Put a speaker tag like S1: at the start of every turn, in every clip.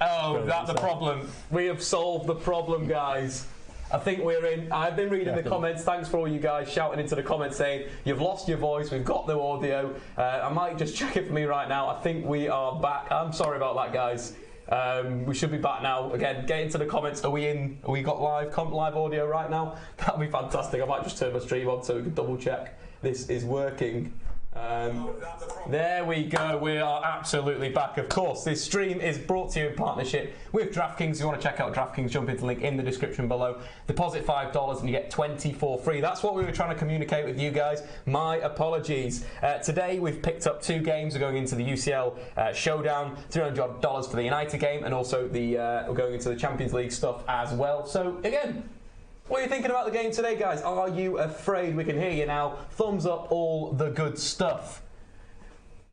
S1: Oh, that's the problem. We have solved the problem, guys. I think we're in. I've been reading the comments. Thanks for all you guys shouting into the comments saying you've lost your voice, we've got no audio. I might just check it for me right now. I think we are back. I'm sorry about that, guys. We should be back now. Again, get into the comments. Are we in? Are we got live audio right now? That'd be fantastic. I might just turn my stream on so we can double check this is working. There we go. We are absolutely back. Of course, this stream is brought to you in partnership with DraftKings. If you want to check out DraftKings, jump into the link in the description below. Deposit $5 and you get 24 free. That's what we were trying to communicate with you guys. My apologies. Today we've picked up 2 games. We're going into the UCL showdown, $300 for the United game, and also we're going into the Champions League stuff as well. So again, what are you thinking about the game today, guys? Are you afraid? We can hear you now. Thumbs up, all the good stuff.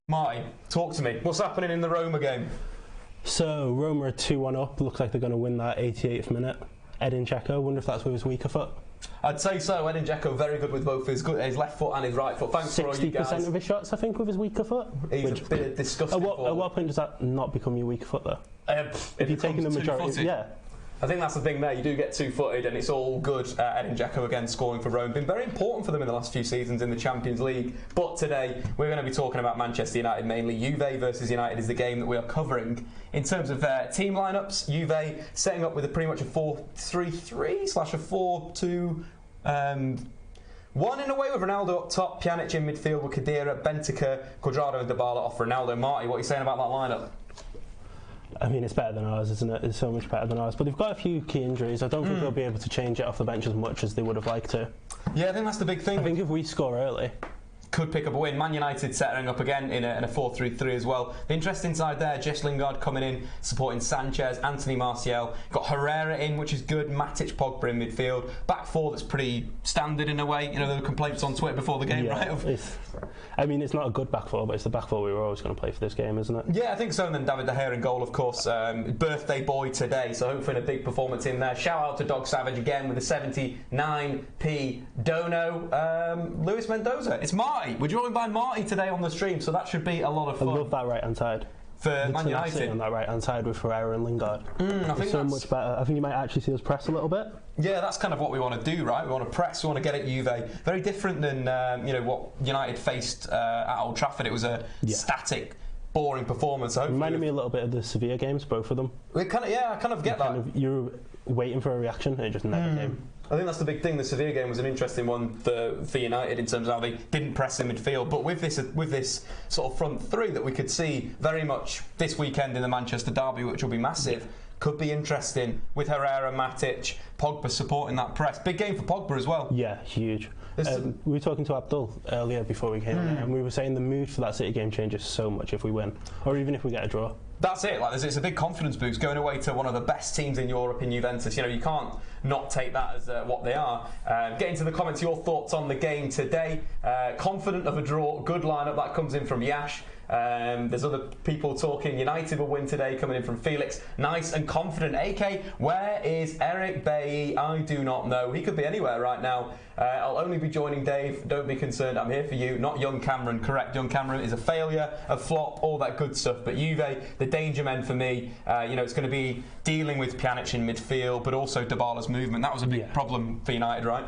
S1: Marty, talk to me. What's happening in the Roma game?
S2: So, Roma are 2-1 up. Looks like they're going to win that 88th minute. Edin Dzeko, wonder if that's with his weaker foot.
S1: I'd say so. Edin Dzeko, very good with both his left foot and his right foot. Thanks for all you guys.
S2: 60% of his shots, I think, with his weaker foot.
S1: He's a bit disgusting.
S2: At what point does that not become your weaker foot, though?
S1: If
S2: you're taking the majority, yeah.
S1: I think that's the thing there. You do get two-footed, and it's all good. Edin Dzeko again scoring for Rome. Been very important for them in the last few seasons in the Champions League. But today we're going to be talking about Manchester United mainly. Juve versus United is the game that we are covering. In terms of team lineups, Juve setting up with pretty much a 4-3-3 / a 4-2. One in a way with Ronaldo up top, Pjanic in midfield with Khedira, Benfica, Cuadrado and Dybala off Ronaldo. Marty, what are you saying about that lineup?
S2: I mean, it's better than ours, isn't it? It's so much better than ours. But they've got a few key injuries. I don't think they'll be able to change it off the bench as much as they would have liked to.
S1: Yeah, I think that's the big thing.
S2: I think if we score early,
S1: could pick up a win. Man United setting up again in a 4-3-3 as well. The interesting side there, Jess Lingard coming in, supporting Sanchez, Anthony Martial. Got Herrera in, which is good. Matic, Pogba in midfield. Back four that's pretty standard in a way. You know, there were complaints on Twitter before the game, right?
S2: I mean, it's not a good back four, but it's the back four we were always going to play for this game, isn't it?
S1: Yeah, I think so. And then David De Gea in goal, of course. Birthday boy today, so hopefully a big performance in there. Shout out to Dog Savage again with a 79p dono. Luis Mendoza. It's Marty. We're joined by Marty today on the stream, so that should be a lot of fun.
S2: I love that right-hand side.
S1: For Man United.
S2: On that right-hand side with Herrera and Lingard.
S1: I think
S2: so much better. I think you might actually see us press a little bit.
S1: Yeah, that's kind of what we want to do, right? We want to press, we want to get at Juve. Very different than what United faced at Old Trafford. It was a static, boring performance. So
S2: reminded me a little bit of the Sevilla games, both of them.
S1: I kind of get that.
S2: You're waiting for a reaction, and it just never came.
S1: I think that's the big thing. The Sevilla game was an interesting one for United in terms of how they didn't press in midfield. But with this sort of front three that we could see very much this weekend in the Manchester derby, which will be massive, could be interesting with Herrera, Matic, Pogba supporting that press. Big game for Pogba as well.
S2: Yeah, huge. We were talking to Abdul earlier before we came in, and we were saying the mood for that City game changes so much if we win, or even if we get a draw.
S1: That's it. It's a big confidence boost going away to one of the best teams in Europe in Juventus. You know, you can't not take that as what they are. Get into the comments your thoughts on the game today. Confident of a draw. Good lineup that comes in from Yash. There's other people talking. United will win today, coming in from Felix. Nice and confident. AK, where is Eric Bailly? I do not know. He could be anywhere right now. I'll only be joining Dave. Don't be concerned. I'm here for you. Not young Cameron. Correct. Young Cameron is a failure, a flop, all that good stuff. But Juve, the danger men for me. It's going to be dealing with Pjanic in midfield, but also Dybala's movement. That was a big problem for United, right?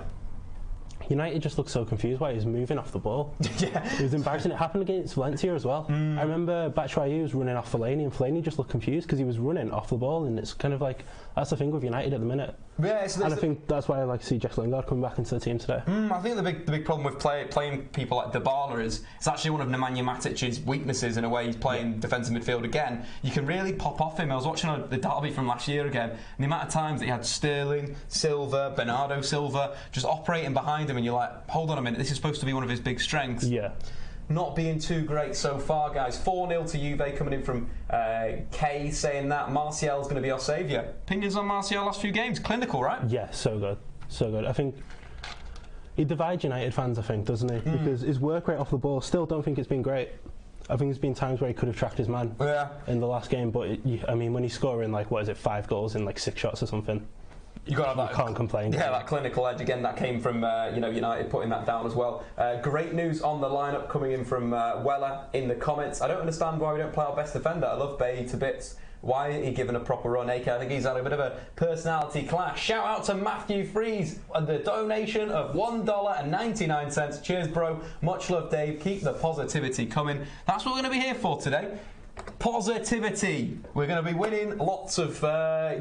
S2: United just looked so confused while he was moving off the ball. It was embarrassing. It happened against Valencia as well. I remember Batshuayi was running off Fellaini, and Fellaini just looked confused because he was running off the ball, and it's kind of like, that's the thing with United at the minute. Yeah, and I think that's why I like to see Jess Lingard coming back into the team today.
S1: I think the big problem with playing people like Dybala is it's actually one of Nemanja Matic's weaknesses in a way. He's playing defensive midfield again. You can really pop off him. I was watching the derby from last year again, and the amount of times that he had Sterling, Silva, Bernardo Silva just operating behind him, and you're like, hold on a minute, this is supposed to be one of his big strengths.
S2: Yeah.
S1: Not being too great so far, guys. 4-0 to Juve, coming in from Kay, saying that Martial's going to be our saviour. Opinions on Martial last few games? Clinical, right?
S2: Yeah, so good. So good. I think he divides United fans, doesn't he? Because his work rate off the ball, still don't think it's been great. I think there's been times where he could have tracked his man in the last game, but when he's scoring 5 goals in 6 shots or something,
S1: you
S2: can't complain.
S1: Yeah, that clinical edge again. That came from United putting that down as well. Great news on the lineup coming in from Weller in the comments. I don't understand why we don't play our best defender. I love Bailly to bits, Why isn't he given a proper run? AK, I think he's had a bit of a personality clash. Shout out to Matthew Freeze and the donation of $1.99. Cheers, bro. Much love, Dave. Keep the positivity coming. That's what we're going to be here for today. Positivity. We're going to be winning lots of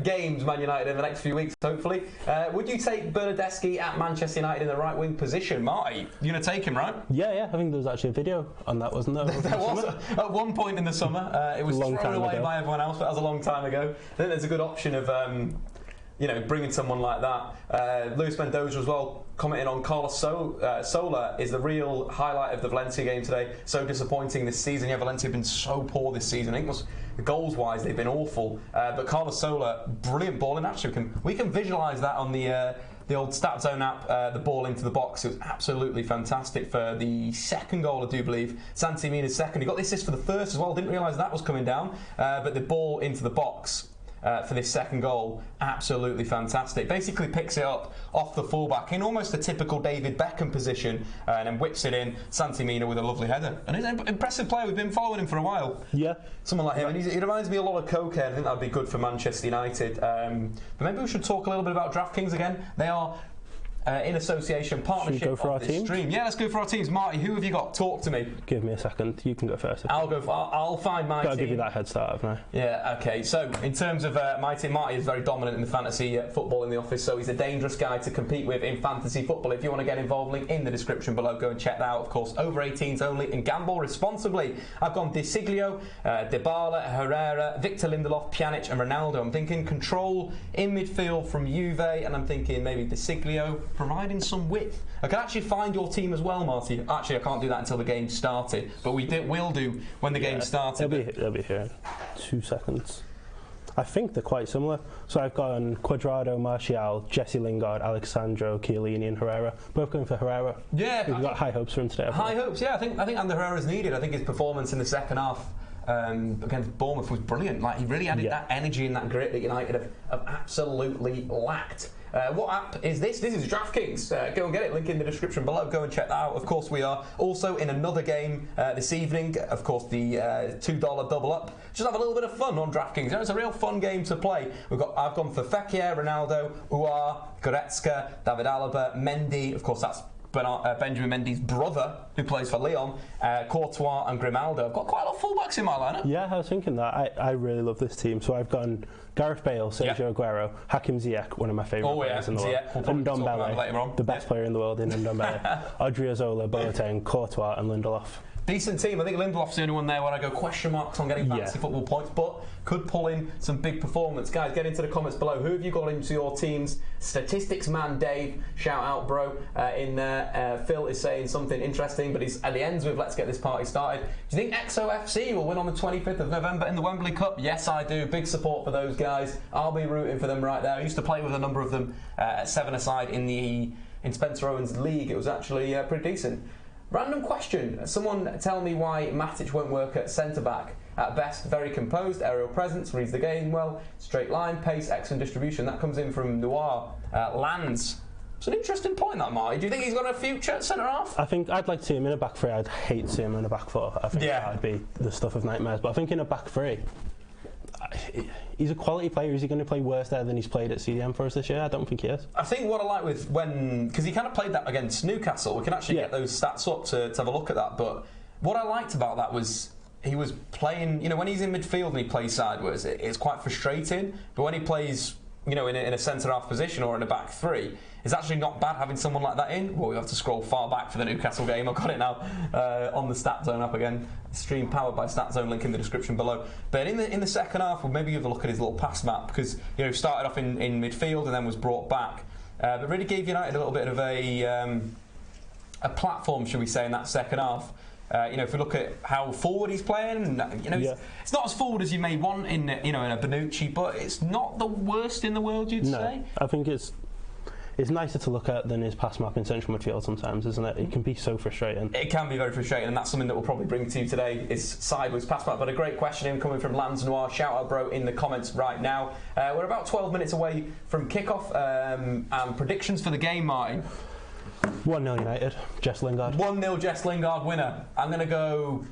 S1: games, Man United, in the next few weeks, hopefully. Would you take Bernardeschi at Manchester United in the right wing position? Marty, you're going to take him, right?
S2: Yeah. I think there was actually a video on that, wasn't there?
S1: There was at one point in the summer. It was thrown away by everyone else, but that was a long time ago. I think there's a good option of bringing someone like that. Luis Mendoza as well, commenting on Carlos Soler is the real highlight of the Valencia game today. So disappointing this season. Yeah, Valencia have been so poor this season. I think goals-wise they've been awful. But Carlos Soler, brilliant balling. Actually, we can visualise that on the old Stat Zone app, the ball into the box. It was absolutely fantastic for the second goal, I do believe. Santi Mina's second. He got the assist for the first as well. Didn't realise that was coming down. But the ball into the box for this second goal, absolutely fantastic. Basically picks it up off the fullback in almost a typical David Beckham position, and then whips it in. Santi Mina with a lovely header. And he's an impressive player. We've been following him for a while. Yeah. Someone like him. And he reminds me a lot of Koke. I think that would be good for Manchester United. But maybe we should talk a little bit about DraftKings again. They are in association partnership.
S2: Should we go for our team?
S1: Stream. Yeah, let's go for our teams. Marty, who have you got? Talk to me.
S2: Give me a second. You can go first.
S1: I'll find my team.
S2: I'll give you that head start, haven't I?
S1: Yeah. Okay. So in terms of my team, Marty is very dominant in the fantasy football in the office. So he's a dangerous guy to compete with in fantasy football. If you want to get involved, link in the description below. Go and check that out. Of course, over 18s only, and gamble responsibly. I've gone De Siglio, Dybala, Herrera, Victor Lindelof, Pjanic, and Ronaldo. I'm thinking control in midfield from Juve, and I'm thinking maybe De Siglio providing some width. I can actually find your team as well, Marty. Actually, I can't do that until the game started, but will do when the game started.
S2: They'll be here in 2 seconds. I think they're quite similar. So I've gone Cuadrado, Martial, Jesse Lingard, Alexandro, Chiellini, and Herrera. Both going for Herrera. Yeah, we've got high hopes for him today.
S1: High hopes, yeah. I think Ander Herrera's needed. I think his performance in the second half against Bournemouth was brilliant. Like, he really added that energy and that grit that United have absolutely lacked. What app is this? This is DraftKings. Go and get it. Link in the description below. Go and check that out. Of course, we are also in another game this evening. Of course, the $2 double up. Just have a little bit of fun on DraftKings. You know, it's a real fun game to play. I've gone for Fekir, Ronaldo, Uar, Goretzka, David Alaba, Mendy. Of course, that's Benjamin Mendy's brother, who plays for Lyon, Courtois and Grimaldo. I've got quite a lot of fullbacks in my lineup.
S2: Yeah, I was thinking that. I really love this team. So I've gone Gareth Bale, Sergio Aguero, Hakim Ziyech, one of my favourite players in the world, Ndombele, the best player in the world in Ndombele, Odriozola, Boateng, Courtois and Lindelof.
S1: Decent team. I think Lindelof's the only one there where I go question marks on getting fantasy football points, but could pull in some big performance. Guys, get into the comments below. Who have you got into your teams? Statistics man Dave, shout out, bro. In there, Phil is saying something interesting, but he's at the ends with let's get this party started. Do you think XOFC will win on the 25th of November in the Wembley Cup? Yes, I do. Big support for those guys. I'll be rooting for them right there. I used to play with a number of them at 7-a-side in Spencer Owen's league. It was actually pretty decent. Random question. Someone tell me why Matic won't work at centre-back. At best, very composed, aerial presence, reads the game well, straight line, pace, excellent distribution. That comes in from Noir. Lands. It's an interesting point, that, Marty. Do you think he's got a future at centre-half?
S2: I think I'd like to see him in a back three. I'd hate to see him in a back four. I think that'd be the stuff of nightmares. But I think in a back three, he's a quality player. Is he going to play worse there than he's played at CDM for us this year? I don't think he is.
S1: I think what I like with because he kind of played that against Newcastle, we can actually get those stats up to have a look at that. But what I liked about that was he was playing, when he's in midfield and he plays sideways, it's quite frustrating. But when he plays, in a centre-half position or in a back three, it's actually not bad having someone like that in. Well, we have to scroll far back for the Newcastle game. I've got it now on the Stat Zone app again. Stream powered by Stat Zone, link in the description below. But in the second half, we'll maybe have a look at his little pass map because started off in midfield and then was brought back. But really gave United a little bit of a platform, should we say, in that second half. If we look at how forward he's playing, it's not as forward as you may want in a Bonucci, but it's not the worst in the world, you'd say.
S2: I think it's nicer to look at than his pass map in central midfield sometimes, isn't it? It can be so frustrating.
S1: It can be very frustrating, and that's something that we'll probably bring to you today is sideways pass map. But a great question coming from Lance Noir. Shout out, bro, in the comments right now. We're about 12 minutes away from kickoff, and predictions for the game, Martin.
S2: 1-0 United, Jess Lingard.
S1: 1-0 Jess Lingard winner. I'm going to go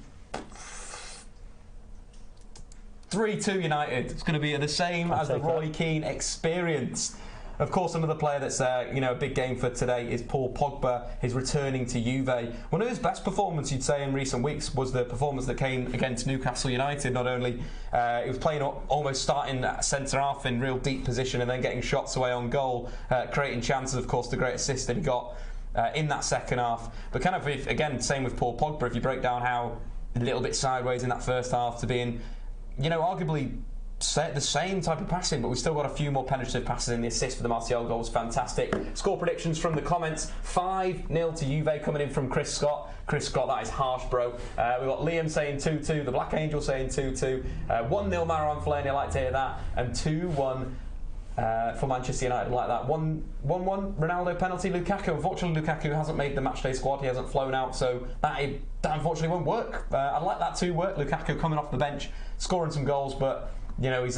S1: 3-1 3-2 United. It's going to be the same as the Roy Keane experience. Of course, another player that's a big game for today is Paul Pogba. He's returning to Juve. One of his best performances, you'd say, in recent weeks was the performance that came against Newcastle United. Not only he was playing almost starting at centre half in real deep position and then getting shots away on goal, creating chances. Of course, the great assist that he got in that second half. But kind of, again, same with Paul Pogba. If you break down how a little bit sideways in that first half to being, arguably the same type of passing, but we've still got a few more penetrative passes in. The assist for the Martial goal was fantastic. Score predictions from the comments: 5-0 to Juve coming in from Chris Scott. Chris Scott, that is harsh, bro. We've got Liam saying 2-2, the Black Angel saying 2-2, 1-0 Marouane Fellaini, I like to hear that, and 2-1 for Manchester United, like that. 1-1 Ronaldo penalty. Lukaku, unfortunately Lukaku hasn't made the matchday squad, he hasn't flown out, so that unfortunately won't work. I'd like that to work. Lukaku coming off the bench, scoring some goals, but he's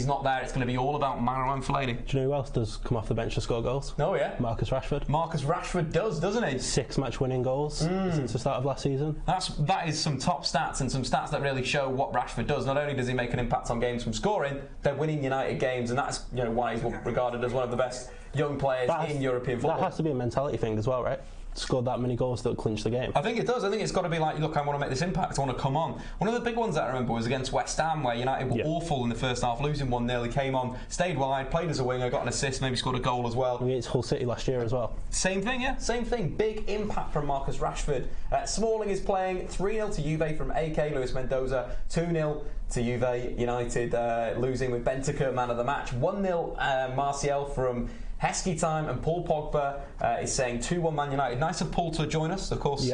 S1: not there. It's going to be all about Marouane Fellaini.
S2: Do you know who else does come off the bench to score goals?
S1: Oh yeah,
S2: Marcus Rashford.
S1: Marcus Rashford does, doesn't he?
S2: 6 match-winning goals since the start of last season.
S1: That is some top stats, and some stats that really show what Rashford does. Not only does he make an impact on games from scoring, they're winning United games, and that's why he's regarded as one of the best young players in European football.
S2: That has to be a mentality thing as well, right? Scored that many goals that clinch the game.
S1: I think it does. I think it's got to be like, look, I want to make this impact, I want to come on. One of the big ones that I remember was against West Ham, where United were awful in the first half, losing 1-0. He came on, stayed wide, played as a winger, got an assist, maybe scored a goal as well.
S2: It's Hull City last year as well.
S1: Same thing, yeah, same thing. Big impact from Marcus Rashford. Smalling is playing 3-0 to Juve from AK Luis Mendoza, 2-0 to Juve United, losing with Benfica man of the match. 1-0 Martial from Heskey time, and Paul Pogba is saying 2-1 Man United. Nice of Paul to join us. Of course,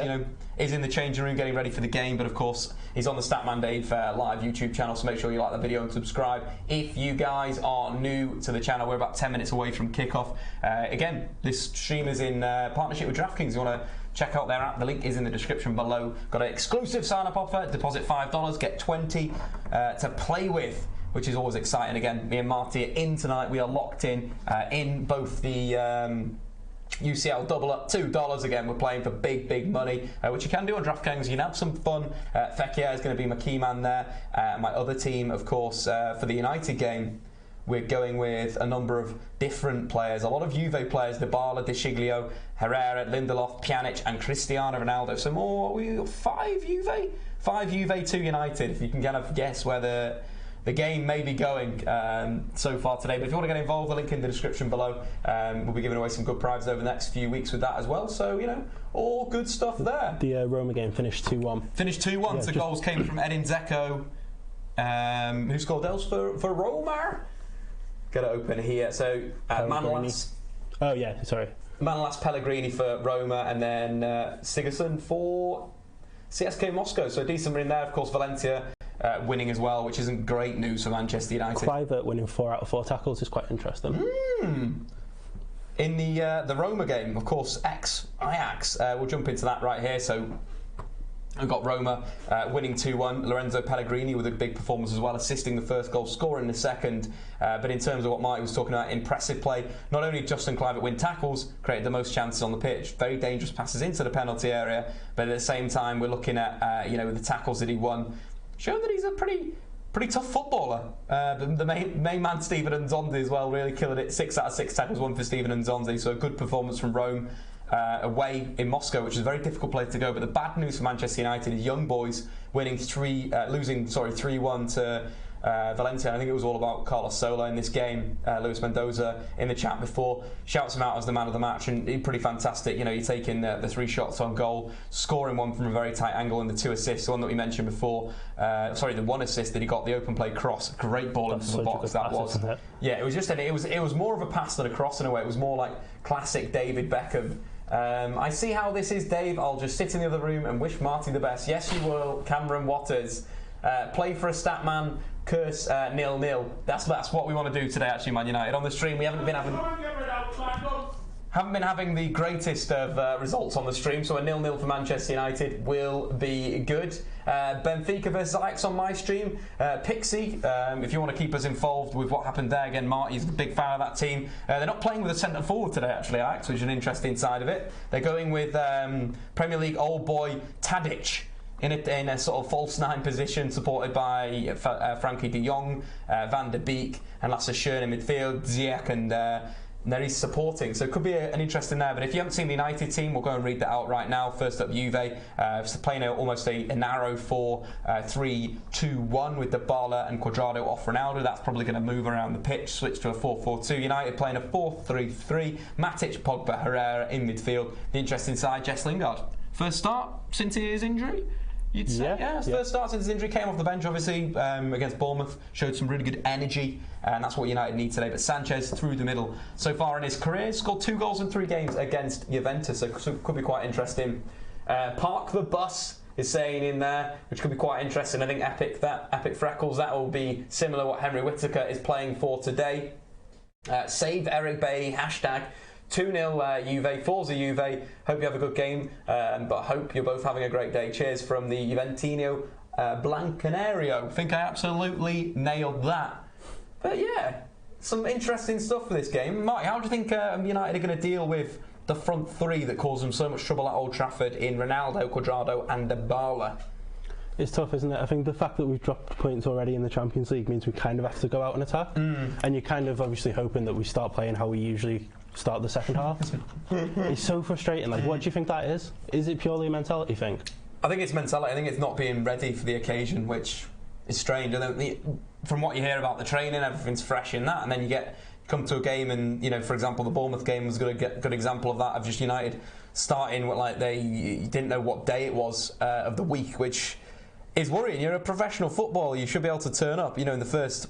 S1: is in the changing room getting ready for the game, but of course he's on the Statman Dave live YouTube channel, so make sure you like the video and subscribe. If you guys are new to the channel, we're about 10 minutes away from kickoff. Again, this stream is in partnership with DraftKings. You want to check out their app, the link is in the description below. Got an exclusive sign-up offer, deposit $5, get 20 to play with, which is always exciting. Again, me and Marty are in tonight. We are locked in both the UCL double up, $2 again. We're playing for big money, which you can do on DraftKings. You can have some fun. Fekir is going to be my key man there. My other team, of course, for the United game, we're going with a number of different players. A lot of Juve players: Dybala, De Sciglio, Herrera, Lindelof, Pjanic, and Cristiano Ronaldo. So more, we got 5 Juve, 2 United. If you can kind of guess where the game may be going so far today. But if you want to get involved, the link in the description below. We'll be giving away some good prizes over the next few weeks with that as well. So, all good stuff there.
S2: The Roma game finished 2-1.
S1: Finished 2-1. Yeah, so goals came from Edin Dzeko, who scored goals for Roma. Got it open here. So, Manolas.
S2: Oh, yeah, sorry.
S1: Manolas, Pellegrini for Roma, and then Sigurdsson for CSKA Moscow. So, decent win there. Of course, Valencia winning as well, which isn't great news for Manchester United.
S2: Kluivert winning 4 out of 4 tackles is quite interesting.
S1: In the Roma game, of course, ex-Ajax. We'll jump into that right here. So we've got Roma winning 2-1. Lorenzo Pellegrini with a big performance as well, assisting the first goal, scoring the second. But in terms of what Marty was talking about, impressive play. Not only Justin Kluivert win tackles, created the most chances on the pitch, very dangerous passes into the penalty area. But at the same time, we're looking at the tackles that he won, showing that he's a pretty tough footballer. The main man, Steven Nzonzi, as well, really killing it. 6 out of 6 tackles won for Steven Nzonzi, so a good performance from Rome away in Moscow, which is a very difficult place to go. But the bad news for Manchester United is young boys losing 3-1 to Valencia. I think it was all about Carlos Sola in this game. Luis Mendoza in the chat before shouts him out as the man of the match, and he's pretty fantastic. You're taking the 3 shots on goal, scoring one from a very tight angle, and the 2 assists. The one that we mentioned before, the 1 assist that he got, the open play cross, great ball into the box. That was, yeah, it was just it was more of a pass than a cross in a way. It was more like classic David Beckham. I see how this is, Dave. I'll just sit in the other room and wish Marty the best. Yes, you will, Cameron Waters. Play for a Statman. Curse 0-0. That's what we want to do today, actually, Man United. On the stream, we haven't been having the greatest of results on the stream, so a 0-0 for Manchester United will be good. Benfica versus Ajax on my stream. Pixie, if you want to keep us involved with what happened there, again, Marty's a big fan of that team. They're not playing with a centre forward today, actually, Ajax, which is an interesting side of it. They're going with Premier League old boy Tadic. in a sort of false 9 position, supported by Frankie de Jong, Van der Beek, and Lasse Schöne in midfield, Ziyech and Neres supporting. So it could be an interesting there. But if you haven't seen the United team, we'll go and read that out right now. First up, Juve, playing almost a narrow 4-3-2-1 with Dybala and Cuadrado off Ronaldo. That's probably going to move around the pitch, switch to a 4-4-2. United playing a 4-3-3. Matic, Pogba, Herrera in midfield. The interesting side, Jess Lingard. First start since his injury? You'd say, yeah, first start since his injury, came off the bench obviously against Bournemouth, showed some really good energy, and that's what United need today. But Sanchez through the middle so far in his career, scored 2 goals in 3 games against Juventus, so it could be quite interesting. Park the bus is saying in there, which could be quite interesting. I think Epic Freckles, that will be similar what Henry Whittaker is playing for today. Save Eric Bay, hashtag 2-0 Juve, Forza Juve. Hope you have a good game, but hope you're both having a great day. Cheers from the Juventino Blancanerio. I think I absolutely nailed that. But yeah, some interesting stuff for this game. Mike, how do you think United are going to deal with the front 3 that caused them so much trouble at Old Trafford in Ronaldo, Cuadrado and Dybala?
S2: It's tough, isn't it? I think the fact that we've dropped points already in the Champions League means we kind of have to go out and attack. And you're kind of obviously hoping that we start playing how we usually start the second half. It's so frustrating. Like, what do you think that is? Is it purely a mentality thing?
S1: I think it's mentality. I think it's not being ready for the occasion, which is strange. From what you hear about the training, everything's fresh in that, and then you come to a game, and for example, the Bournemouth game was a good example of that, of just United starting like they didn't know what day it was of the week, which is worrying. You're a professional footballer, you should be able to turn up. In the first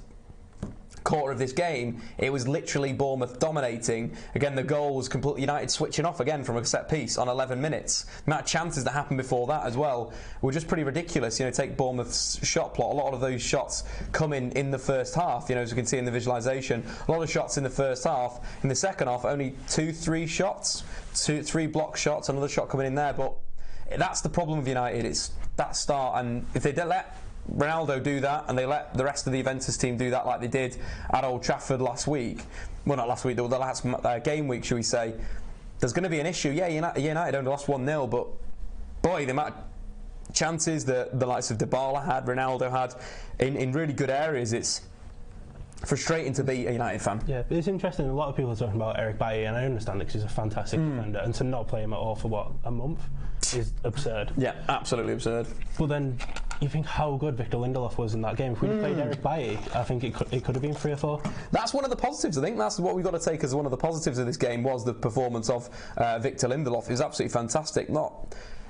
S1: quarter of this game, it was literally Bournemouth dominating. Again, the goal was completely United switching off again from a set piece on 11 minutes. The amount of chances that happened before that as well were just pretty ridiculous. Take Bournemouth's shot plot. A lot of those shots come in the first half, as you can see in the visualisation. A lot of shots in the first half. In the second half, only 2-3 shots, 2-3 block shots, another shot coming in there. But that's the problem with United. It's that start, and if they don't let Ronaldo do that, and they let the rest of the Juventus team do that like they did at Old Trafford last week, well, not last week, the last game week, should we say, there's going to be an issue. Yeah, United only lost 1-0, but boy, the amount of chances that the likes of Dybala had, Ronaldo had, in really good areas, it's frustrating to be a United fan.
S2: Yeah, it's interesting. A lot of people are talking about Eric Bailly, and I understand it because he's a fantastic defender, and to not play him at all for a month is absurd.
S1: Yeah, absolutely absurd.
S2: But then you think how good Victor Lindelof was in that game. If we'd played Eric Bailly, I think it could have been 3 or 4.
S1: That's one of the positives. I think that's what we've got to take as one of the positives of this game, was the performance of Victor Lindelof. It was absolutely fantastic.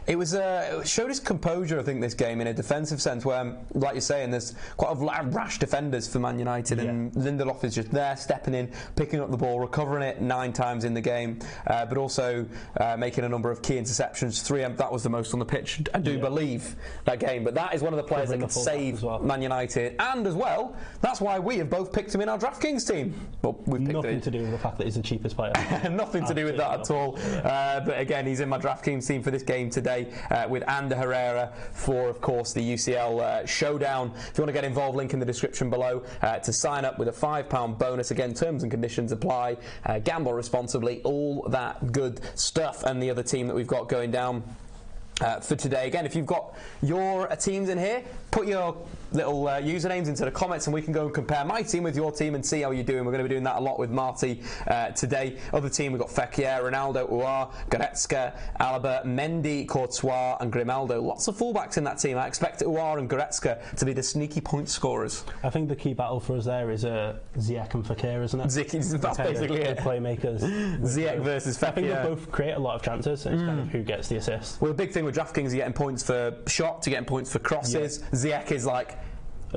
S1: It showed his composure, I think, this game, in a defensive sense, where, like you're saying, there's quite a lot of rash defenders for Man United, and Lindelof is just there, stepping in, picking up the ball, recovering it 9 times in the game, but also making a number of key interceptions. 3, that was the most on the pitch, I do believe, that game. But that is one of the players that can save Man United, and as well, that's why we have both picked him in our DraftKings team. Well, we've picked
S2: nothing to do with the fact that he's the cheapest player.
S1: Nothing to do with that at all. But again, he's in my DraftKings team for this game today, with Ander Herrera for, of course, the UCL showdown. If you want to get involved, link in the description below to sign up with a £5 bonus. Again, terms and conditions apply. Gamble responsibly, all that good stuff. And the other team that we've got going down for today. Again, if you've got your teams in here, put your little usernames into the comments, and we can go and compare my team with your team and see how you're doing. We're going to be doing that a lot with Marty today. Other team, we've got Fekir, Ronaldo, Uar, Goretzka, Alaba, Mendy, Courtois and Grimaldo. Lots of fullbacks in that team. I expect Uar and Goretzka to be the sneaky point scorers.
S2: I think the key battle for us there is Ziyech and Fekir, isn't it?
S1: That's basically it.
S2: Playmakers.
S1: Ziyech versus Fekir.
S2: I think they both create a lot of chances, so it's kind of who gets the assist.
S1: Well, the big thing with DraftKings is getting points for shots, you're getting points for crosses. Ziyech is like,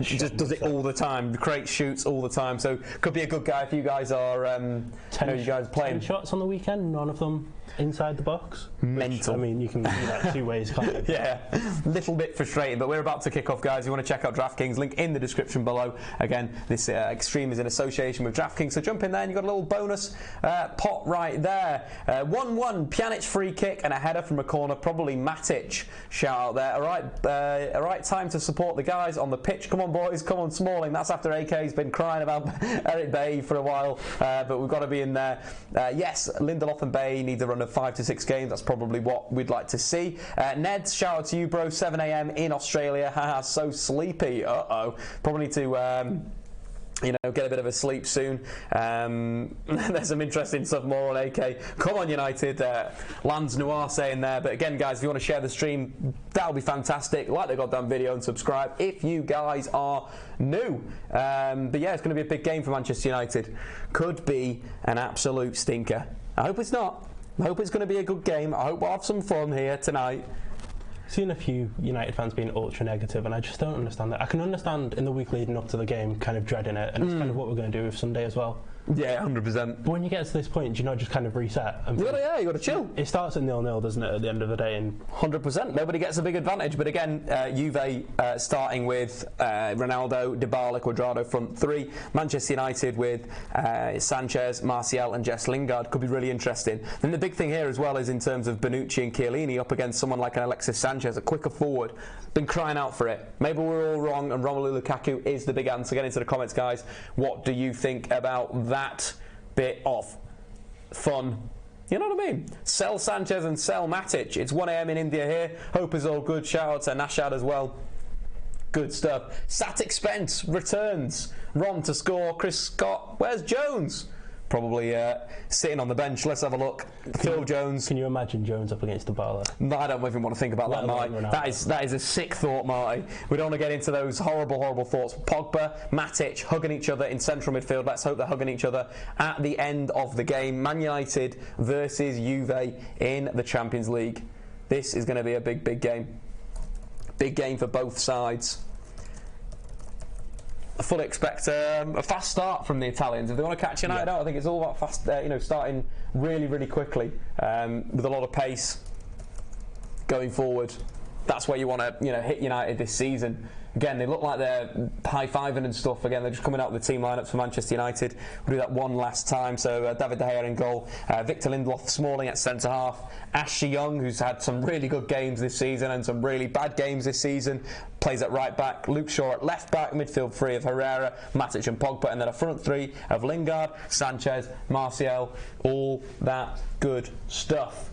S1: just does it all the time, creates shoots all the time, so could be a good guy if you guys are you guys playing.
S2: 10 shots on the weekend, none of them inside the box.
S1: Mental.
S2: Which, I mean, you can do that 2 ways, can't you?
S1: Yeah, little bit frustrating, but we're about to kick off, guys. You want to check out DraftKings, link in the description below. Again, this stream is in association with DraftKings, so jump in there and you've got a little bonus pot right there. 1-1, Pjanic free kick and a header from a corner, probably Matic. Shout out there. All right, time to support the guys on the pitch. Come on, boys, come on, Smalling. That's after AK's been crying about Eric Bailly for a while, but we've got to be in there. Yes, Lindelof and Bailly need to run of 5 to 6 games. That's probably what we'd like to see. Ned, shout out to you, bro. 7 a.m. in Australia. Haha, so sleepy. Probably need to get a bit of a sleep soon. There's some interesting stuff more on AK. Come on, United. Lance Noir saying there. But again, guys, if you want to share the stream, that'll be fantastic. Like the goddamn video and subscribe if you guys are new. But yeah, it's going to be a big game for Manchester United. Could be an absolute stinker. I hope it's not. I hope it's going to be a good game. I hope we'll have some fun here tonight.
S2: Seen a few United fans being ultra negative, and I just don't understand that. I can understand in the week leading up to the game kind of dreading it, and it's kind of what we're going to do with Sunday as well.
S1: Yeah, 100%.
S2: But when you get to this point, do you not just kind of reset? And
S1: you got to chill.
S2: It starts at 0-0, doesn't it, at the end of the day? And
S1: 100%. Nobody gets a big advantage. But again, Juve starting with Ronaldo, Dybala, Cuadrado front three. Manchester United with Sanchez, Martial and Jess Lingard could be really interesting. Then the big thing here as well is in terms of Bonucci and Chiellini up against someone like an Alexis Sanchez, a quicker forward. Been crying out for it. Maybe we're all wrong and Romelu Lukaku is the big answer. Get into the comments, guys. What do you think about that bit of fun? You know what I mean? Sell Sanchez and sell Matic. It's 1 a.m. in India here. Hope is all good. Shout out to Nashad as well. Good stuff. Static Spence returns. Ron to score. Chris Scott. Where's Jones? Probably sitting on the bench. Let's have a look. Phil Jones.
S2: Can you imagine Jones up against Dybala?
S1: No, I don't even want to think about that, Marty. That is a sick thought, Marty. We don't want to get into those horrible thoughts. Pogba, Matic hugging each other in central midfield. Let's hope they're hugging each other at the end of the game. Man United versus Juve in the Champions League. This is going to be a big game. Big game for both sides. I fully expect a fast start from the Italians. If they want to catch United out, I think it's all about fast, starting really quickly with a lot of pace going forward. That's where you want to hit United this season. Again, they look like they're high-fiving and stuff. Again, they're just coming out with the team lineups for Manchester United. We'll do that one last time. So David De Gea in goal, Victor Lindelof, Smalling at centre-half, Ashley Young, who's had some really good games this season and some really bad games this season, plays at right-back, Luke Shaw at left-back, midfield three of Herrera, Matic and Pogba, and then a front three of Lingard, Sanchez, Martial, all that good stuff.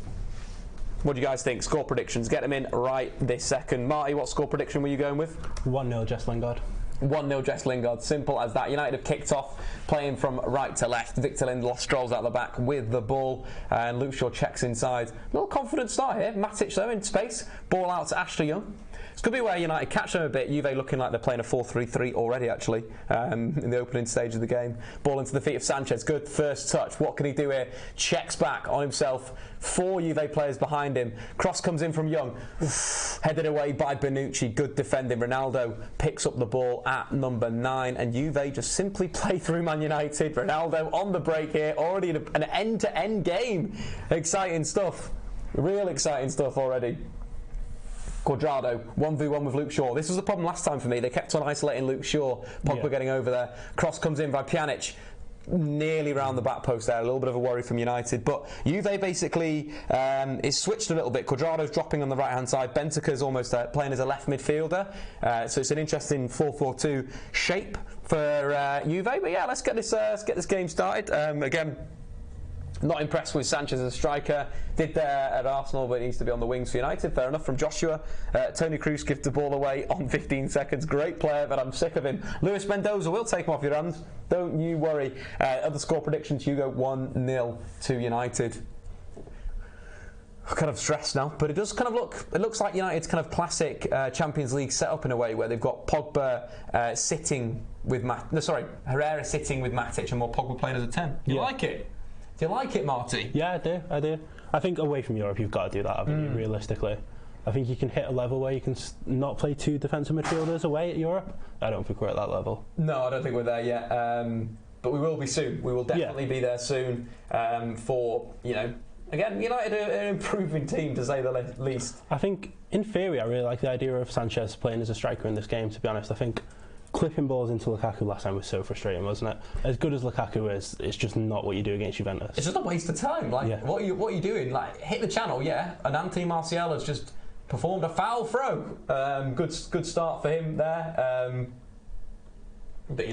S1: What do you guys think? Score predictions. Get them in right this second. Marty, what score prediction were you going with?
S2: 1-0 Jess Lingard.
S1: 1-0 Jess Lingard. Simple as that. United have kicked off, playing from right to left. Victor Lindelof strolls out the back with the ball, and Luke Shaw checks inside. A little confident start here. Matic, though, in space. Ball out to Ashley Young. This could be where United catch them a bit. Juve looking like they're playing a 4-3-3 already, actually, in the opening stage of the game. Ball into the feet of Sanchez. Good first touch. What can he do here? Checks back on himself. 4 Juve players behind him. Cross comes in from Young. Headed away by Bonucci. Good defending. Ronaldo picks up the ball at number 9. And Juve just simply play through Man United. Ronaldo on the break here. Already an end-to-end game. Exciting stuff. Real exciting stuff already. Cuadrado, 1v1 with Luke Shaw. This was the problem last time for me. They kept on isolating Luke Shaw. Pogba getting over there. Cross comes in by Pjanic. Nearly round the back post there. A little bit of a worry from United. But Juve basically is switched a little bit. Cuadrado's dropping on the right-hand side. Bentancur's almost playing as a left midfielder. So it's an interesting 4-4-2 shape for Juve. But yeah, let's get this game started. Again, not impressed with Sanchez as a striker. Did there at Arsenal, but he needs to be on the wings for United. Fair enough from Joshua. Tony Kroos gives the ball away on 15 seconds. Great player, but I'm sick of him. Luis Mendoza will take him off your hands. Don't you worry. Other score predictions, Hugo, 1-0 to United. I'm kind of stressed now, but it does kind of looks like United's kind of classic Champions League setup in a way, where they've got Pogba sitting with Herrera sitting with Matic and more Pogba playing as a 10. You like it? Do you like it, Marty?
S2: Yeah, I do. I think away from Europe, you've got to do that, haven't you, realistically? I think you can hit a level where you can not play 2 defensive midfielders away at Europe. I don't think we're at that level. No,
S1: I don't think we're there yet. But we will be soon. We will definitely be there soon for, again, United are an improving team, to say the least.
S2: I think, in theory, I really like the idea of Sanchez playing as a striker in this game, to be honest. I think clipping balls into Lukaku last time was so frustrating, wasn't it? As good as Lukaku is, it's just not what you do against Juventus.
S1: It's just a waste of time. What are you doing? Hit the channel, and Anthony Martial has just performed a foul throw. Good start for him there. But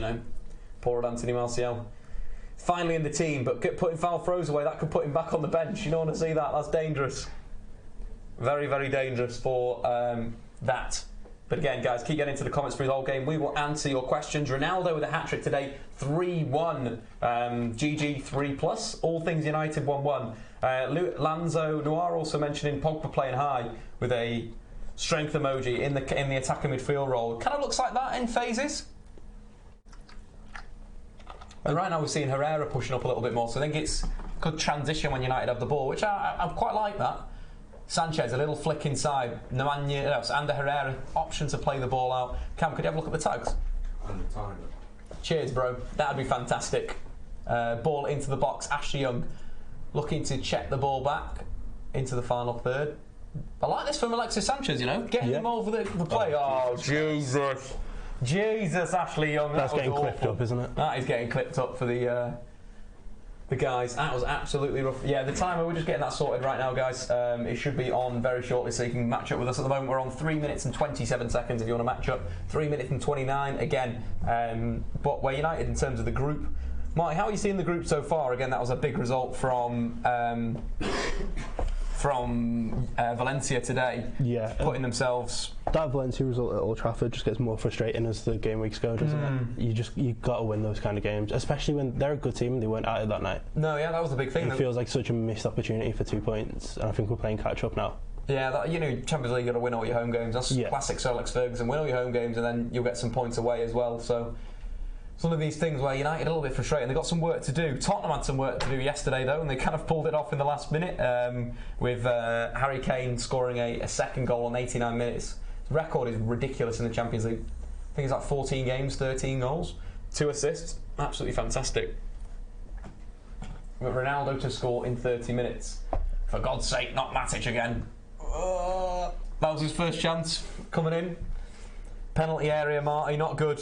S1: poor old Anthony Martial. finally in the team, but putting foul throws away, that could put him back on the bench. You don't want to see that. That's dangerous. Very, very dangerous for that. But again, guys, keep getting into the comments through the whole game. We will answer your questions. Ronaldo with a hat-trick today, 3-1. GG 3+. All things United 1-1. Lanzo Noir also mentioning Pogba playing high with a strength emoji in the attacking midfield role. Kind of looks like that in phases. And right now we're seeing Herrera pushing up a little bit more, so I think it's good transition when United have the ball, which I quite like that. Sanchez, a little flick inside. Ander Herrera, option to play the ball out. Cam, could you have a look at the tags?
S3: And the timer.
S1: Cheers, bro. That'd be fantastic. Ball into the box. Ashley Young looking to check the ball back into the final third. I like this from Alexis Sanchez, you know, getting him over the play. Oh, Jesus. Jesus, Ashley Young.
S2: That's getting clipped up, isn't it?
S1: That is getting clipped up for the guys. That was absolutely rough. Yeah, the timer, we're just getting that sorted right now, guys. It should be on very shortly, so you can match up with us. At the moment, we're on 3 minutes and 27 seconds if you want to match up. 3 minutes and 29 again. But we're United in terms of the group. Marty, how are you seeing the group so far? Again, that was a big result from Valencia today.
S2: Yeah.
S1: Putting themselves...
S2: That Valencia result at Old Trafford just gets more frustrating as the game weeks go, doesn't it? You've got to win those kind of games, especially when they're a good team and they weren't at it that night.
S1: No, yeah, that was the big thing.
S2: It feels like such a missed opportunity for 2 points, and I think we're playing catch up now.
S1: Yeah, Champions League, you've got to win all your home games. That's classic Sir Alex Ferguson. Win all your home games, and then you'll get some points away as well. So it's one of these things where United are a little bit frustrating. They've got some work to do. Tottenham had some work to do yesterday, though, and they kind of pulled it off in the last minute with Harry Kane scoring a second goal on 89 minutes. His record is ridiculous in the Champions League. I think it's like 14 games, 13 goals, 2 assists. Absolutely fantastic. We've got Ronaldo to score in 30 minutes. For God's sake, not Matic again. That was his first chance coming in. Penalty area, Marty, not good.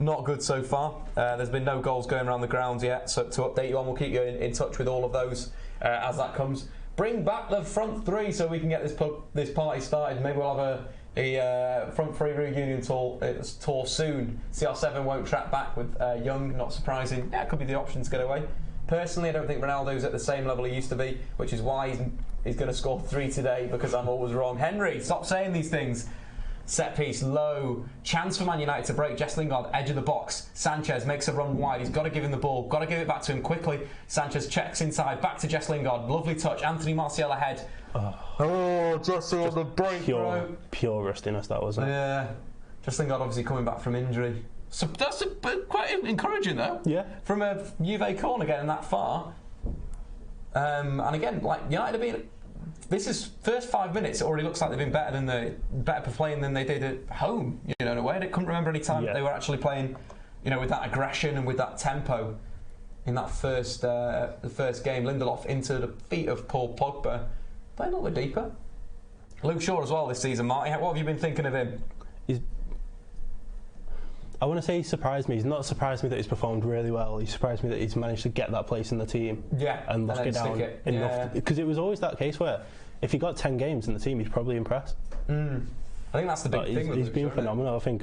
S1: Not good so far. There's been no goals going around the grounds yet, so to update you on, we'll keep you in touch with all of those as that comes. Bring back the front three so we can get this party started. Maybe we'll have a front three reunion tour soon. CR7 won't track back with Young, not surprising. Yeah, it could be the option to get away. Personally, I don't think Ronaldo's at the same level he used to be, which is why he's going to score 3 today, because I'm always wrong. Henry, stop saying these things. Set piece, low. Chance for Man United to break. Jesse Lingard, edge of the box. Sanchez makes a run wide. He's got to give him the ball. Got to give it back to him quickly. Sanchez checks inside. Back to Jesse Lingard. Lovely touch. Anthony Martial ahead. Oh, Jesse on the break, bro.
S2: Pure rustiness, that wasn't it?
S1: Yeah. Jesse Lingard obviously coming back from injury. So that's quite encouraging, though. Yeah. From a Juve corner getting that far. And again, like United have been... This is first 5 minutes. It already looks like they've been better playing than they did at home. You know, in a way, I couldn't remember any time they were actually playing, you know, with that aggression and with that tempo. In that first game, Lindelof into the feet of Paul Pogba, playing a little bit deeper. Luke Shaw as well this season, Marty. What have you been thinking of him?
S2: I want to say he surprised me. He's not surprised me that he's performed really well. He surprised me that he's managed to get that place in the team.
S1: Yeah,
S2: and lock it down enough. Because it was always that case where if he got 10 games in the team, he'd probably impress.
S1: I think that's the big thing.
S2: He's been phenomenal. I think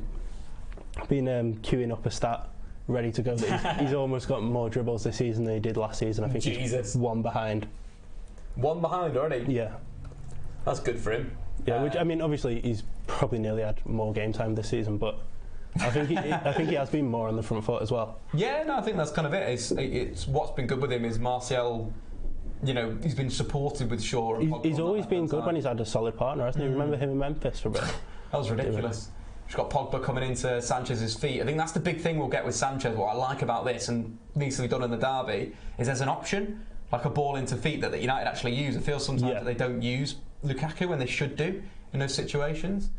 S2: been queuing up a stat ready to go. He's almost got more dribbles this season than he did last season. I think he's 1 behind. 1 behind
S1: already?
S2: Yeah.
S1: That's good for him.
S2: Yeah, which I mean, obviously he's probably nearly had more game time this season, but I think he has been more on the front foot as well.
S1: Yeah, no, I think that's kind of it. It's what's been good with him is Martial. You know, he's been supported with Shaw. And
S2: he's always been good when he's had a solid partner, hasn't he? Remember him in Memphis for a bit?
S1: That was ridiculous. He's got Pogba coming into Sanchez's feet. I think that's the big thing we'll get with Sanchez. What I like about this, and needs to be done in the derby, is there's an option, like a ball into feet that United actually use. I feel sometimes that they don't use Lukaku when they should do in those situations.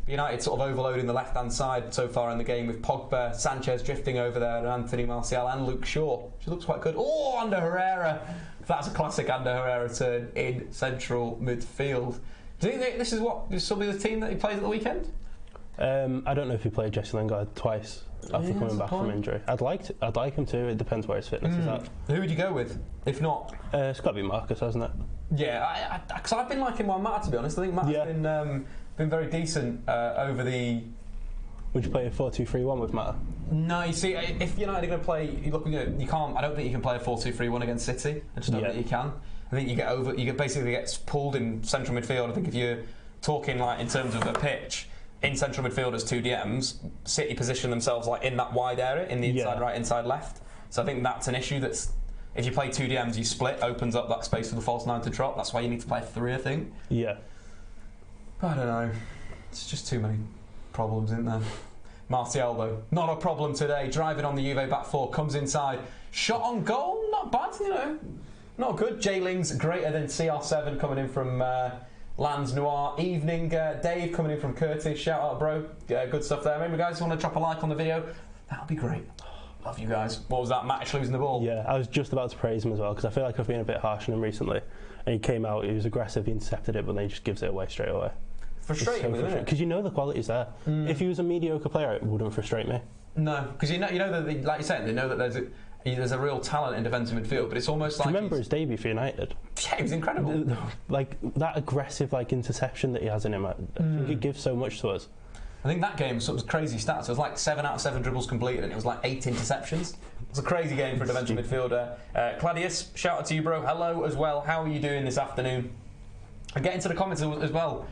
S1: United sort of overloading the left-hand side so far in the game with Pogba, Sanchez drifting over there, and Anthony Martial and Luke Shaw. She looks quite good. Oh, Ander Herrera. That's a classic Ander Herrera turn in central midfield. Do you think this is the team that he plays at the weekend?
S2: I don't know if he played Jesse Lingard twice after coming back from injury. I'd like him to. It depends where his fitness is at.
S1: Who would you go with? If not,
S2: it's got to be Marcus, hasn't it?
S1: Yeah, because I've been liking Juan Mata, to be honest. I think Mata's been very decent over the
S2: Would you play a 4-2-3-1 with Mata?
S1: No, you see, if United are going to play, you can't. I don't think you can play a 4-2-3-1 against City. I just don't think you can. I think you basically get pulled in central midfield. I think if you're talking like in terms of a pitch, in central midfield as 2 DMs, City position themselves like in that wide area, in the inside right, inside left. So I think that's an issue. That's if you play 2 DMs, you split, opens up that space for the false 9 to drop. That's why you need to play 3, I think.
S2: Yeah.
S1: I don't know. It's just too many problems, isn't there? Martial though, not a problem today. Driving on the Juve back 4, comes inside, shot on goal, not bad, you know. Not good. J-Ling's greater than CR7 coming in from Lands Noir. Evening, Dave coming in from Curtis. Shout out, bro. Good stuff there. Remember, guys, if you want to drop a like on the video, that would be great. Love you guys. What was that? Matic losing the ball?
S2: Yeah, I was just about to praise him as well because I feel like I've been a bit harsh on him recently. And he came out, he was aggressive, he intercepted it, but then he just gives it away straight away.
S1: Frustrating, isn't it?
S2: Because you know the quality's there. If he was a mediocre player, it wouldn't frustrate me.
S1: No, because you know that, like you said, they know that there's a real talent in defensive midfield, but it's almost like.
S2: Do you remember his debut for United?
S1: Yeah, he was incredible.
S2: Like that aggressive interception that he has in him, I think it gives so much to us.
S1: I think that game was crazy stats. It was like 7 out of 7 dribbles completed, and it was like 8 interceptions. It's a crazy game for a defensive midfielder. Claudius, shout out to you, bro. Hello as well. How are you doing this afternoon? And get into the comments as well.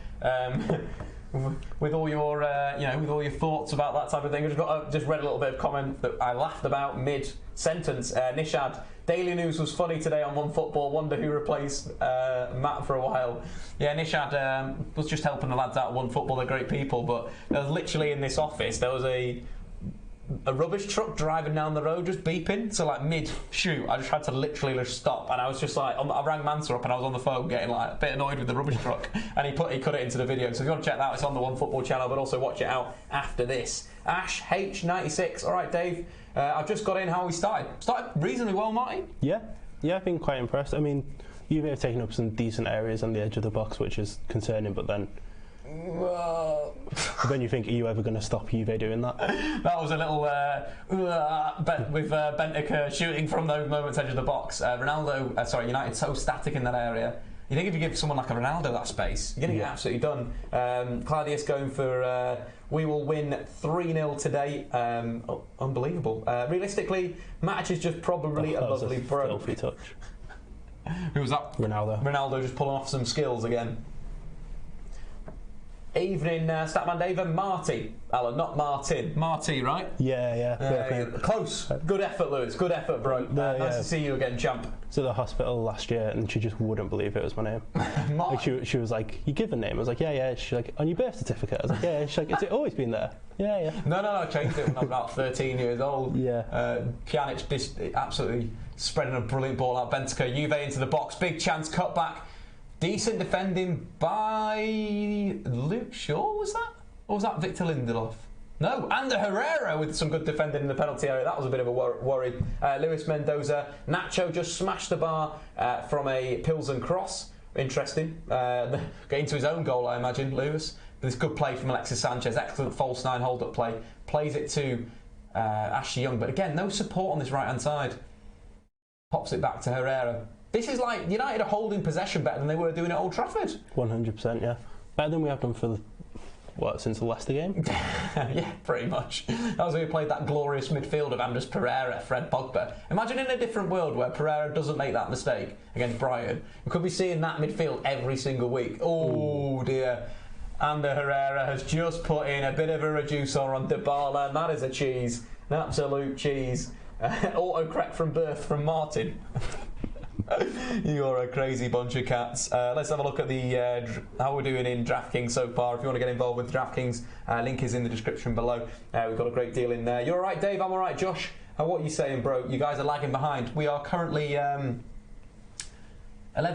S1: With all your, with all your thoughts about that type of thing. I just read a little bit of comment that I laughed about mid-sentence. Nishad, Daily News was funny today on OneFootball. Wonder who replaced Matt for a while. Yeah, Nishad was just helping the lads out at OneFootball. They're great people, but there was literally in this office there was a rubbish truck driving down the road just beeping, so like mid-shoot I just had to literally just stop, and I was just like I rang Mansour up and I was on the phone getting like a bit annoyed with the rubbish truck, and he cut it into the video. So if you want to check that out, it's on the OneFootball channel, but also watch it out after this. Ash H96, alright Dave, I've just got in. How we started reasonably well, Marty. Yeah,
S2: I've been quite impressed. I mean, Juve have taken up some decent areas on the edge of the box, which is concerning, but then then you think, are you ever going to stop Juve doing that?
S1: That was a little with Benfica shooting from those moments edge of the box. United so static in that area. You think if you give someone like a Ronaldo that space, you're going to get absolutely done. Claudius going for we will win 3-0 today. Unbelievable. Realistically, Matic is just probably a lovely broke.
S2: Filthy touch.
S1: Who was that? Ronaldo just pulling off some skills again. Evening, Statman Dave and Marty. Alan, not Martin. Marty, right?
S2: Yeah.
S1: Close. Good effort, Lewis. Good effort, bro. Nice to see you again, champ.
S2: I was at the hospital last year and she just wouldn't believe it was my name. Like she was like, you give a name? I was like, yeah. She's like, on your birth certificate? I was like, yeah. She's like, has it always been there? Yeah.
S1: No, I changed it when I was about 13 years old.
S2: Yeah.
S1: Pjanic absolutely spreading a brilliant ball out. Benfica, Juve into the box. Big chance, cut back. Decent defending by Luke Shaw, was that? Or was that Victor Lindelof? No, Ander Herrera with some good defending in the penalty area. That was a bit of a worry. Luis Mendoza. Nacho just smashed the bar from a Plzen cross. Interesting. Getting to his own goal, I imagine, Lewis. This good play from Alexis Sanchez. Excellent false 9 hold-up play. Plays it to Ashley Young. But again, no support on this right-hand side. Pops it back to Herrera. This is like United are holding possession better than they were doing at Old Trafford.
S2: 100%, yeah. Better than we have done for since the Leicester game?
S1: Yeah, pretty much. That was when we played that glorious midfield of Andres Pereira, Fred Pogba. Imagine in a different world where Pereira doesn't make that mistake against Brighton. We could be seeing that midfield every single week. Oh dear. Ander Herrera has just put in a bit of a reducer on Dybala, and that is a cheese. An absolute cheese. Auto-correct from birth from Martin. You're a crazy bunch of cats. Let's have a look at the how we're doing in DraftKings so far. If you want to get involved with DraftKings, link is in the description below. We've got a great deal in there. You're all right, Dave? I'm all right, Josh. What are you saying, bro? You guys are lagging behind. We are currently 11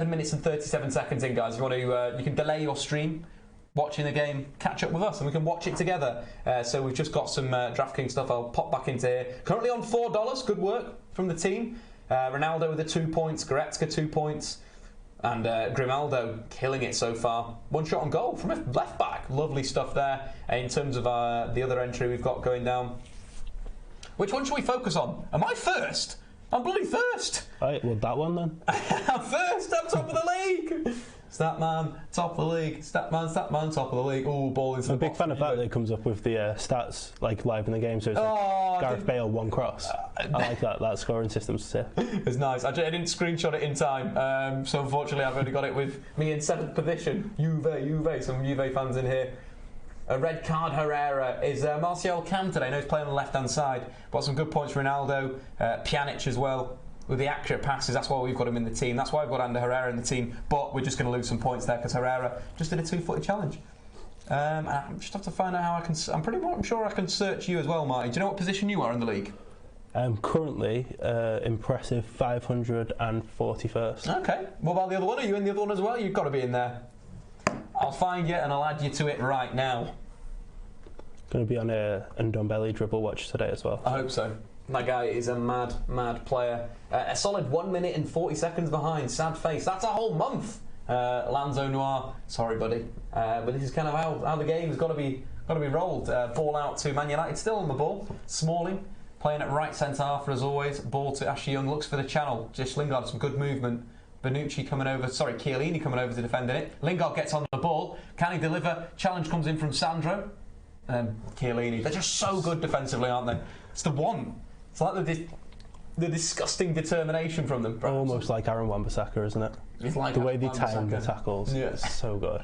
S1: minutes and 37 seconds in, guys. If you want to, you can delay your stream, watching the game, catch up with us, and we can watch it together. So we've just got some DraftKings stuff. I'll pop back into here. Currently on $4. Good work from the team. Ronaldo with the 2 points, Goretzka 2 points, and Grimaldo killing it so far. 1 shot on goal from a left back. Lovely stuff there. In terms of the other entry we've got going down. Which one should we focus on? Am I first? I'm bloody first.
S2: Right, well, that one then.
S1: I'm first. I'm top of the league. Statman, top of the league. Statman, top of the league. Ooh, ball into the box.
S2: I'm a big fan of that it comes up with the stats like live in the game. So it's like Gareth Bale, one cross. I like that scoring system's sick.
S1: It's nice. I didn't screenshot it in time, so unfortunately I've only got it with me in 7th position. Juve, some Juve fans in here. A red card, Herrera. Is Martial Cam today? No, he's playing on the left-hand side. Got some good points for Ronaldo, Pjanic as well. With the accurate passes, that's why we've got him in the team. That's why we've got Ander Herrera in the team. But we're just going to lose some points there because Herrera just did a 2-footed challenge. I just have to find out how I can. I'm sure I can search you as well, Marty. Do you know what position you are in the league?
S2: Currently, impressive 541st.
S1: Okay. What about the other one? Are you in the other one as well? You've got to be in there. I'll find you and I'll add you to it right now.
S2: Going to be on a Ndombele dribble watch today as well.
S1: I hope so. That guy is a mad player. A solid 1 minute and 40 seconds behind. Sad face. That's a whole month. Lanzo Noir. Sorry, buddy. But this is kind of how the game has got to be rolled. Ball out to Man United. Still on the ball. Smalling playing at right centre half as always. Ball to Ashley Young. Looks for the channel. Just Lingard. Some good movement. Chiellini coming over to defend in it. Lingard gets on the ball. Can he deliver? Challenge comes in from Sandro. Chiellini. They're just so good defensively, aren't they? It's the one. It's like the disgusting determination from them. Perhaps.
S2: Almost like Aaron Wan-Bissaka, isn't it?
S1: It's like
S2: the way they time the tackles.
S1: Yes.
S2: So good.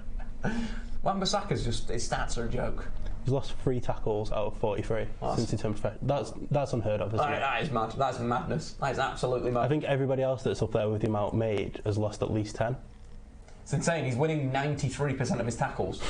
S1: Wan-Bissaka's just, his stats are a joke.
S2: He's lost 3 tackles out of 43 since he turned professional. That's unheard of, isn't it?
S1: That is mad. That's madness. That is absolutely mad.
S2: I think everybody else that's up there with the amount made has lost at least 10.
S1: It's insane. He's winning 93% of his tackles.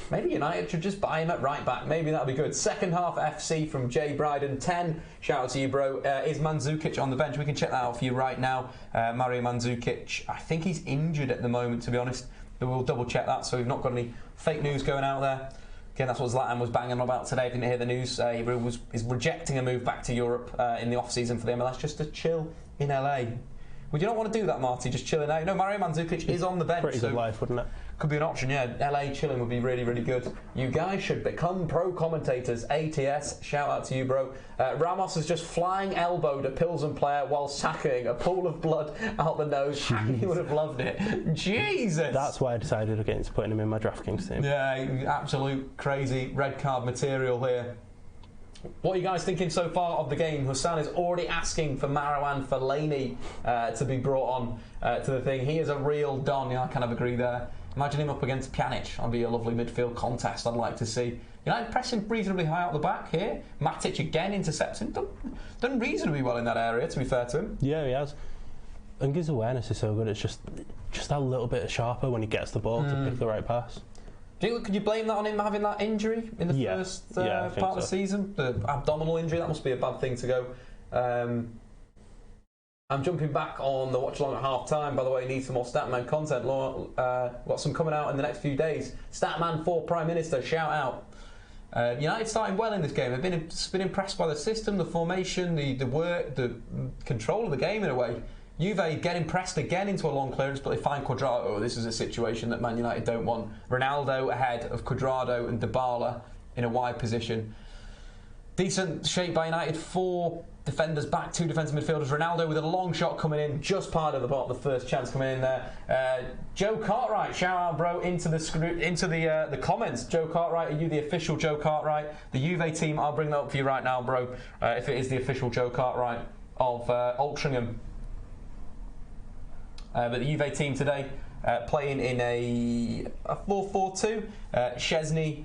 S1: Maybe United should just buy him at right back. Maybe that'll be good. Second half FC from Jay Bryden. 10. Shout out to you, bro. Is Mandzukic on the bench? We can check that out for you right now. Mario Mandzukic. I think he's injured at the moment, to be honest. But we'll double check that so we've not got any fake news going out there. Again, that's what Zlatan was banging on about today. If you didn't hear the news, he is rejecting a move back to Europe in the off-season for the MLS just to chill in LA. Would you not want to do that, Marty? Just chilling out? No, Mario Mandzukic is on the bench.
S2: Pretty good life, wouldn't it?
S1: Could be an option, yeah. LA chilling would be really, really good. You guys should become pro commentators. ATS, shout out to you, bro. Ramos is just flying elbowed a Plzen player while sacking a pool of blood out the nose. He would have loved it. Jesus! That's
S2: why I decided against putting him in my DraftKings team.
S1: Yeah, absolute crazy red card material here. What are you guys thinking so far of the game? Hassan is already asking for Marouane Fellaini to be brought on to the thing. He is a real don. Yeah, I kind of agree there. Imagine him up against Pjanic. That'd be a lovely midfield contest I'd like to see. United pressing reasonably high out the back here. Matic again intercepting. Done reasonably well in that area, to be fair to him.
S2: Yeah, he has. And his awareness is so good. It's just that little bit sharper when he gets the ball to pick the right pass.
S1: Could you blame that on him having that injury in the first part of the season? The abdominal injury, that must be a bad thing to go. I'm jumping back on the watch along at half time. By the way, need some more Statman content. Got some coming out in the next few days. Statman for Prime Minister, shout out. United starting well in this game. They've been impressed by the system, the formation, the work, the control of the game in a way. Juve getting pressed again into a long clearance, but they find Cuadrado. Oh, this is a situation that Man United don't want. Ronaldo ahead of Cuadrado and Dybala in a wide position. Decent shape by United. 4 defenders back, 2 defensive midfielders. Ronaldo with a long shot coming in, just part of the first chance coming in there. Joe Cartwright, shout out, bro, into the comments. Joe Cartwright, are you the official Joe Cartwright? The Juve team, I'll bring that up for you right now, bro. If it is the official Joe Cartwright of Altrincham. But the Juve team today playing in a 4-4-2. Szczesny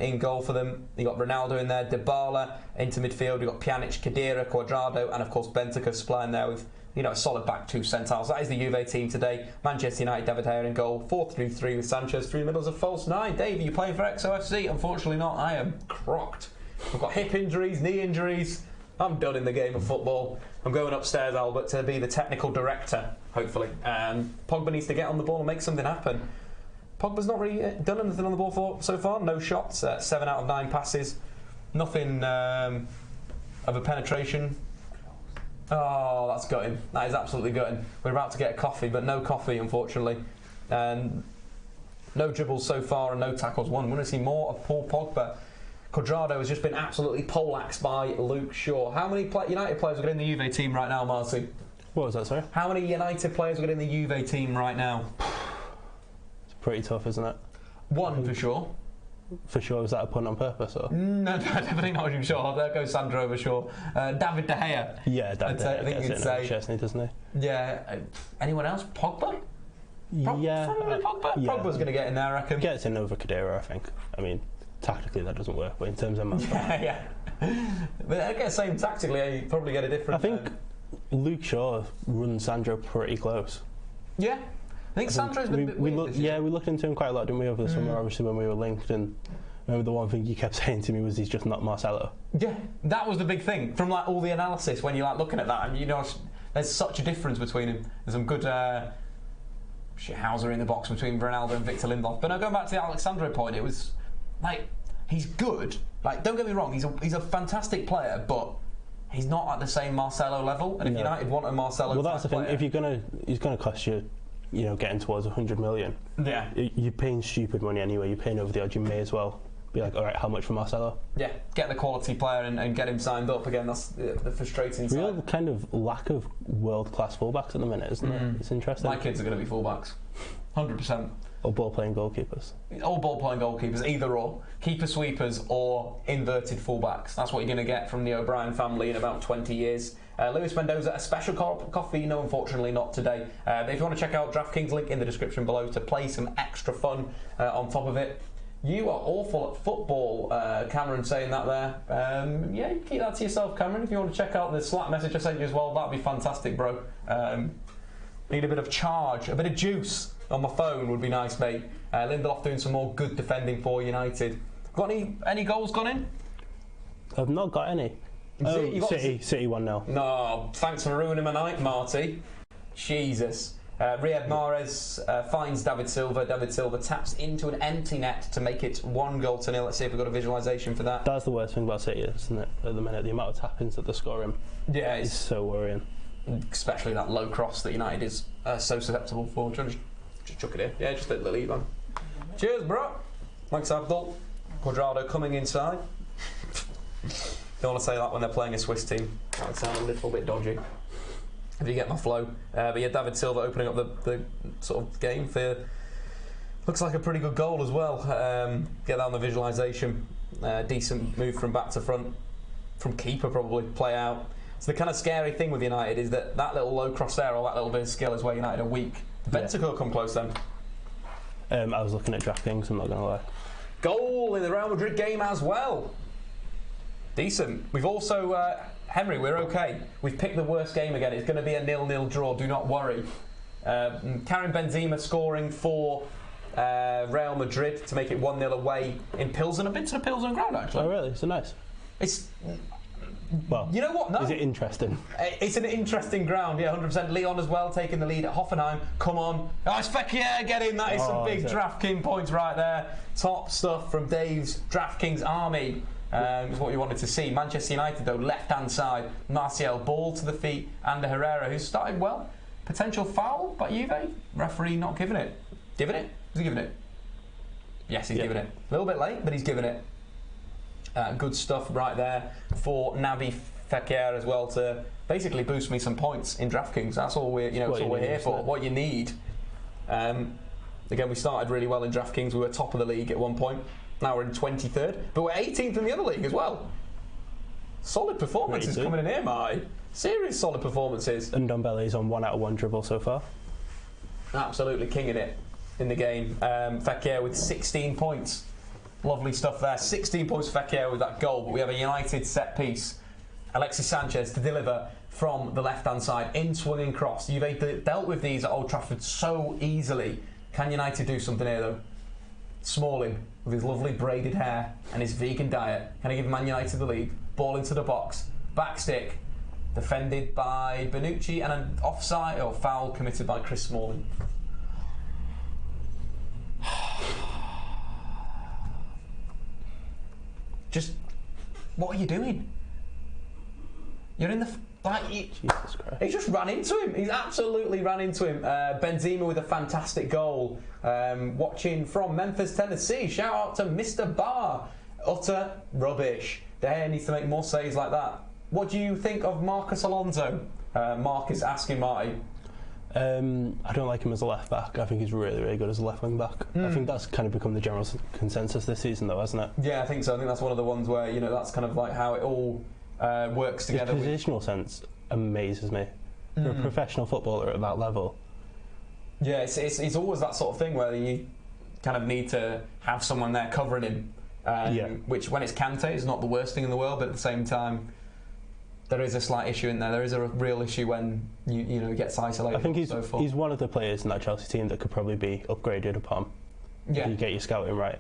S1: in goal for them. You got Ronaldo in there, Dybala into midfield. You got Pjanic, Khedira, Cuadrado, and of course Benfica supplying there with a solid back 2 centres. That is the Juve team today. Manchester United, David Gea in goal. 4-3-3 with Sanchez through the middle as a false 9. Dave, are you playing for XOFC? Unfortunately not. I am crocked. I've got hip injuries, knee injuries. I'm done in the game of football. I'm going upstairs, Albert, to be the technical director, hopefully. Pogba needs to get on the ball and make something happen. Pogba's not really done anything on the ball so far. No shots, 7 out of 9 passes. Nothing of a penetration. Oh, that's gutting. That is absolutely gutting. We're about to get a coffee, but no coffee, unfortunately. No dribbles so far and no tackles won. We want to see more of Paul Pogba. Cuadrado has just been absolutely poleaxed by Luke Shaw. How many United players are getting in the Juve team right now, Marty?
S2: What was that, sorry?
S1: How many United players are getting in the Juve team right now?
S2: pretty tough, isn't it?
S1: One for sure.
S2: For sure, was that a pun on purpose? Or?
S1: No, definitely not. I'm sure. There goes Sandro for sure. David De Gea.
S2: Yeah, David De Gea.
S1: I think you'd say.
S2: Chesney, doesn't he?
S1: Yeah. Anyone else? Pogba?
S2: Yeah.
S1: Probably Pogba. Yeah. Pogba's going to get in there, I reckon.
S2: Gets in over Khedira, I think. I mean, tactically that doesn't work, but in terms of
S1: yeah. But I guess same tactically, you probably get a different.
S2: I think Luke Shaw runs Sandro pretty close.
S1: Yeah. I think Sandro's been a bit weird this year.
S2: We looked into him quite a lot, didn't we, over the summer, obviously, when we were linked, and I remember the one thing you kept saying to me was he's just not Marcelo.
S1: Yeah, that was the big thing, from like all the analysis, when you're like looking at that, and you know, there's such a difference between him. There's some good shithousery in the box between Ronaldo and Victor Lindelof. But now going back to the Alexandro point, it was like, he's good. Like, don't get me wrong, he's a fantastic player, but he's not at the same Marcelo level. And if United want a Marcelo,
S2: well, that's the thing.
S1: Player,
S2: if he's gonna cost you, getting towards 100 million. Yeah. You're paying stupid money anyway. You're paying over the odds. You may as well be like, all right, how much for Marcelo?
S1: Yeah, get the quality player and get him signed up again. That's the frustrating side.
S2: Real kind of lack of world-class fullbacks at the minute, isn't it? It's interesting.
S1: My kids are going to be fullbacks, 100%.
S2: Or ball-playing goalkeepers.
S1: Or ball-playing goalkeepers, either or. Keeper sweepers or inverted fullbacks. That's what you're going to get from the O'Brien family in about 20 years. Luis Mendoza, a special coffee? No, unfortunately not today. But if you want to check out DraftKings, link in the description below to play some extra fun on top of it. You are awful at football, Cameron saying that there. Yeah, you keep that to yourself, Cameron. If you want to check out the Slack message I sent you as well, that'd be fantastic, bro. Need a bit of charge, a bit of juice on my phone would be nice, mate. Lindelof doing some more good defending for United. Got any goals gone in?
S2: I've not got any. City 1-0.
S1: No, thanks for ruining my night, Marty. Jesus. Riyad Mahrez finds David Silva. David Silva taps into an empty net to make it 1-0. Let's see if we've got a visualisation for that.
S2: That's the worst thing about City, isn't it? At the minute, the amount of tap-ins that they're scoring.
S1: Yeah,
S2: it's so worrying.
S1: Especially that low cross that United is so susceptible for. Just chuck it in. Yeah, just let the lead on. Cheers, bro. Thanks, Abdul. Cuadrado coming inside. Don't want to say that when they're playing a Swiss team. That would sound a little bit dodgy. If you get my flow. But yeah, David Silva opening up the sort of game for. Looks like a pretty good goal as well. Get that on the visualisation. Decent move from back to front. From keeper, probably. Play out. So the kind of scary thing with United is that little low cross there, or that little bit of skill, is where United are weak. Benfica will come close then. I was looking at DraftKings, I'm not going to lie. Goal in the Real Madrid game as well. Decent. We've also, Henry, we're okay. We've picked the worst game again. It's going to be a 0-0 draw, do not worry. Karim Benzema scoring for Real Madrid to make it 1-0 away in Pilsen. I've been to the Pilsen ground, actually.
S2: Oh, really? So nice.
S1: It's...
S2: Well,
S1: you know what? No.
S2: Is it interesting?
S1: It's an interesting ground, yeah, 100%. Lyon as well, taking the lead at Hoffenheim. Come on. Oh, it's Fekir, get in. That is some big DraftKings points right there. Top stuff from Dave's DraftKings army. Is what you wanted to see. Manchester United, though, left-hand side. Martial, ball to the feet. Ander Herrera, who's started well. Potential foul by Juve. Referee not giving it. Giving it? Is he giving it? Yes, he's giving it. A little bit late, but he's giving it. Good stuff right there for Naby Fekir as well to basically boost me some points in DraftKings. That's all we're here for. What you need. Again, we started really well in DraftKings. We were top of the league at one point. Now we're in 23rd, but we're 18th in the other league as well. Solid performances coming in here, Marty. Serious solid performances.
S2: And Ndombele's on 1 out of 1 dribble so far.
S1: Absolutely kinging it in the game. Fekir with 16 points. Lovely stuff there. 16 points for Fekir with that goal, but we have a United set piece. Alexis Sanchez to deliver from the left-hand side in swinging cross. You've dealt with these at Old Trafford so easily. Can United do something here, though? Smalling, with his lovely braided hair and his vegan diet. Can he give Man United the lead? Ball into the box. Back stick. Defended by Bonucci and an offside or foul committed by Chris Smalling. Just, what are you doing? You're in the...
S2: Jesus Christ.
S1: He just ran into him. He's absolutely ran into him. Benzema with a fantastic goal. Watching from Memphis, Tennessee. Shout out to Mr. Barr. Utter rubbish. De Gea needs to make more saves like that. What do you think of Marcus Alonso? Marcus asking Marty.
S2: I don't like him as a left back. I think he's really, really good as a left wing back. I think that's kind of become the general consensus this season, though, hasn't it?
S1: Yeah, I think so. I think that's one of the ones where, you know, that's kind of like how it all works together.
S2: His positional sense amazes me. For a professional footballer at that level.
S1: Yeah, it's always that sort of thing where you kind of need to have someone there covering him. Which, when it's Kante, is not the worst thing in the world, but at the same time, there is a slight issue in there. There is a real issue when you know, he gets isolated.
S2: I think he's one of the players in that Chelsea team that could probably be upgraded upon.
S1: Yeah,
S2: if you get your scouting right.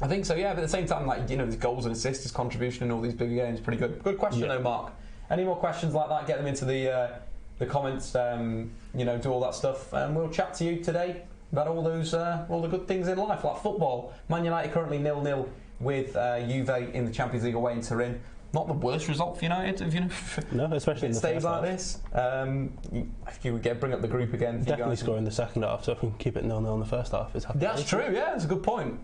S1: I think so. Yeah, but at the same time, like, you know, his goals and assists, his contribution in all these big games, pretty good. Good question, though, Mark. Any more questions like that? Get them into the comments. You know, do all that stuff, and we'll chat to you today about all those all the good things in life, like football. Man United currently 0-0 with Juve in the Champions League away in Turin. Not the worst result for United, if you know.
S2: No, especially in the
S1: stays
S2: first
S1: like
S2: half.
S1: This. If you would bring up the group again,
S2: Definitely score in the second half, so if we can keep it 0-0 in the first half, it's happy.
S1: That's true. Yeah, that's a good point.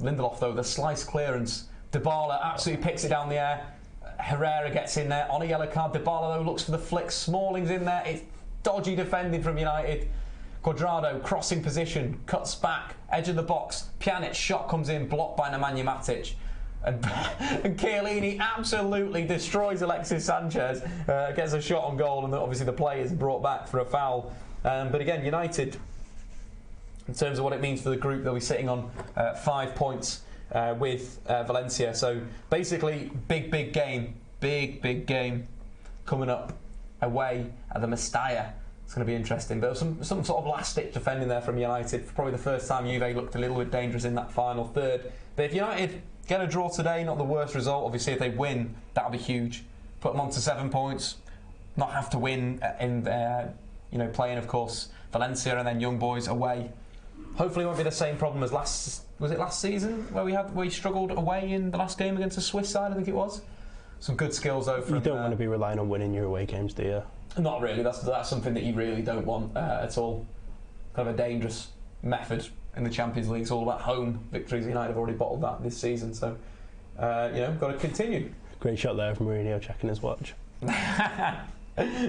S1: Lindelof, though, the slice clearance. Dybala absolutely picks it down the air. Herrera gets in there on a yellow card. Dybala, though, looks for the flick. Smalling's in there. It's dodgy defending from United. Cuadrado, crossing position, cuts back, edge of the box. Pjanic's shot comes in, blocked by Nemanja Matic. And Chiellini absolutely destroys Alexis Sanchez, gets a shot on goal, and obviously the play is brought back for a foul. But again, United, in terms of what it means for the group, they'll be sitting on 5 points with Valencia. So basically, big game coming up away at the Mestalla. It's going to be interesting. But some sort of last-ditch defending there from United. Probably the first time Juve looked a little bit dangerous in that final third. But if United get a draw today, not the worst result. Obviously, if they win, that'll be huge. Put them on to 7 points. Not have to win in, playing, of course, Valencia and then Young Boys away. Hopefully, it won't be the same problem as last season where we struggled away in the last game against the Swiss side. I think it was. Some good skills though.
S2: You don't want to be relying on winning your away games, do you?
S1: Not really. That's something that you really don't want at all. Kind of a dangerous method in the Champions League. It's all about home victories. United have already bottled that this season, so got to continue.
S2: Great shot there from Mourinho checking his watch.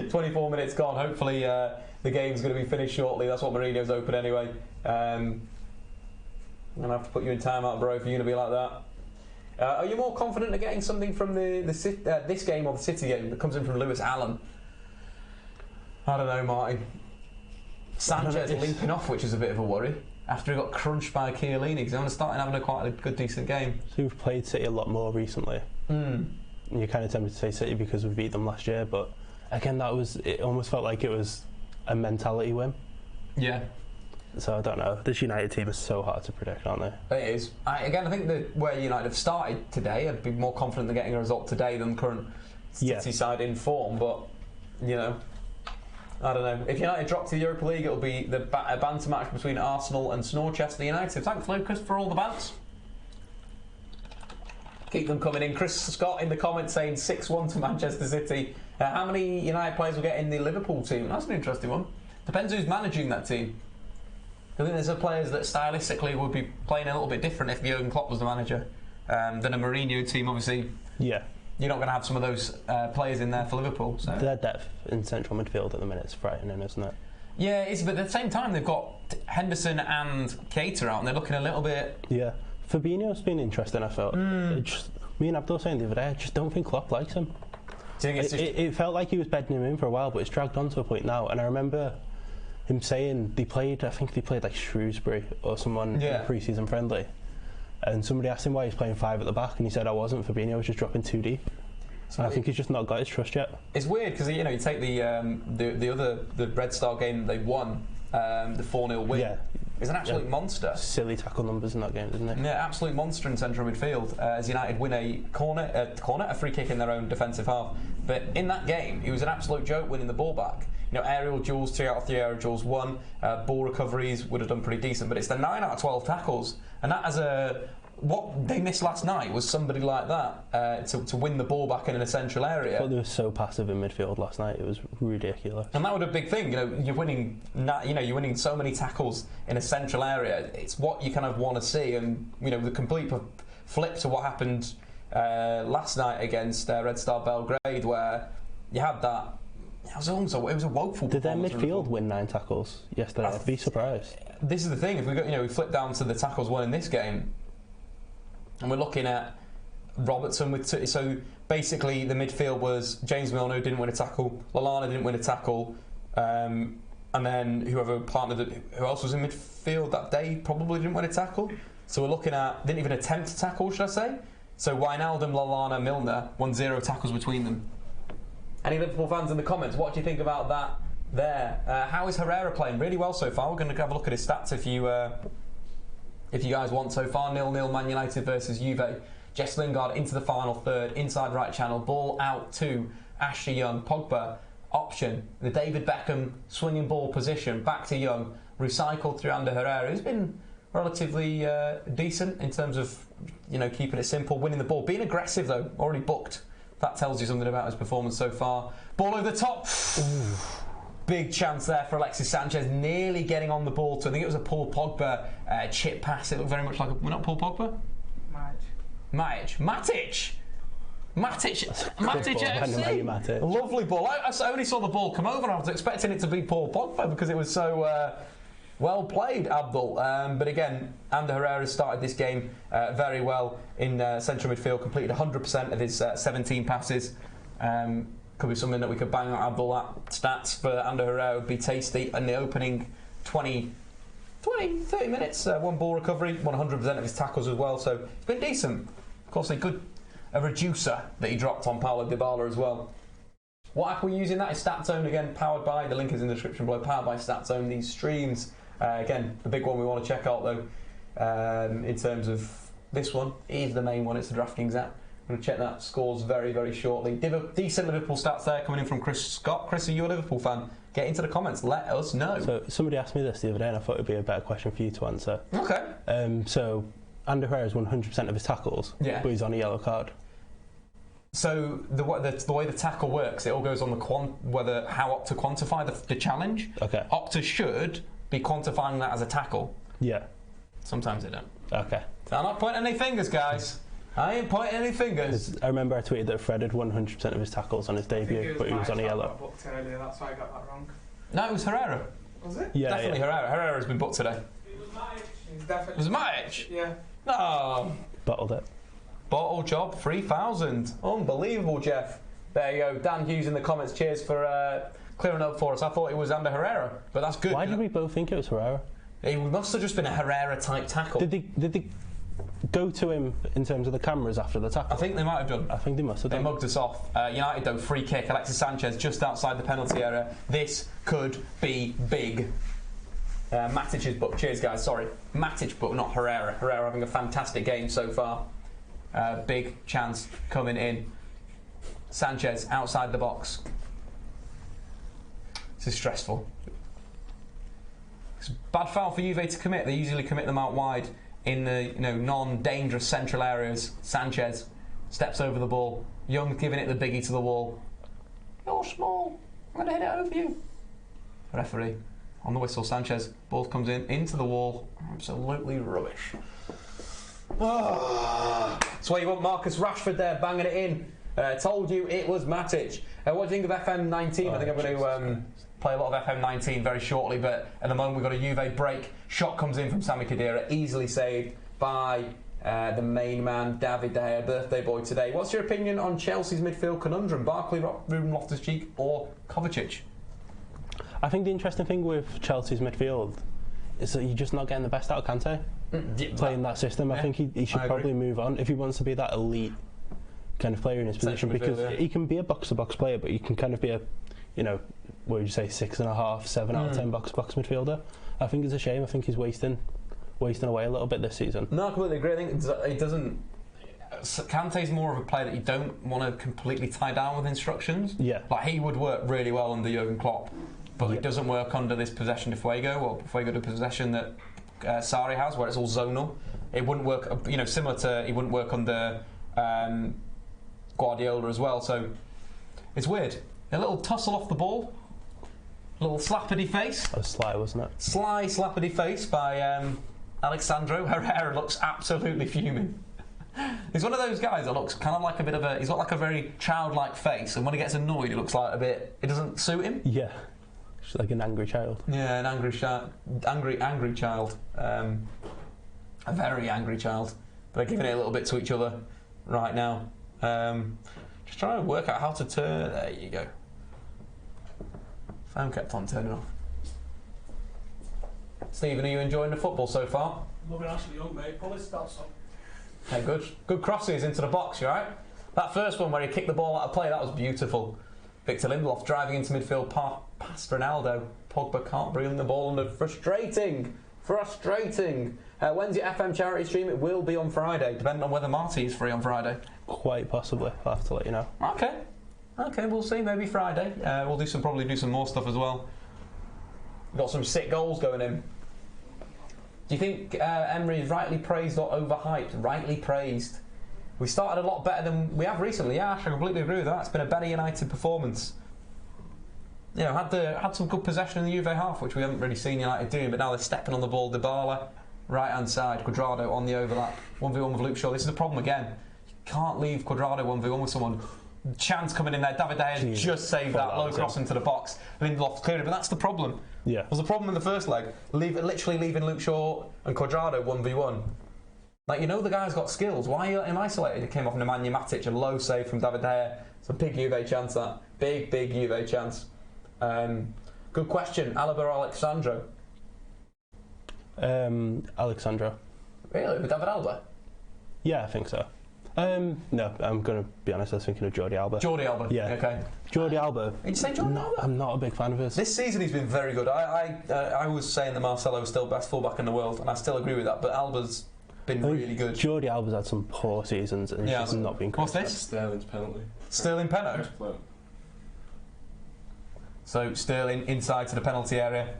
S1: 24 minutes gone. Hopefully the game's going to be finished shortly. That's what Mourinho's open anyway. I'm going to have to put you in timeout, bro, if you're going to be like that. Are you more confident of getting something from this game or the City game that comes in from Lewis Allen? I don't know, Martin. Sanchez limping off, which is a bit of a worry after he got crunched by Chiellini, because they're starting having quite a good, decent game.
S2: So we've played City a lot more recently. And you're kind of tempted to say City because we beat them last year, but again, it almost felt like it was a mentality win.
S1: Yeah.
S2: So I don't know. This United team is so hard to predict, aren't they?
S1: It is. I think that where United have started today, I'd be more confident in getting a result today than the current City side in form. But I don't know. If United drop to the Europa League, it'll be a banter match between Arsenal and Snorchester United. Thanks, Lucas, for all the bants. Keep them coming in. Chris Scott in the comments saying 6-1 to Manchester City. How many United players will get in the Liverpool team? That's an interesting one. Depends who's managing that team. I think there's some players that stylistically would be playing a little bit different if Jurgen Klopp was the manager than a Mourinho team, obviously. Yeah. You're not going to have some of those players in there for Liverpool. So.
S2: Their depth in central midfield at the minute is frightening, isn't it?
S1: Yeah, it is, but at the same time they've got Henderson and Keita out and they're looking a little bit...
S2: Yeah. Fabinho's been interesting, I felt. Me and Abdul saying the other day, I just don't think Klopp likes him.
S1: Do you think
S2: it felt like he was bedding him in for a while, but it's dragged on to a point now. And I remember him saying they played like Shrewsbury or someone in a pre-season friendly. And somebody asked him why he's playing 5 at the back, and he said, I wasn't. Fabinho was just dropping too deep. So I think he's just not got his trust yet.
S1: It's weird because you take the Red Star game they won, the 4-0 win. Yeah. He's an absolute monster.
S2: Silly tackle numbers in that game, isn't it?
S1: Yeah, absolute monster in central midfield. As United win a free kick in their own defensive half. But in that game, he was an absolute joke winning the ball back. Aerial duels, 3 out of 3 aerial duels won. Ball recoveries would have done pretty decent. But it's the 9 out of 12 tackles, and that as what they missed last night was somebody like that to win the ball back in an essential area.
S2: I thought they were so passive in midfield last night. It was ridiculous.
S1: And that was a big thing. You're winning. You're winning so many tackles in a central area. It's what you kind of want to see. And the complete flip to what happened last night against Red Star Belgrade, where you had that It was a woeful.
S2: Did their midfield win 9 tackles yesterday? I'd be surprised.
S1: This is the thing. If we flip down to the tackles won in this game, and we're looking at Robertson with 2. So basically, the midfield was James Milner, who didn't win a tackle. Lallana didn't win a tackle. And then who else was in midfield that day probably didn't win a tackle. So we're looking at, didn't even attempt a tackle, should I say? So Wijnaldum, Lallana, Milner won 0 tackles between them. Any Liverpool fans in the comments, what do you think about that there? How is Herrera playing? Really well so far. We're going to have a look at his stats if you guys want so far. 0-0 Man United versus Juve. Jess Lingard into the final third, inside right channel, ball out to Ashley Young. Pogba, option, the David Beckham swinging ball position, back to Young, recycled through Ander Herrera, who's been relatively decent in terms of keeping it simple, winning the ball, being aggressive though, already booked. That tells you something about his performance so far. Ball over the top. Ooh. Big chance there for Alexis Sanchez, nearly getting on the ball to, I think it was a Paul Pogba chip pass. It looked very much like not Paul Pogba? Matic. FC. Lovely ball. I only saw the ball come over and I was expecting it to be Paul Pogba because it was so well played, Abdul. But again, Ander Herrera started this game very well in central midfield, completed 100% of his 17 passes. Could be something that we could bang out, Abdul. That stats for Ander Herrera would be tasty. In the opening 30 minutes, one ball recovery, 100% of his tackles as well. So it's been decent. Of course, a reducer that he dropped on Paulo Dybala as well. What app are we using? That is StatZone, again, powered by, the link is in the description below, powered by StatZone. These streams, again, the big one we want to check out though, in terms of this one, is the main one, it's the DraftKings app. I'm going to check that scores very, very shortly. Decent Liverpool stats there coming in from Chris Scott. Chris, are you a Liverpool fan? Get into the comments, let us know.
S2: So somebody asked me this the other day and I thought it would be a better question for you to answer.
S1: Okay.
S2: So Ander Herrera is 100% of his tackles, but he's on a yellow card.
S1: So the way the tackle works, it all goes on the how Opta quantify the challenge.
S2: Okay.
S1: Opta should be quantifying that as a tackle.
S2: Yeah.
S1: Sometimes they don't.
S2: Okay.
S1: So I'm not pointing any fingers, guys. I ain't pointing any fingers.
S2: I remember I tweeted that Fred had 100% of his tackles on his debut, but he was on a yellow.
S3: Booked earlier, that's why I got that wrong.
S1: No, it was Herrera.
S3: Was it?
S2: Yeah,
S1: definitely Herrera. Herrera has been booked today.
S3: It was Matic. He's definitely.
S1: It was Matic?
S3: Yeah.
S1: No.
S2: Bottled it.
S1: Bottle job, 3,000. Unbelievable, Jeff. There you go. Dan Hughes in the comments. Cheers for clearing up for us. I thought it was Ander Herrera, but that's good.
S2: Why did we both think it was Herrera?
S1: It must have just been a Herrera-type tackle.
S2: Did they go to him in terms of the cameras after the tackle?
S1: I think they might have done.
S2: I think they must have done.
S1: They mugged us off. United, though, free kick. Alexis Sanchez just outside the penalty area. This could be big. Matic's book. Cheers, guys. Sorry. Matic book, not Herrera. Herrera having a fantastic game so far. Big chance coming in. Sanchez outside the box. This is stressful. It's a bad foul for Juve to commit. They usually commit them out wide in the non-dangerous central areas. Sanchez steps over the ball. Young giving it the biggie to the wall. You're small. I'm going to hit it over you. Referee on the whistle. Sanchez. Ball comes into the wall. Absolutely rubbish. Oh. That's why you want Marcus Rashford there banging it in. Told you it was Matic. What do you think of FM19? I think I'm going to play a lot of FM19 very shortly, but at the moment we've got a Juve break. Shot comes in from Sami Khedira, easily saved by the main man, David De Gea, birthday boy today. What's your opinion on Chelsea's midfield conundrum? Barkley, Ruben Loftus-Cheek or Kovacic?
S2: I think the interesting thing with Chelsea's midfield is that you're just not getting the best out of Kante. Playing that system, I think he should probably move on if he wants to be that elite kind of player in his position, because he can be a box-to-box player, but he can kind of be a, what would you say, 6.5, 7 out of 10 box-to-box midfielder. I think it's a shame. I think he's wasting away a little bit this season.
S1: No, I completely agree. I think it doesn't. Kante's more of a player that you don't want to completely tie down with instructions.
S2: Yeah,
S1: like he would work really well under Jurgen Klopp, but it doesn't work under this possession de Fuego or Fuego de possession that Sarri has, where it's all zonal. It wouldn't work, similar to, it wouldn't work under Guardiola as well. So it's weird. A little tussle off the ball, a little slappity face.
S2: That was sly, wasn't it?
S1: Sly slappity face by Alexandro. Herrera looks absolutely fuming. He's one of those guys that looks kind of like a bit of a... He's got like a very childlike face, and when he gets annoyed, he looks like a bit... It doesn't suit him.
S2: Yeah. Just like an angry child.
S1: Yeah, an angry child. Angry child. A very angry child. They're giving it a little bit to each other right now. Just trying to work out how to turn... There you go. Phone kept on turning off. Stephen, are you enjoying the football so far?
S4: Loving Ashley Young, mate. Pull his stats up.
S1: Hey, good. Good crosses into the box, you right? That first one where he kicked the ball out of play, that was beautiful. Victor Lindelof driving into midfield past Ronaldo. Pogba can't bring the ball under. Frustrating. When's your FM charity stream? It will be on Friday, depending on whether Marty is free on Friday.
S2: Quite possibly. I'll have to let you know.
S1: Okay, we'll see. Maybe Friday. We'll probably do some more stuff as well. We've got some sick goals going in. Do you think Emery is rightly praised or overhyped? Rightly praised. We started a lot better than we have recently. Yeah, I completely agree with that. It's been a better United performance. You know, had some good possession in the Juve half, which we haven't really seen United doing, but now they're stepping on the ball. Dybala, right-hand side, Cuadrado on the overlap, 1v1 with Luke Shaw. This is the problem again. You can't leave Cuadrado 1v1 with someone. Chance coming in there. David De Gea just saved that low cross into the box. Lindelof cleared it, but that's the problem.
S2: Yeah.
S1: Was the problem in the first leg? Literally leaving Luke Shaw and Cuadrado 1v1. Like, you know the guy's got skills. Why are you letting him isolated? It came off Nemanja Matic, a low save from David De Gea. It's a big Juve chance, that. Big Juve chance. Good question. Alaba or Alexandro?
S2: Alexandro.
S1: Really? With David Alba?
S2: Yeah, I think so. No, I'm going to be honest, I was thinking of Jordi Alba.
S1: Jordi Alba?
S2: Yeah.
S1: Okay.
S2: Jordi Alba.
S1: Did you say Jordi Alba?
S2: I'm not a big fan of his.
S1: This season he's been very good. I was saying that Marcelo was still best fullback in the world, and I still agree with that, but Alba's been really good.
S2: Jordi Alba's had some poor seasons and he's just not been good.
S1: What's this?
S4: Sterling's penalty.
S1: Sterling penalty? So Sterling inside to the penalty area.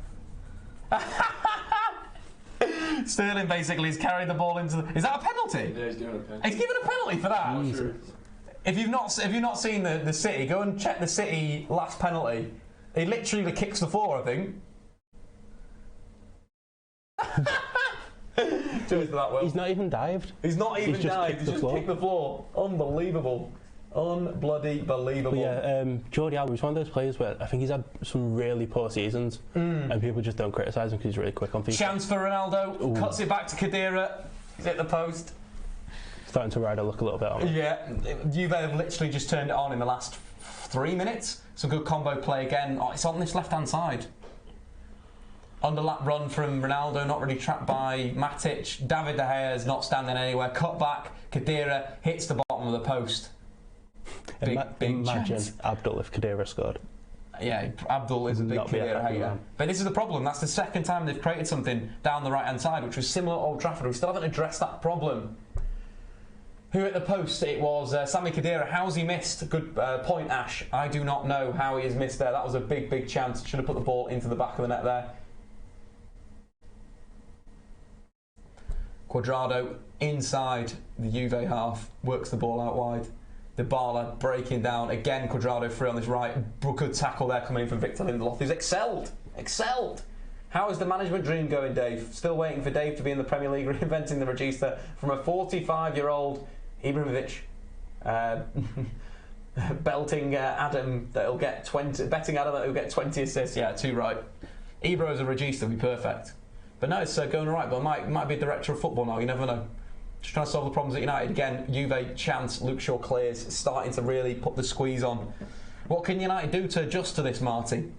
S1: Sterling basically has carried the ball into the... Is that a penalty?
S4: Yeah, he's given a penalty.
S1: He's given a penalty for that?
S4: Sure.
S1: If you've not seen the City, go and check the City last penalty. He literally kicks the floor, I think. Cheers for that, Will.
S2: He's not even dived.
S1: He's not even dived. He's just kicked the floor. Unbelievable. Unbelievable.
S2: But yeah, Jordi Alba is one of those players where I think he's had some really poor seasons and people just don't criticise him because he's really quick on feet.
S1: Chance for Ronaldo. Ooh. Cuts it back to Khedira. He's hit the post.
S2: Starting to ride a look a little bit on it.
S1: Yeah, Juve have literally just turned it on in the last 3 minutes. Some good combo play again. Oh, it's on this left-hand side. Underlap run from Ronaldo, not really trapped by Matic. David De Gea is not standing anywhere. Cut back. Khedira hits the bottom of the post. Big
S2: Imagine
S1: chance.
S2: Abdul if Khedira scored.
S1: Yeah, Abdul is a big Khedira hater. But this is the problem. That's the second time they've created something down the right-hand side, which was similar to Old Trafford. We still haven't addressed that problem. Who at the post? It was Sami Khedira. How's he missed? Good point, Ash. I do not know how he has missed there. That was a big chance. Should have put the ball into the back of the net there. Cuadrado inside the Juve half, works the ball out wide. Dybala breaking down. Again, Cuadrado free on this right. Good tackle there coming in from Victor Lindelof, who's excelled. How is the management dream going, Dave? Still waiting for Dave to be in the Premier League, reinventing the Regista from a 45-year-old Ibrahimovic. Belting Adam that he'll get 20, betting Adam that he'll get 20 assists. Yeah, too right. Ibra as a Regista would be perfect. But no, it's going all right. But might be a director of football now. You never know. Just trying to solve the problems at United. Again, Juve chance. Luke Shaw clears. Starting to really put the squeeze on. What can United do to adjust to this, Marty?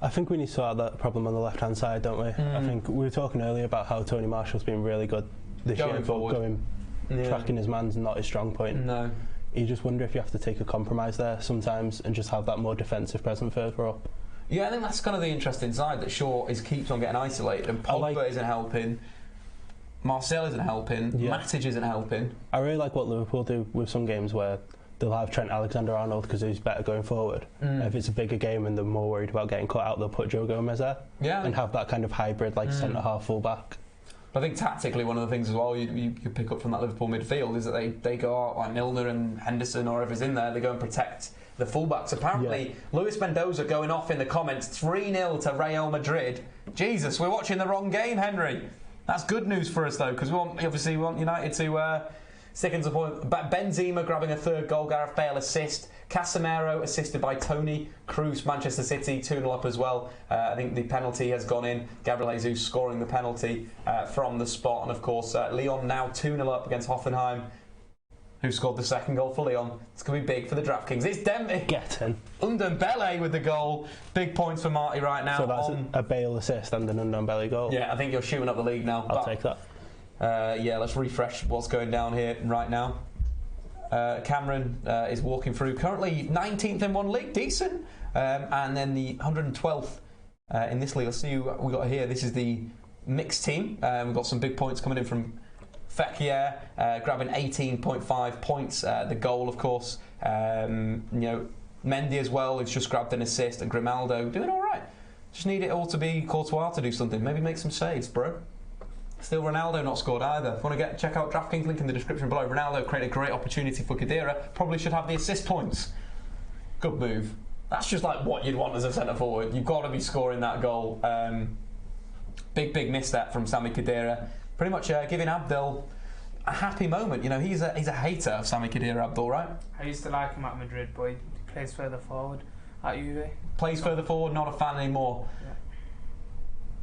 S2: I think we need to sort out that problem on the left-hand side, don't we? I think we were talking earlier about how Tony Marshall's been really good this year, but tracking his man's not his strong point.
S1: No.
S2: You just wonder if you have to take a compromise there sometimes and just have that more defensive presence further up.
S1: Yeah, I think that's kind of the interesting side, that Shaw keeps on getting isolated, and Pogba isn't helping, Marcel isn't helping, Matic isn't helping.
S2: I really like what Liverpool do with some games where they'll have Trent Alexander-Arnold because he's better going forward. If it's a bigger game and they're more worried about getting cut out, they'll put Joe Gomez there and have that kind of hybrid, like centre-half, full-back.
S1: But I think tactically one of the things as well you pick up from that Liverpool midfield is that they go out like Milner and Henderson or whoever's in there, they go and protect the fullbacks. Apparently, Luis Mendoza going off in the comments, 3-0 to Real Madrid. Jesus, we're watching the wrong game, Henry. That's good news for us though, because we want United to Sticking to the point, Benzema grabbing a third goal, Gareth Bale assist, Casemiro assisted by Tony Kroos, Manchester City 2-0 up as well. I think the penalty has gone in. Gabriel Jesus scoring the penalty from the spot, and of course Lyon now 2-0 up against Hoffenheim, who scored the second goal for Lyon. It's going to be big for the DraftKings. It's Demi.
S2: Get in.
S1: Undembele with the goal. Big points for Marty right now.
S2: So that's a Bale assist and an Undembele goal.
S1: Yeah, I think you're shooting up the league now.
S2: I'll take that.
S1: Yeah, let's refresh what's going down here right now. Cameron is walking through. Currently 19th in one league. Decent. And then the 112th in this league. Let's see what we got here. This is the mixed team. We've got some big points coming in from Fekir, grabbing 18.5 points. The goal, of course. Mendy as well, who's just grabbed an assist, and Grimaldo doing all right. Just need it all to be Courtois to do something. Maybe make some saves, bro. Still Ronaldo not scored either. If you want to check out DraftKings, link in the description below. Ronaldo created a great opportunity for Khedira. Probably should have the assist points. Good move. That's just like what you'd want as a centre forward. You've got to be scoring that goal. Big misstep from Sami Khedira. Pretty much giving Abdel a happy moment. You know, he's a hater of Sami Khedira, Abdel, right?
S3: I used to like him at Madrid, but he plays further forward at Juve.
S1: Plays further forward, not a fan anymore.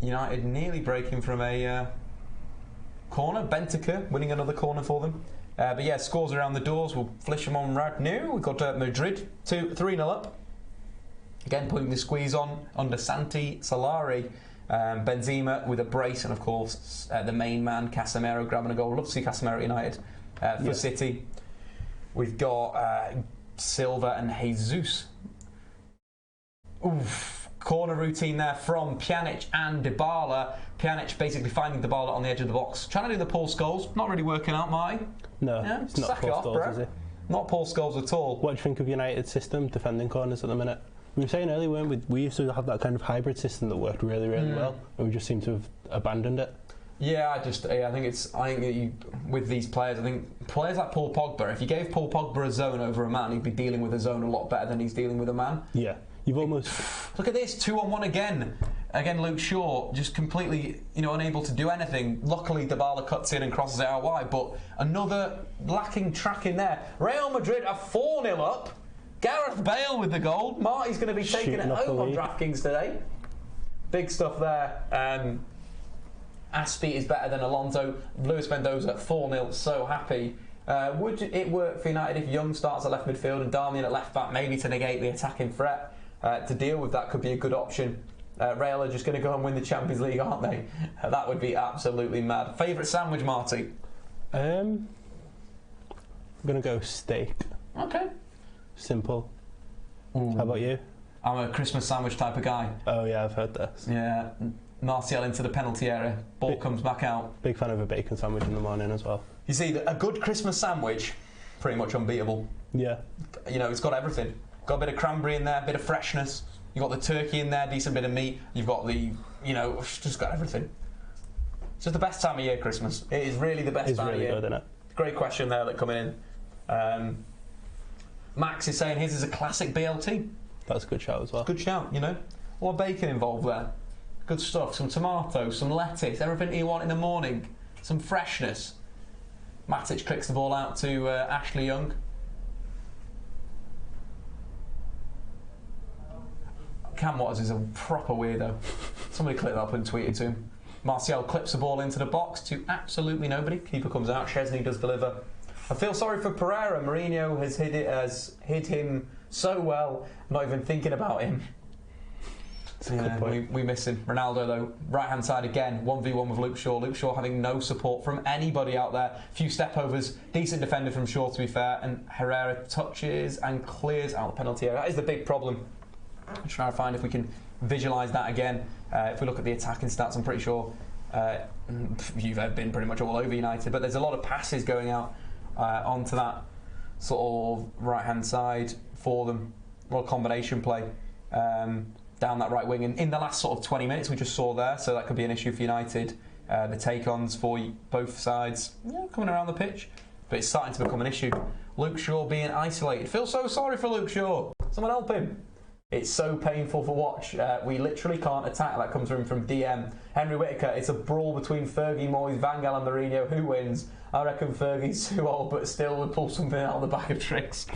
S3: Yeah.
S1: United nearly breaking from a corner. Benfica winning another corner for them. But yeah, scores around the doors. We'll flish them on right now. We've got Madrid 3-0 up. Again, putting the squeeze on under Santi Solari. Benzema with a brace, and of course the main man Casemiro grabbing a goal. Love to see Casemiro at United for City. We've got Silva and Jesus. Oof. Corner routine there from Pjanic and Dybala. Pjanic basically finding Dybala on the edge of the box, trying to do the Paul Scholes. Not really working out, Marty.
S2: No,
S1: Yeah,
S2: it's not
S1: sack it
S2: Paul
S1: off,
S2: Scholes,
S1: bro.
S2: is it?
S1: Not Paul Scholes at all.
S2: What do you think of United's system, defending corners at the minute? We were saying earlier, weren't we? We used to have that kind of hybrid system that worked really well, and we just seem to have abandoned it.
S1: Yeah, I think with these players, I think players like Paul Pogba, if you gave Paul Pogba a zone over a man, he'd be dealing with a zone a lot better than he's dealing with a man.
S2: Yeah, you've almost...
S1: Look at this, 2-on-1 again. Again, Luke Shaw just completely, unable to do anything. Luckily, Dybala cuts in and crosses it out wide, but another lacking track in there. Real Madrid are 4-0 up. Gareth Bale with the goal. Marty's going to be taking it home on DraftKings today. Big stuff there. Aspi is better than Alonso. Luis Mendoza 4-0. So happy. Would it work for United if Young starts at left midfield and Darmian at left back, maybe to negate the attacking threat? To deal with that could be a good option. Real are just going to go and win the Champions League, aren't they? That would be absolutely mad. Favourite sandwich, Marty?
S2: I'm going to go steak.
S1: Okay.
S2: Simple. How about you?
S1: I'm a Christmas sandwich type of guy.
S2: Oh yeah, I've heard this.
S1: Yeah. Martial into the penalty area. Ball comes back out.
S2: Big fan of a bacon sandwich in the morning as well.
S1: You see, a good Christmas sandwich, pretty much unbeatable.
S2: Yeah.
S1: It's got everything. Got a bit of cranberry in there, a bit of freshness. You've got the turkey in there, decent bit of meat. You've got just got everything. It's just the best time of year, Christmas. It is really the best time of year.
S2: It's really good, isn't it?
S1: Great question there that coming in. Max is saying his is a classic BLT.
S2: That's a good shout as well.
S1: Good shout, A lot of bacon involved there. Good stuff. Some tomatoes, some lettuce, everything you want in the morning. Some freshness. Matic clicks the ball out to Ashley Young. Cam Waters is a proper weirdo. Somebody click that up and tweet it to him. Martial clips the ball into the box to absolutely nobody. Keeper comes out. Szczesny does deliver. I feel sorry for Pereira. Mourinho has hid him so well. I'm not even thinking about him. We miss him. Ronaldo though, right hand side again, 1v1 with Luke Shaw. Luke Shaw having no support from anybody out there. Few step overs, decent defender from Shaw to be fair, and Herrera touches and clears out the penalty area. That is the big problem. I'm trying to find if we can visualise that again. If we look at the attacking stats, I'm pretty sure you've been pretty much all over United, but there's a lot of passes going out onto that sort of right hand side for them. A lot of combination play down that right wing, and in the last sort of 20 minutes we just saw there, so that could be an issue for United. The take-ons for both sides coming around the pitch, but it's starting to become an issue. Luke Shaw being isolated. Feel so sorry for Luke Shaw. Someone help him. It's so painful for watch. We literally can't attack. That comes from DM. Henry Whittaker, it's a brawl between Fergie, Moyes, Van Gaal and Mourinho. Who wins? I reckon Fergie's too old, but still would pull something out of the bag of tricks.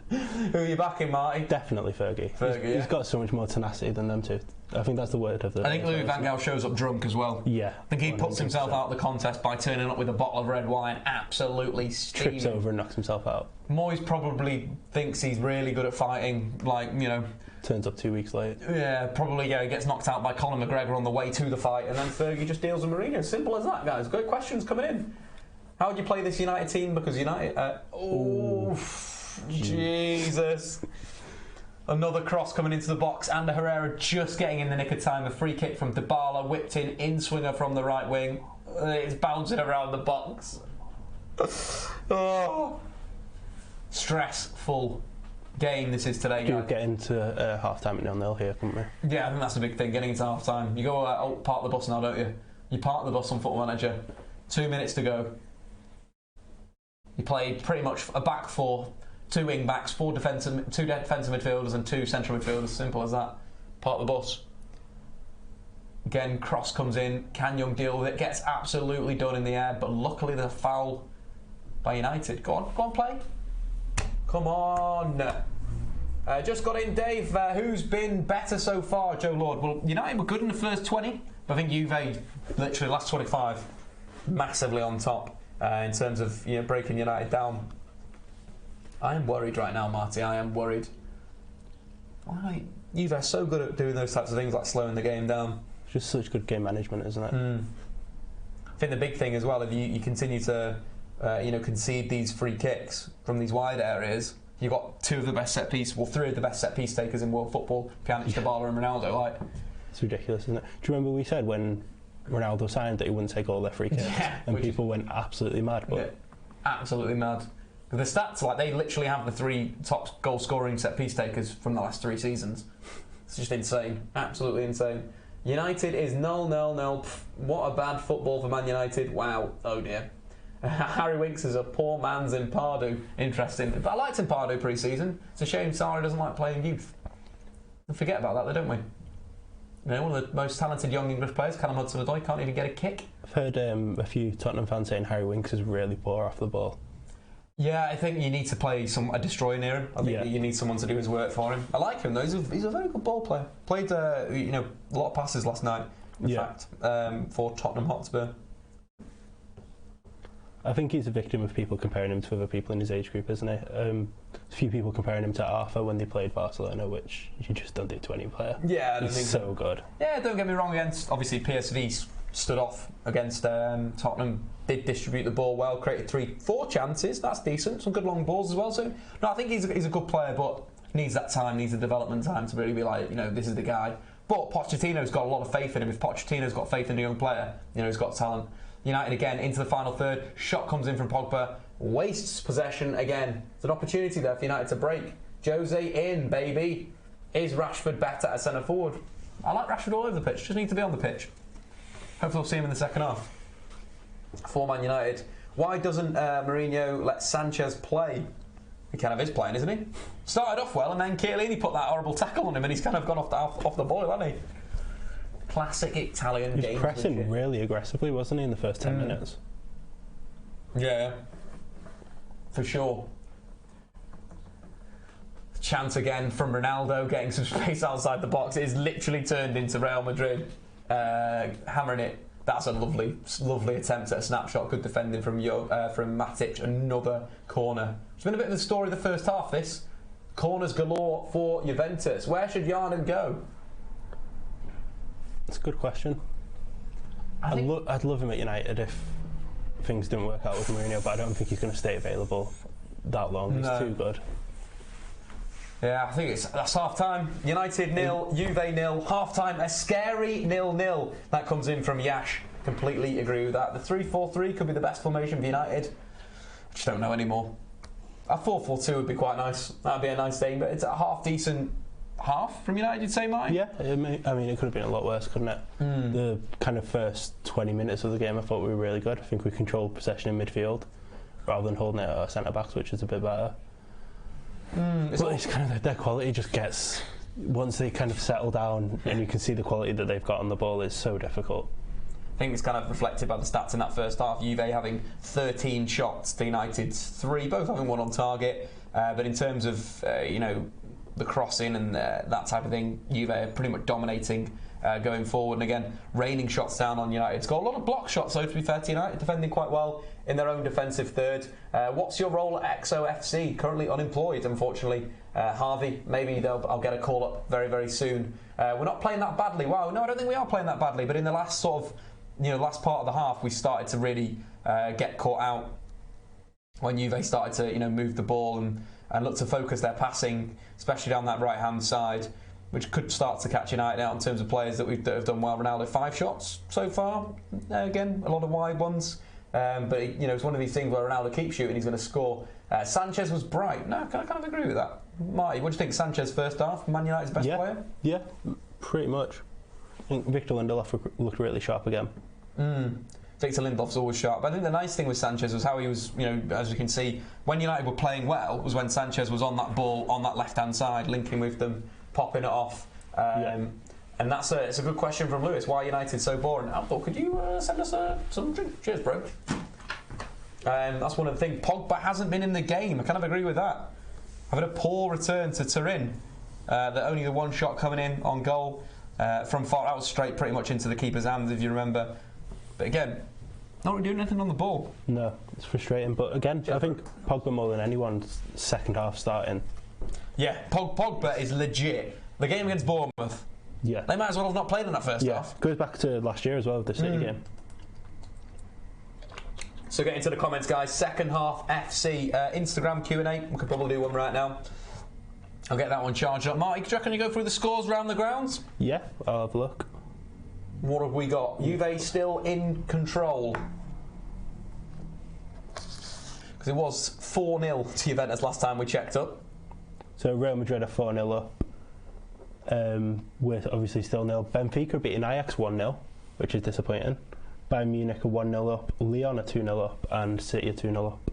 S1: Who are you backing, Marty?
S2: Definitely Fergie. He's got so much more tenacity than them two. I think that's the word of the...
S1: I think Louis Van Gaal shows up drunk as well.
S2: Yeah.
S1: I think he puts himself out of the contest by turning up with a bottle of red wine, absolutely steaming.
S2: Trips over and knocks himself out.
S1: Moyes probably thinks he's really good at fighting, like, you know...
S2: Turns up 2 weeks late.
S1: Yeah, probably, yeah, he gets knocked out by Conor McGregor on the way to the fight, and then Fergie just deals with Mourinho. Simple as that, guys. Good questions coming in. How would you play this United team? Because United... Jesus... Another cross coming into the box. Ander Herrera just getting in the nick of time. A free kick from Dybala, whipped in swinger from the right wing. It's bouncing around the box. Oh. Stressful game this is today, guys.
S2: We'll get into half-time at 0-0 here, couldn't we?
S1: Yeah, I think that's a big thing, getting into half-time. You go, park the bus now, don't you? You park the bus on Football Manager. 2 minutes to go. You played pretty much a back four. 2 wing backs, 2 defensive midfielders and 2 central midfielders. Simple as that. Park the bus. Again, cross comes in. Can Young deal with it? Gets absolutely done in the air, but luckily the foul by United. Go on, play. Come on. Just got in, Dave. Who's been better so far, Joe Lord? Well, United were good in the first 20. But I think Juve, literally last 25, massively on top in terms of breaking United down. I am worried right now, Marty. I am worried. Juve are so good at doing those types of things, like slowing the game down.
S2: It's just such good game management, isn't it?
S1: I think the big thing as well, if you continue to concede these free kicks from these wide areas, you've got 2 of the best set piece, well, 3 of the best set piece takers in world football, Pjanic, Dybala and Ronaldo.
S2: It's ridiculous, isn't it? Do you remember we said when Ronaldo signed that he wouldn't take all their free kicks? Yeah, and people went absolutely mad. But
S1: absolutely mad. The stats, they literally have the 3 top goal scoring set piece takers from the last 3 seasons. It's just insane. Absolutely insane. United is 0-0-0. What a bad football for Man United. Wow. Oh dear. Harry Winks is a poor man's Impardu. Interesting. But I liked Impardu pre-season. It's a shame Sarri doesn't like playing youth. We forget about that, though, don't we? One of the most talented young English players, Callum Hudson-Odoi, can't even get a kick.
S2: I've heard a few Tottenham fans saying Harry Winks is really poor off the ball.
S1: Yeah, I think you need to play a destroyer near him. I think you need someone to do his work for him. I like him though. He's a very good ball player. Played a lot of passes last night. In fact, for Tottenham Hotspur.
S2: I think he's a victim of people comparing him to other people in his age group, isn't he? A few people comparing him to Arthur when they played Barcelona, which you just don't do to any player.
S1: Yeah,
S2: he's so good.
S1: Yeah, don't get me wrong. Against obviously PSV stood off against Tottenham. Did distribute the ball well, created 3-4 chances. That's decent. Some good long balls as well. So no, I think he's a good player, but needs that time, needs the development time to really be like, this is the guy. But Pochettino's got a lot of faith in him. If Pochettino's got faith in a young player, he's got talent. United again into the final third. Shot comes in from Pogba, wastes possession again. It's an opportunity there for United to break. Jose in, baby. Is Rashford better at centre forward? I like Rashford all over the pitch. Just need to be on the pitch. Hopefully we'll see him in the second half. For Man United. Why doesn't Mourinho let Sanchez play? He kind of is playing, isn't he? Started off well, and then Chiellini put that horrible tackle on him, and he's kind of gone off the boil, hasn't he? Classic Italian game.
S2: He was pressing really aggressively, wasn't he, in the first 10 minutes?
S1: Yeah, for sure. Chance again from Ronaldo, getting some space outside the box. It is literally turned into Real Madrid hammering it. That's a lovely attempt at a snapshot. Good defending from Matic. Another corner. It's been a bit of the story of the first half, this. Corners galore for Juventus. Where should Yarden go?
S2: It's a good question. I'd love him at United if things didn't work out with Mourinho, but I don't think he's going to stay available that long. He's too good.
S1: Yeah, I think that's half-time. United 0, Juve 0. Half-time, a scary 0-0. That comes in from Yash. Completely agree with that. The 3-4-3 could be the best formation for United. I just don't know anymore. A 4-4-2 would be quite nice. That would be a nice thing, but it's a half-decent half from United, you'd say, Mike?
S2: Yeah, it could have been a lot worse, couldn't it? The kind of first 20 minutes of the game I thought we were really good. I think we controlled possession in midfield rather than holding it at our centre-backs, which is a bit better. But it's kind of their quality just gets once they kind of settle down and you can see the quality that they've got on the ball, is so difficult.
S1: I think it's kind of reflected by the stats in that first half. Juve having 13 shots to United's 3, both having 1 on target. But in terms of the crossing and that type of thing, Juve are pretty much dominating going forward. And again, raining shots down on United. It's got a lot of block shots, though, to be fair to United, defending quite well in their own defensive third. What's your role at XOFC? Currently unemployed, unfortunately. Harvey, maybe I'll get a call up very, very soon. We're not playing that badly. Wow, no, I don't think we are playing that badly. But in the last sort of, last part of the half, we started to really get caught out when Juve started to, move the ball and look to focus their passing, especially down that right-hand side, which could start to catch United out in terms of players that have done well. Ronaldo, 5 shots so far. Again, a lot of wide ones. But it's one of these things where Ronaldo keeps shooting, he's going to score. Sanchez was bright. No, I kind of agree with that. Marty, what do you think? Sanchez first half, Man United's best player? Yeah,
S2: pretty much. I think Victor Lindelof looked really sharp again.
S1: Victor Lindelof's always sharp. But I think the nice thing with Sanchez was how he was, as you can see, when United were playing well, was when Sanchez was on that ball, on that left-hand side, linking with them, popping it off. And it's a good question from Lewis. Why are United so boring? I thought, could you send us some drink? Cheers, bro. That's one of the things. Pogba hasn't been in the game. I kind of agree with that. I've had a poor return to Turin. Only the 1 shot coming in on goal from far out, straight pretty much into the keeper's hands, if you remember. But again, not really doing anything on the ball.
S2: No, it's frustrating. But again, I think Pogba more than anyone's second half starting.
S1: Yeah, Pogba is legit. The game against Bournemouth, they might as well have not played in that first half.
S2: Goes back to last year as well, the City game.
S1: So get into the comments, guys. Second half FC Instagram Q&A. We could probably do one right now. I'll get that one charged up. Marty, do you reckon you go through the scores around the grounds?
S2: Yeah, I'll have a look.
S1: What have we got? Juve still in control. Because it was 4-0 to Juventus last time we checked up.
S2: So Real Madrid are 4-0 up. We're obviously still nil. Benfica beating Ajax 1-0, which is disappointing. Bayern Munich are 1-0 up. Lyon are 2-0 up. And City are 2-0 up.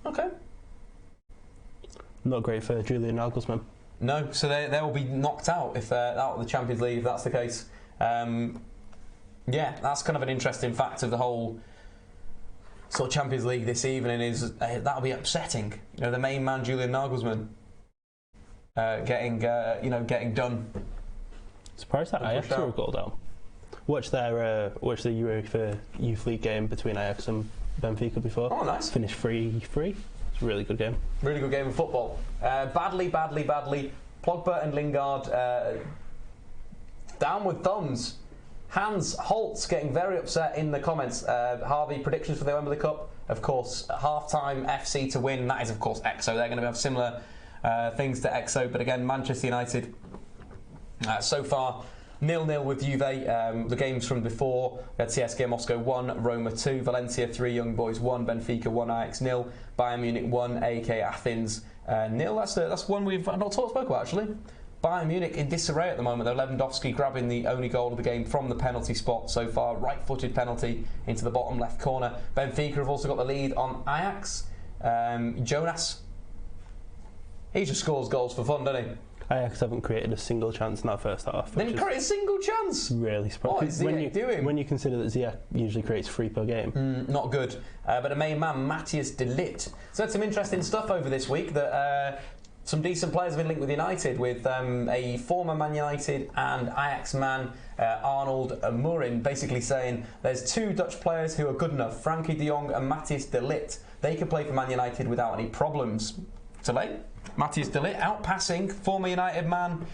S1: Okay.
S2: Not great for Julian Nagelsmann.
S1: No, so they will be knocked out if out of the Champions League if that's the case. Yeah, that's kind of an interesting fact of the whole sort of Champions League this evening is that'll be upsetting. The main man Julian Nagelsmann getting done.
S2: Surprised that Ajax were a goal down. Watched the UEFA Youth League game between Ajax and Benfica before.
S1: Oh, nice.
S2: Finished 3-3. It's a really good game.
S1: Really good game of football. Badly. Pogba and Lingard down with thumbs. Hans Holtz getting very upset in the comments. Harvey, predictions for the Wembley Cup? Of course, half-time FC to win. That is, of course, EXO. They're going to have similar things to EXO. But again, Manchester United, so far, 0-0 with Juve. The games from before, we had CSKA Moscow 1, Roma 2, Valencia 3, Young Boys 1, Benfica 1, Ajax 0, Bayern Munich 1, AEK Athens 0. That's one we've not spoke about, actually. Bayern Munich in disarray at the moment, though. Lewandowski grabbing the only goal of the game from the penalty spot so far. Right-footed penalty into the bottom left corner. Benfica have also got the lead on Ajax. Jonas, he just scores goals for fun, doesn't he?
S2: Ajax haven't created a single chance in that first half.
S1: They didn't create a single chance?
S2: Really surprising.
S1: What is Ziyech doing?
S2: When you consider that Ziyech usually creates 3 per game.
S1: Not good. But a main man, Matthias de Ligt. So that's some interesting stuff over this week that some decent players have been linked with United, with a former Man United and Ajax man, Arnold Murin, basically saying there's 2 Dutch players who are good enough, Frankie de Jong and Matthias de Ligt. They can play for Man United without any problems. Today, Matthias de Ligt outpassing former United man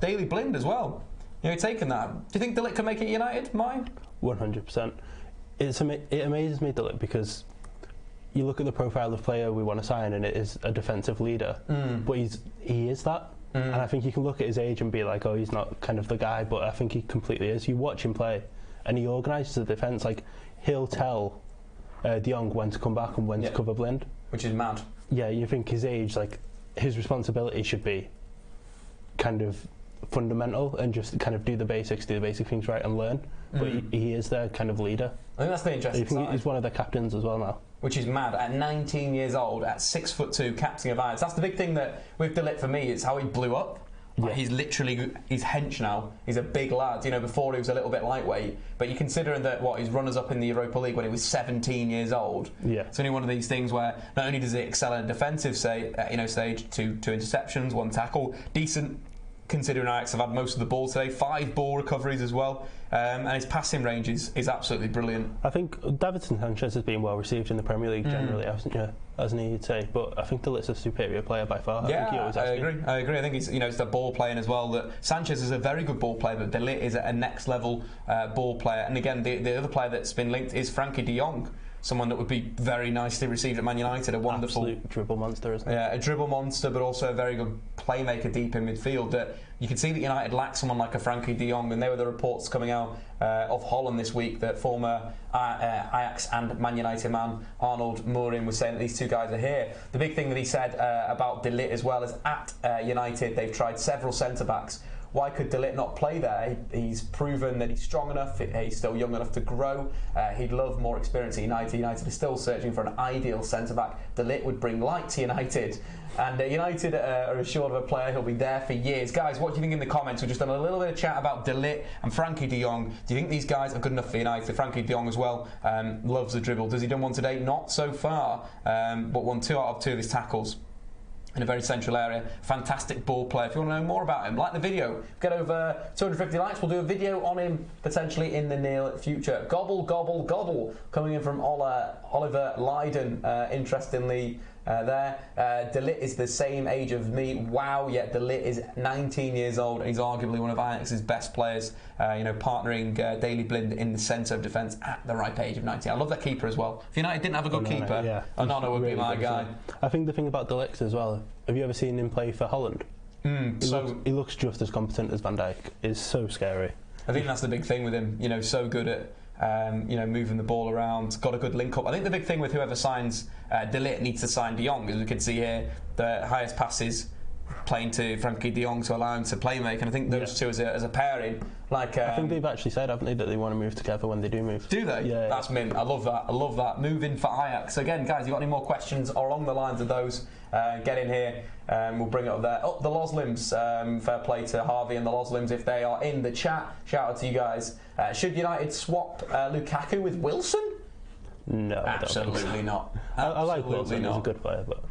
S1: Daley Blind as well. Taking that. Do you think de Ligt can make it United, Mine?
S2: 100%. It amazes me, de Ligt, because you look at the profile of player we want to sign and it is a defensive leader, but he is that. And I think you can look at his age and be like, oh, he's not kind of the guy, but I think he completely is. You watch him play and he organises the defence. Like, he'll tell de Jong when to come back and when to cover Blind.
S1: Which is mad.
S2: Yeah, you think his age, like, his responsibility should be kind of fundamental and just kind of do the basic things right and learn. But he is their kind of leader.
S1: I think that's the interesting side.
S2: He's one of the captains as well now.
S1: Which is mad. At 19 years old, at 6'2", captain of Ajax. That's the big thing that with de Ligt for me, is how he blew up. Like, he's hench now. He's a big lad. You know, before he was a little bit lightweight. But you consider that he's runners-up in the Europa League when he was 17 years old. Yeah. It's only one of these things where not only does he excel in a defensive stage, two interceptions, 1 tackle, decent. Considering Ajax have had most of the ball today, 5 ball recoveries as well, and his passing range is absolutely brilliant.
S2: I think Davinson Sanchez has been well received in the Premier League generally, hasn't he? You'd say, but I think De Ligt's a superior player by far.
S1: Yeah, I agree. I think he's it's the ball playing as well. That Sanchez is a very good ball player, but De Ligt is a next level ball player. And again, the other player that's been linked is Frankie De Jong. Someone that would be very nicely received at Man United, a wonderful
S2: absolute dribble monster, isn't he?
S1: Yeah, a dribble monster, but also a very good playmaker deep in midfield. That you can see that United lack someone like a Frankie De Jong, and there were the reports coming out of Holland this week that former Ajax and Man United man Arnold Mourinho was saying that these two guys are here. The big thing that he said about De Ligt as well is at United they've tried several centre backs. Why could De Ligt not play there? He's proven that he's strong enough, he's still young enough to grow. He'd love more experience at United. United is still searching for an ideal centre-back. De Ligt would bring light to United. And United are assured of a player who'll be there for years. Guys, what do you think in the comments? We've just done a little bit of chat about De Ligt and Frankie De Jong. Do you think these guys are good enough for United? Frankie De Jong as well loves the dribble. Does he done one today? Not so far, but won 2 out of 2 of his tackles in a very central area. Fantastic ball player. If you want to know more about him, like the video. Get over 250 likes. We'll do a video on him potentially in the near future. Gobble, gobble, gobble. Coming in from Oliver Lydon, interestingly. De Ligt is the same age of me. Wow, yet De Ligt is 19 years old and he's arguably one of Ajax's best players. Partnering Daley Blind in the centre of defence at the ripe age of 19. I love that keeper as well. If United didn't have a good keeper, Onana would be my guy.
S2: I think the thing about De Ligt as well, have you ever seen him play for Holland? He looks just as competent as Van Dijk. It's so scary.
S1: I think that's the big thing with him. So good at moving the ball around, got a good link up. I think the big thing with whoever signs De Ligt needs to sign De Jong, as we can see here, the highest passes playing to Frankie De Jong to allow him to play make, and I think those two as a pairing, I
S2: think they've actually said, haven't they, that they want to move together when they do move.
S1: Do they?
S2: Yeah.
S1: That's mint. I love that. Moving for Ajax. Again, guys, you got any more questions along the lines of those? Get in here. We'll bring it up there. The Loslims. Fair play to Harvey and the Loslims if they are in the chat. Shout out to you guys. Should United swap Lukaku with Wilson?
S2: No,
S1: absolutely not.
S2: I like Wilson. He's a good player, but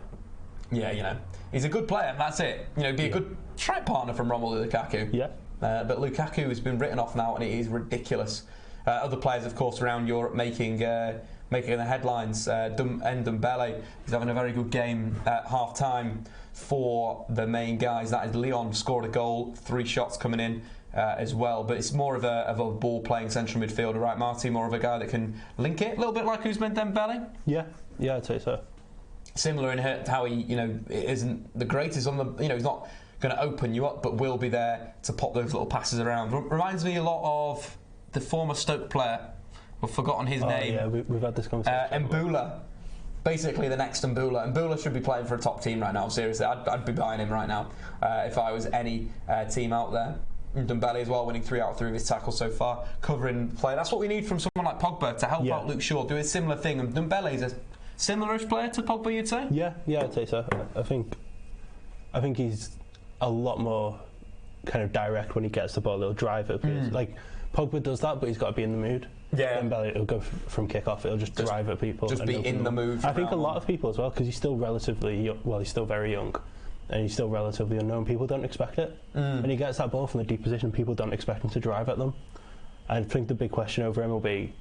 S1: yeah, he's a good player. That's it. Be a good strike partner from Romelu Lukaku.
S2: Yeah.
S1: But Lukaku has been written off now, and it is ridiculous. Other players, of course, around Europe making the headlines. Ndombele is having a very good game at half-time for the main guys. That is Lyon scored a goal, 3 shots coming in as well. But it's more of a ball-playing central midfielder, right, Marty? More of a guy that can link it, a little bit like Ousmane Dembele.
S2: Yeah, I'd say so.
S1: Similar in how he, isn't the greatest on the, he's not going to open you up, but will be there to pop those little passes around. Reminds me a lot of the former Stoke player. We've forgotten his name.
S2: Yeah, we've had this conversation.
S1: Mbula. Basically the next Mbula. Mbula should be playing for a top team right now, seriously. I'd be buying him right now if I was any team out there. Ndombele as well, winning 3 out of 3 of his tackles so far, covering play. That's what we need from someone like Pogba to help out Luke Shaw, do a similar thing. And Ndombele is a similar-ish player to Pogba, you'd say?
S2: Yeah, I'd say so. I think he's a lot more kind of direct when he gets the ball. He'll drive it. Like Pogba does that, but he's got to be in the mood. Yeah. Dembele, he'll go from kick-off. He'll just drive at people.
S1: Just be in the mood.
S2: I think a lot of people as well, because he's still relatively he's still very young. And he's still relatively unknown. People don't expect it. When he gets that ball from the deep position, people don't expect him to drive at them. I think the big question over him will be,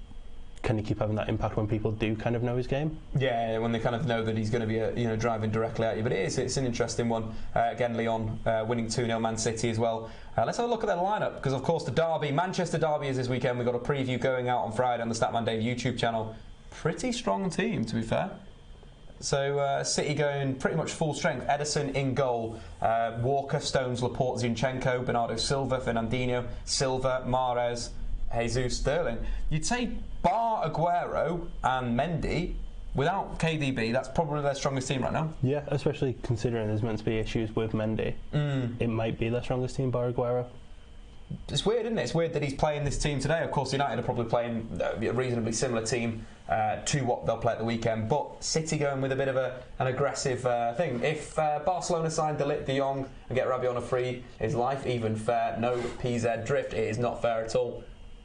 S2: can he keep having that impact when people do kind of know his game? Yeah,
S1: when they kind of know that he's going to be driving directly at you. But it's an interesting one. Again, Lyon winning 2-0 Man City as well. Let's have a look at their lineup, because of course the derby, Manchester derby, is this weekend. We've got a preview going out on Friday on the Statman Dave YouTube channel. Pretty strong team, to be fair. So City going pretty much full strength. Ederson in goal. Walker, Stones, Laporte, Zinchenko, Bernardo Silva, Fernandinho, Silva, Mahrez, Jesus, Sterling. You'd say bar Aguero and Mendy, without KDB, that's probably their strongest team right now.
S2: Yeah, especially considering there's meant to be issues with Mendy. It might be their strongest team, bar Aguero.
S1: It's weird, isn't it? It's weird that he's playing this team today. Of course, United are probably playing a reasonably similar team to what they'll play at the weekend. But City going with a bit of an aggressive thing. If Barcelona sign De Jong and get Rabiot on a free, is life even fair? No PZ drift. It is not fair at all.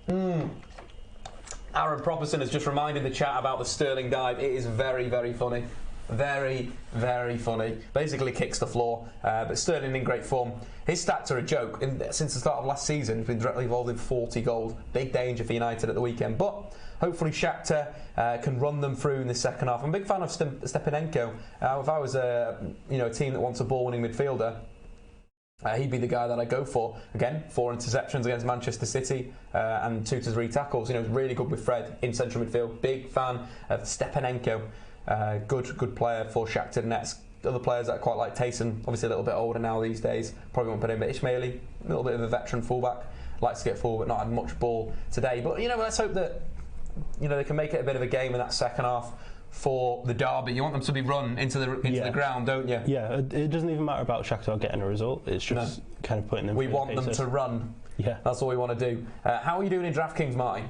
S1: Aaron Properson has just reminded the chat about the Sterling dive. It is very, very funny. Very, very funny. Basically kicks the floor, but Sterling in great form. His stats are a joke. Since the start of last season, he's been directly involved in 40 goals. Big danger for United at the weekend. But hopefully Shakhtar can run them through in the second half. I'm a big fan of Stepanenko. If I was a team that wants a ball-winning midfielder, he'd be the guy that I go for. Again, 4 interceptions against Manchester City and 2 to 3 tackles. Really good with Fred in central midfield. Big fan of Stepanenko. Good player for Shakhtar Donetsk. Other players that I quite like, Tayson, obviously a little bit older now these days, probably won't put in, but Ismaili, a little bit of a veteran fullback, likes to get forward, but not had much ball today. But let's hope that they can make it a bit of a game in that second half for the derby. You want them to be run into the ground, don't you?
S2: Yeah, it doesn't even matter about Shakhtar getting a result. It's just kind of putting them.
S1: We want them to run. Yeah, that's all we want to do. How are you doing in DraftKings, Marty?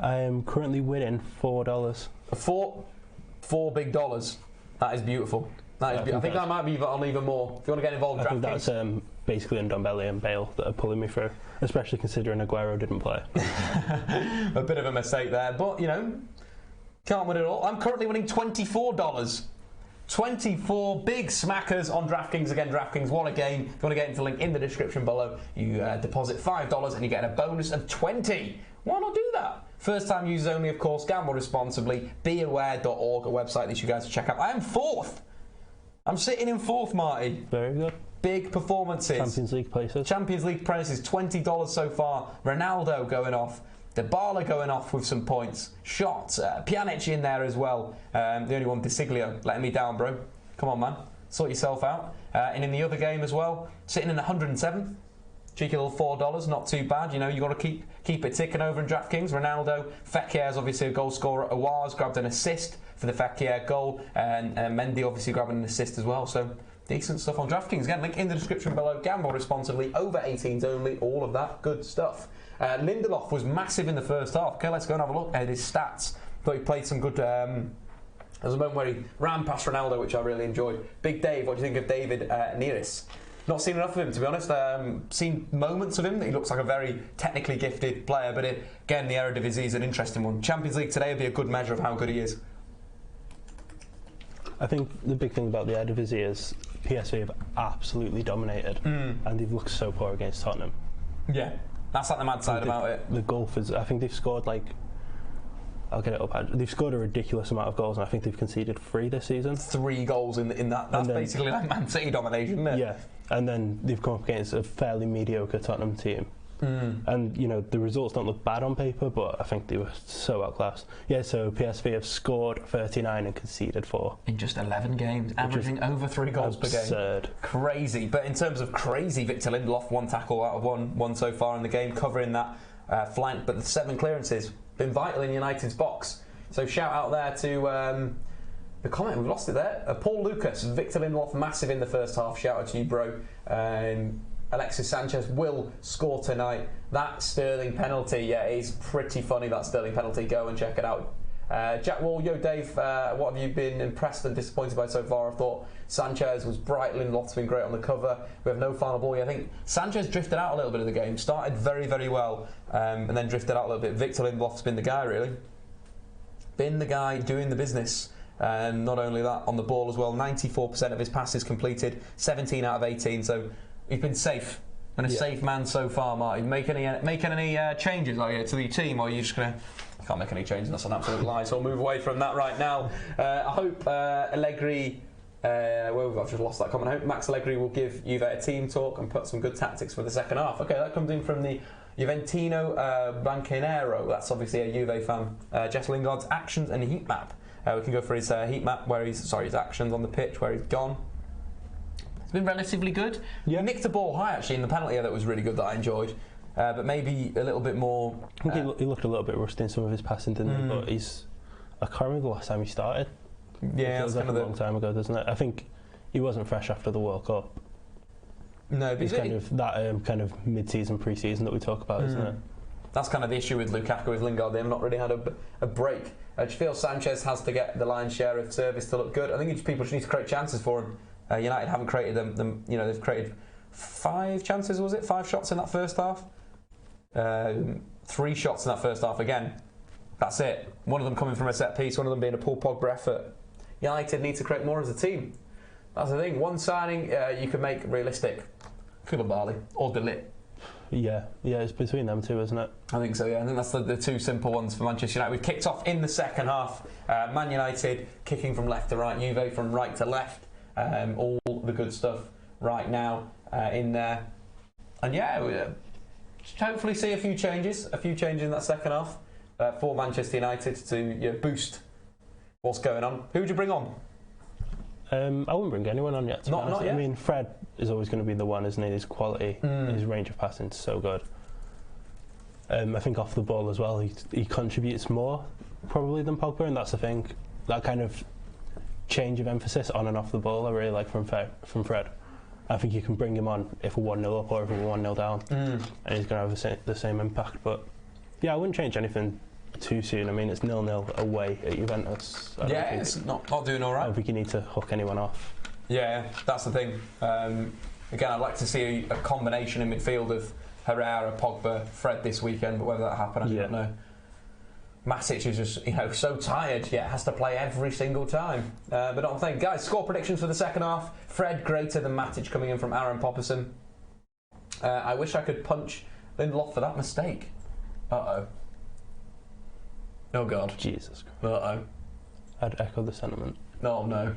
S2: I am currently winning $4.
S1: Four big dollars. That is beautiful. I think that might be on even more. If you want to get involved in DraftKings.
S2: I think that's basically Ndombele and Bale that are pulling me through, especially considering Aguero didn't play.
S1: A bit of a mistake there, but can't win it all. I'm currently winning $24. 24 big smackers on DraftKings. Again, DraftKings, what a game. If you want to get into the link in the description below, you deposit $5 and you get a bonus of 20. Why not do that? First time users only, of course. Gamble responsibly. Beaware.org, a website that you guys should check out. I am 4th. I'm sitting in 4th, Marty.
S2: Very good.
S1: Big performances.
S2: Champions League places.
S1: Champions League places, $20 so far. Ronaldo going off. Dybala going off with some points. Shots. Pjanic in there as well. The only one, DeSiglio, letting me down, bro. Come on, man. Sort yourself out. And in the other game as well, sitting in 107th. Cheeky little $4, not too bad. You've got to keep it ticking over in DraftKings. Ronaldo, Fekir is obviously a goal scorer. Aouar's grabbed an assist for the Fekir goal, and Mendy obviously grabbing an assist as well. So decent stuff on DraftKings. Again, link in the description below. Gamble responsibly, over 18s only, all of that good stuff. Lindelof was massive in the first half. Okay, let's go and have a look at his stats. Thought he played some good. There was a moment where he ran past Ronaldo, which I really enjoyed. Big Dave, what do you think of David Neres? Not seen enough of him, to be honest. Seen moments of him that he looks like a very technically gifted player, but again, the Eredivisie is an interesting one. Champions League today would be a good measure of how good he is.
S2: I think the big thing about the Eredivisie is PSV have absolutely dominated, and they've looked so poor against Tottenham.
S1: Yeah, that's like the mad side about it.
S2: The Golfers, I think they've scored I'll get it up. They've scored a ridiculous amount of goals, and I think they've conceded 3 this season.
S1: 3 goals in that. That's basically like Man City domination, isn't it?
S2: Yeah, and then they've come up against a fairly mediocre Tottenham team. And the results don't look bad on paper, but I think they were so outclassed. Yeah, so PSV have scored 39 and conceded 4
S1: in just 11 games, averaging over 3 goals per game.
S2: Absurd.
S1: Crazy. But in terms of crazy, Victor Lindelof, 1 tackle out of one so far in the game, covering that flank, but the 7 clearances been vital in United's box. So shout out there to the comment, we've lost it there. Paul Lucas, Victor Lindelof, massive in the first half. Shout out to you, bro. Alexis Sanchez will score tonight. That Sterling penalty, is pretty funny, that Sterling penalty. Go and check it out. Jack Wall, yo Dave, what have you been impressed and disappointed by so far? I thought Sanchez was bright, Lindelof's been great on the cover. We have no final ball yet. I think Sanchez drifted out a little bit of the game, started very, very well, and then drifted out a little bit. Victor Lindelof's been the guy, really. Been the guy doing the business. And not only that, on the ball as well, 94% of his passes completed, 17 out of 18, so he's been safe. And a safe man so far, Martin. Making any changes, are you, to the team, or are you just going to... Can't make any changes, that's an absolute lie, so I'll move away from that right now. I hope Allegri... I've just lost that comment. I hope Max Allegri will give Juve a team talk and put some good tactics for the second half. Okay, that comes in from the Juventino Bancanero. That's obviously a Juve fan. Jess Lingard's actions and heat map. We can go for his heat map, his actions on the pitch, where he's gone. It's been relatively good. Yeah. He nicked the ball high, actually, in the penalty that was really good, that I enjoyed. But maybe a little bit more...
S2: I think he looked a little bit rusty in some of his passing, didn't he? But I can't remember the last time he started.
S1: Yeah,
S2: it feels like a long time ago, doesn't it? I think he wasn't fresh after the World Cup.
S1: No, but
S2: it's kind of that kind of mid-season, pre-season that we talk about, isn't it?
S1: That's kind of the issue with Lukaku, with Lingard. They've not really had a break. Do you feel Sanchez has to get the lion's share of service to look good? I think people just need to create chances for him. United haven't created them. They've created 5 chances, was it? 5 shots in that first half? 3 shots in that first half. Again, that's it. One of them coming from a set piece, one of them being a Paul Pogba effort. United need to create more as a team. That's the thing. One signing you could make realistic. Koulibaly or De Ligt.
S2: Yeah, it's between them two, isn't it?
S1: I think so, yeah. I think that's the 2 simple ones for Manchester United. We've kicked off in the second half. Man United kicking from left to right, Juve from right to left. All the good stuff right now in there. And yeah, we'll hopefully see a few changes in that second half for Manchester United to boost what's going on. Who would you bring on?
S2: I wouldn't bring anyone on yet.
S1: Not yet?
S2: I mean, Fred is always going to be the one, isn't he? His quality, his range of passing is so good. I think off the ball as well, he contributes more probably than Pogba, and that's the thing. That kind of change of emphasis on and off the ball I really like from Fred. I think you can bring him on if we're 1-0 up or if we're 1-0 down, and he's going to have the same impact. But yeah, I wouldn't change anything too soon. I mean, it's 0-0 away at Juventus.
S1: It's not doing all right.
S2: I don't think you need to hook anyone off.
S1: Yeah, that's the thing. Again, I'd like to see a combination in midfield of Herrera, Pogba, Fred this weekend, but whether that happens, I don't know. Matic is just so tired, yet has to play every single time. But I'm thinking, guys, score predictions for the second half. Fred greater than Matic coming in from Aaron Popperson. I wish I could punch Lindelof for that mistake. Uh-oh. Oh, God.
S2: Jesus Christ.
S1: Uh-oh.
S2: I'd echo the sentiment.
S1: No.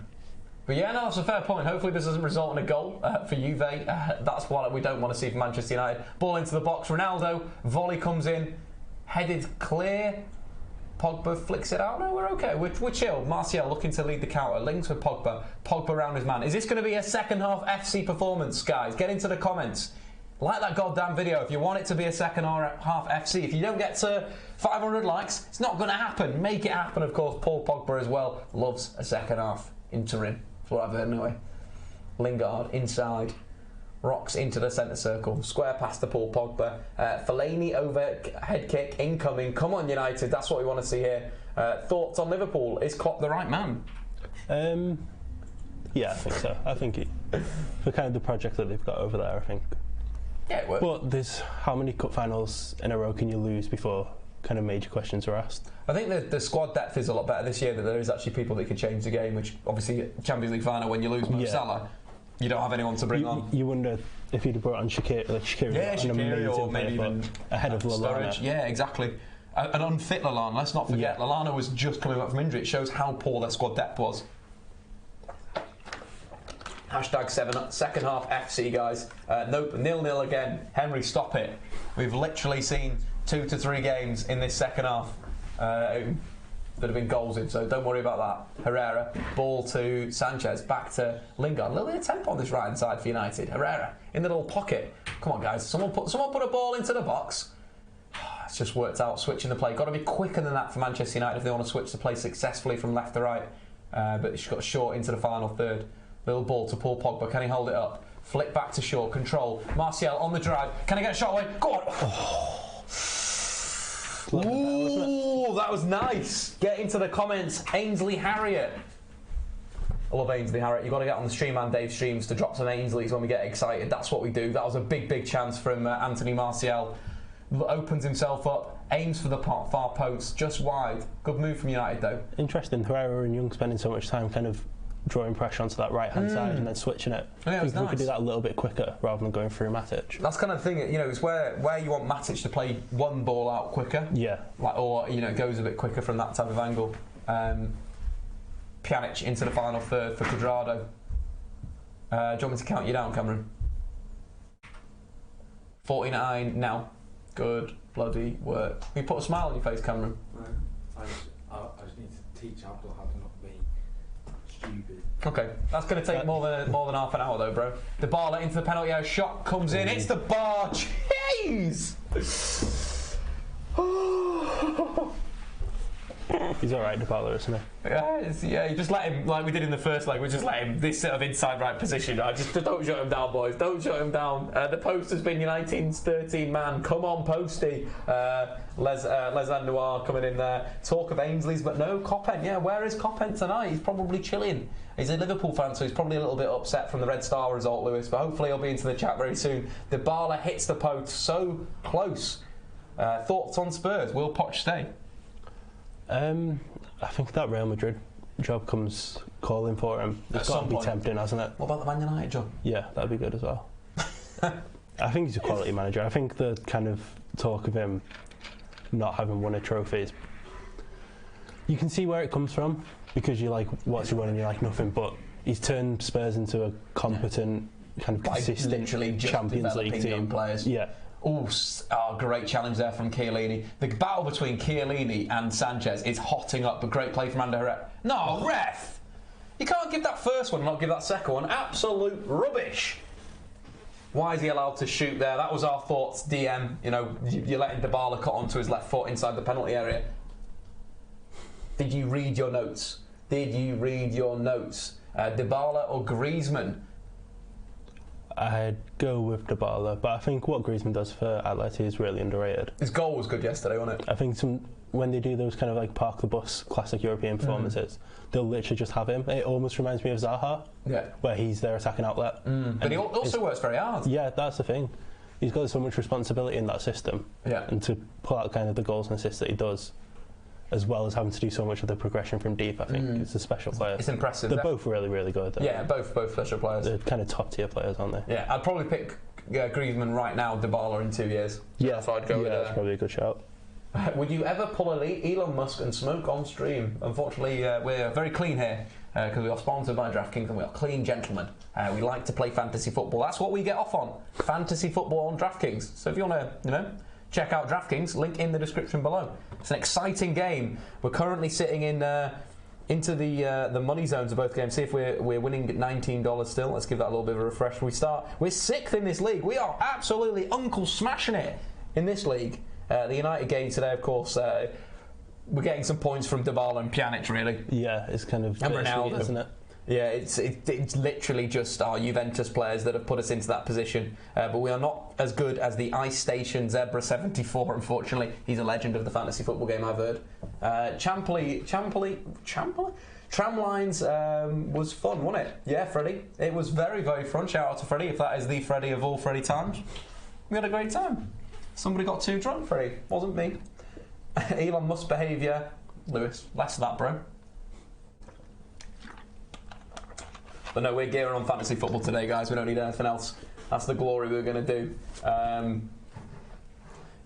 S1: But yeah, no, that's a fair point. Hopefully this doesn't result in a goal for Juve. That's what we don't want to see from Manchester United. Ball into the box. Ronaldo. Volley comes in. Headed clear. Pogba flicks it out. No, we're okay. We're chill. Martial looking to lead the counter. Links with Pogba. Pogba round his man. Is this going to be a second half FC performance, guys? Get into the comments. Like that goddamn video if you want it to be a second half FC. If you don't get to 500 likes, it's not going to happen. Make it happen, of course. Paul Pogba as well loves a second half in Turin. That's what I've heard anyway. Lingard inside. Rocks into the centre circle. Square pass to Paul Pogba. Fellaini over head kick incoming. Come on, United. That's what we want to see here. Thoughts on Liverpool? Is Klopp the right man?
S2: Yeah, I think so. I think for kind of the project that they've got over there, I think.
S1: Yeah, it works.
S2: But there's how many cup finals in a row can you lose before kind of major questions are asked?
S1: I think the squad depth is a lot better this year. That there is actually people that can change the game. Which obviously Champions League final when you lose Mo Salah, you don't have anyone to bring on.
S2: You wonder if you'd have brought on Shaqiri,
S1: Shaqiri or maybe even
S2: ahead of Lallana.
S1: Yeah, exactly. An unfit Lallana. Let's not forget, Lallana was just coming back from injury. It shows how poor their squad depth was. Hashtag second half FC, guys. Nope, 0-0 again. Henry, stop it. We've literally seen 2 to 3 games in this second half that have been goals in, so don't worry about that. Herrera, ball to Sanchez, back to Lingard. A little bit of tempo on this right hand side for United. Herrera in the little pocket. Come on, guys. Someone put a ball into the box. It's just worked out. Switching the play. Got to be quicker than that for Manchester United if they want to switch the play successfully from left to right. But she's got short into the final third. Little ball to Paul Pogba. Can he hold it up? Flick back to Shaw. Control. Martial on the drive. Can he get a shot away? Go on. Oh. Ooh, that was nice. Get into the comments. Ainsley Harriott. I love Ainsley Harriott. You've got to get on the Statman Dave streams to drop some Ainsleys when we get excited. That's what we do. That was a big chance from Anthony Martial. Opens himself up. Aims for the far post. Just wide. Good move from United, though.
S2: Interesting. Herrera and Young spending so much time kind of drawing pressure onto that right hand side and then switching it.
S1: Yeah,
S2: I think we could do that a little bit quicker rather than going through Matic. That's
S1: kind of the thing, it's where you want Matic to play one ball out quicker.
S2: Yeah.
S1: Or it goes a bit quicker from that type of angle. Pjanic into the final third for Cuadrado. Do you want me to count you down, Cameron? 49 now. Good bloody work. You put a smile on your face, Cameron.
S5: I just need to teach Abdul how to not be stupid.
S1: Okay, that's going to take more than half an hour though, bro. The ball into the penalty area, shot comes in, it's the bar. Jeez!
S2: He's alright, Dybala, isn't he?
S1: Yeah, you just let him, like we did in the first leg, we just let him this sort of inside right position. Just don't shut him down, boys. Don't shut him down. The post has been United's 13-man. Come on, Posty. Les Andoir coming in there. Talk of Ainsley's, but no Coppent. Yeah, where is Coppent tonight? He's probably chilling. He's a Liverpool fan, so he's probably a little bit upset from the Red Star result, Lewis, but hopefully he'll be into the chat very soon. Dybala hits the post so close. Thoughts on Spurs? Will Poch stay?
S2: I think that Real Madrid job comes calling for him. It's got to be tempting, hasn't it?
S1: What about the Man United job?
S2: Yeah, that'd be good as well. I think he's a quality manager. I think the kind of talk of him not having won a trophy is... You can see where it comes from, because you're like, what's he won? And you're like, nothing. But he's turned Spurs into a competent, kind of consistent Champions League team.
S1: Players.
S2: Yeah.
S1: Great challenge there from Chiellini. The battle between Chiellini and Sanchez is hotting up. A great play from Ander Herrera. No, ref! You can't give that first one and not give that second one. Absolute rubbish. Why is he allowed to shoot there? That was our thoughts, DM. You know, you're letting Dybala cut onto his left foot inside the penalty area. Did you read your notes? Did you read your notes? Dybala or Griezmann?
S2: I'd go with Dybala, but I think what Griezmann does for Atleti is really underrated.
S1: His goal was good yesterday, wasn't it?
S2: I think when they do those kind of like park the bus classic European performances, they'll literally just have him. It almost reminds me of Zaha, where he's their attacking outlet.
S1: But he also works very hard.
S2: Yeah, that's the thing. He's got so much responsibility in that system, and to pull out kind of the goals and assists that he does, as well as having to do so much of the progression from deep, I think it's a special player.
S1: It's impressive.
S2: They're both really, really good. Though.
S1: Yeah, both special players.
S2: They're kind of top tier players, aren't they?
S1: Yeah, I'd probably pick Griezmann right now, Dybala in 2 years.
S2: Yeah,
S1: that's what I'd go with.
S2: That's probably a good shout.
S1: Would you ever pull Elon Musk and smoke on stream? Unfortunately, we're very clean here because we are sponsored by DraftKings and we are clean gentlemen. We like to play fantasy football. That's what we get off on. Fantasy football on DraftKings. So if you want to, check out DraftKings, link in the description below. It's an exciting game. We're currently sitting into the money zones of both games. See if we're winning $19 still. Let's give that a little bit of a refresh. We're 6th in this league. We are absolutely uncle smashing it in this league. The United game today, of course, we're getting some points from Dybala and Pjanic, really.
S2: Yeah, it's kind of
S1: Ronaldo,
S2: isn't it?
S1: Yeah, it's literally just our Juventus players that have put us into that position. But we are not as good as the Ice Station Zebra 74, unfortunately. He's a legend of the fantasy football game, I've heard. Tramlines was fun, wasn't it? Yeah, Freddie. It was very, very fun. Shout out to Freddie, if that is the Freddie of all Freddie times. We had a great time. Somebody got too drunk, Freddie. Wasn't me. Elon Musk behaviour. Lewis, less of that, bro. But no, we're gearing on fantasy football today, guys. We don't need anything else. That's the glory we're going to do.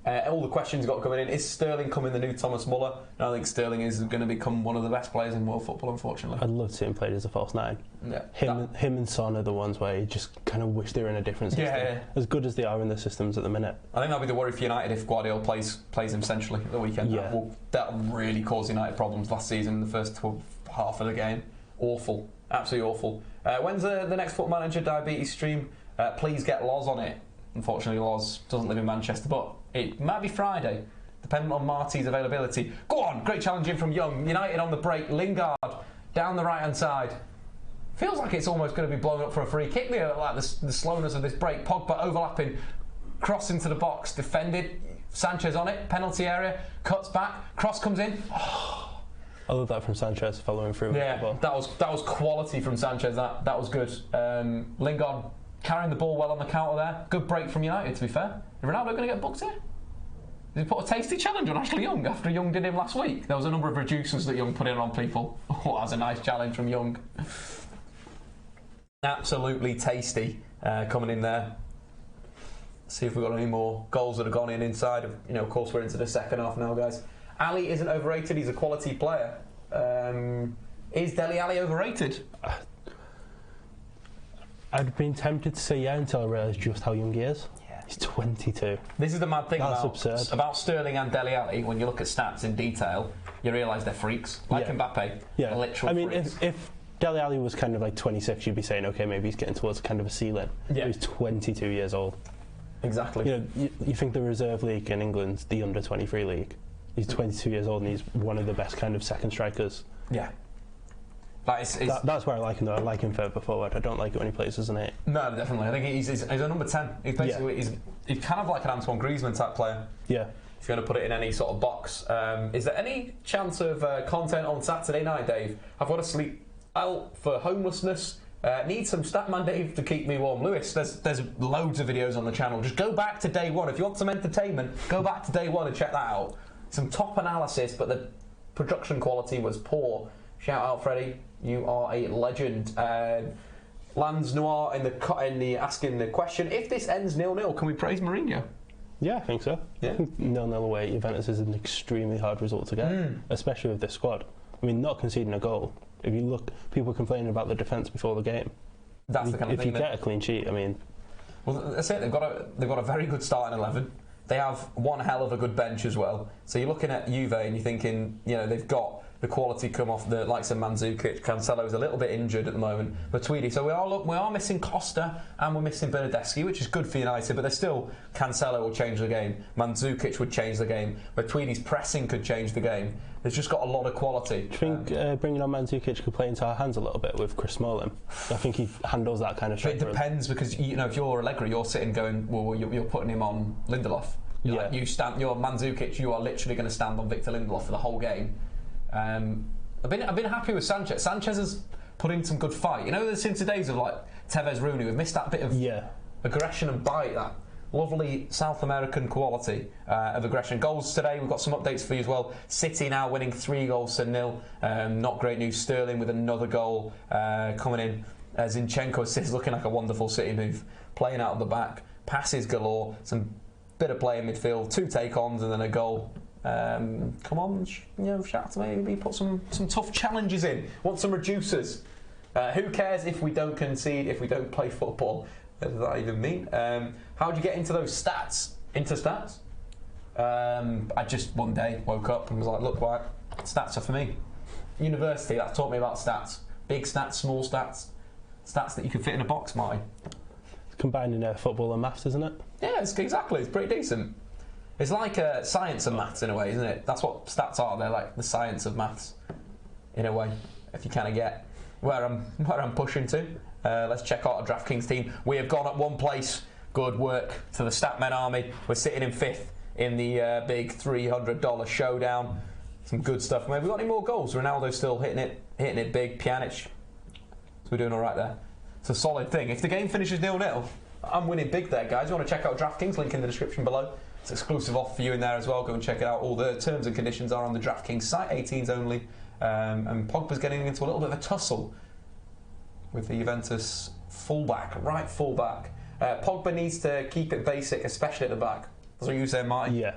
S1: All the questions got coming in. Is Sterling coming the new Thomas Muller? I think Sterling is going to become one of the best players in world football, unfortunately.
S2: I'd love to see him played as a false nine.
S1: Yeah,
S2: him and Son are the ones where you just kind of wish they were in a different system.
S1: Yeah.
S2: As good as they are in the systems at the minute.
S1: I think that'll be the worry for United if Guardiola plays him centrally at the weekend.
S2: Yeah.
S1: That really caused United problems last season in the first half of the game. Awful. Absolutely awful. When's the next Football Manager Diabetes stream? Please get Loz on it. Unfortunately, Loz doesn't live in Manchester, but it might be Friday, depending on Marty's availability. Go on, great challenge in from Young. United on the break. Lingard down the right-hand side. Feels like it's almost going to be blown up for a free kick there, like the slowness of this break. Pogba overlapping, cross into the box, defended. Sanchez on it, penalty area, cuts back, cross comes in.
S2: I love that from Sanchez following through.
S1: Yeah, that was quality from Sanchez. That was good. Lingard carrying the ball well on the counter there. Good break from United, to be fair. Is Ronaldo going to get booked here? Did he put a tasty challenge on Ashley Young after Young did him last week? There was a number of reducers that Young put in on people. Oh, that was a nice challenge from Young. Absolutely tasty coming in there. See if we've got any more goals that have gone in inside of, of course we're into the second half now, guys. Ali isn't overrated, he's a quality player. Is Dele Alli overrated?
S2: I'd been tempted to say yeah until I realised just how young he is. Yeah. He's 22.
S1: This is the mad thing
S2: absurd.
S1: about Sterling and Dele Alli. When you look at stats in detail, you realise they're freaks. Like Mbappe, literal freaks.
S2: If Dele Alli was kind of like 26, you'd be saying, okay, maybe he's getting towards kind of a ceiling. Yeah. He's 22 years old.
S1: Exactly.
S2: You think the reserve league in England's the under-23 league. He's 22 years old and he's one of the best kind of second strikers.
S1: Yeah. That's
S2: where I like him though. I like him further forward. I don't like it when he plays as an 8.
S1: No, definitely. I think he's a number 10. He's basically he's kind of like an Antoine Griezmann type player.
S2: Yeah.
S1: If you're going to put it in any sort of box. Is there any chance of content on Saturday night, Dave? I've got to sleep out for homelessness. Need some Statman Dave to keep me warm. Lewis, there's loads of videos on the channel. Just go back to day 1. If you want some entertainment, go back to day 1 and check that out. Some top analysis, but the production quality was poor. Shout out, Freddie. You are a legend. Lance Noir in the asking the question: if this ends 0-0, can we praise Mourinho?
S2: Yeah, I think so.
S1: Yeah.
S2: 0-0 away at Juventus is an extremely hard result to get, especially with this squad. I mean, not conceding a goal. If you look, people complaining about the defence before the game.
S1: That's the kind of thing.
S2: If you get a clean sheet, I mean.
S1: Well, that's it. They've got a very good starting 11. They have one hell of a good bench as well. So you're looking at Juve and you're thinking, they've got the quality come off the likes of Mandzukic. Cancelo is a little bit injured at the moment, but Tweedy. So we are missing Costa and we're missing Bernardeschi, which is good for United. But there's still Cancelo will change the game. Mandzukic would change the game. But Tweedy's pressing could change the game. There's just got a lot of quality.
S2: Do you think bringing on Mandzukic could play into our hands a little bit with Chris Smalling? I think he handles that kind of shot.
S1: It depends because if you're Allegri, you're sitting going, well, you're putting him on Lindelof. You're Mandzukic. You are literally going to stand on Victor Lindelof for the whole game. I've been happy with Sanchez. Sanchez has put in some good fight. Since the days of like Tevez, Rooney, we've missed that bit of aggression and bite. That lovely South American quality of aggression. Goals today. We've got some updates for you as well. City now winning 3-0. Not great news. Sterling with another goal coming in. Zinchenko assists, looking like a wonderful City move. Playing out of the back, passes galore. Some bit of play in midfield. 2 take-ons and then a goal. Come on, Shakhtar, maybe put some tough challenges in. Want some reducers. Who cares if we don't concede, if we don't play football? What does that even mean? How do you get into those stats? Into stats? I just one day woke up and was like, look, right, stats are for me. University, that taught me about stats. Big stats, small stats. Stats that you can fit in a box, Marty.
S2: It's combining football and maths, isn't it?
S1: Yeah, exactly. It's pretty decent. It's like science and maths in a way, isn't it? That's what stats are. They're like the science of maths, in a way. If you kind of get where I'm pushing to. Let's check out our DraftKings team. We have gone up one place. Good work to the Statmen army. We're sitting in 5th in the big $300 showdown. Some good stuff. Have we got any more goals? Ronaldo's still hitting it big. Pjanic. So we're doing all right there. It's a solid thing. If the game finishes 0-0, I'm winning big there, guys. You want to check out DraftKings? Link in the description below. It's exclusive offer for you in there as well. Go and check it out. All the terms and conditions are on the DraftKings site. 18s only. And Pogba's getting into a little bit of a tussle with the Juventus right fullback. Pogba needs to keep it basic, especially at the back. That's what you say, Marty.
S2: Yeah.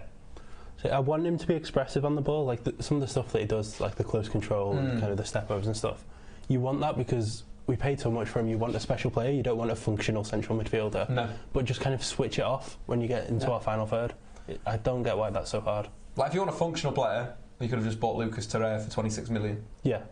S2: So I want him to be expressive on the ball, like some of the stuff that he does, like the close control and kind of the step overs and stuff. You want that because we paid so much for him. You want a special player. You don't want a functional central midfielder. No. But just kind of switch it off when you get into our final third. I don't get why that's so hard.
S1: Like if you want a functional player, you could have just bought Lucas Torreira for 26 million.
S2: Yeah.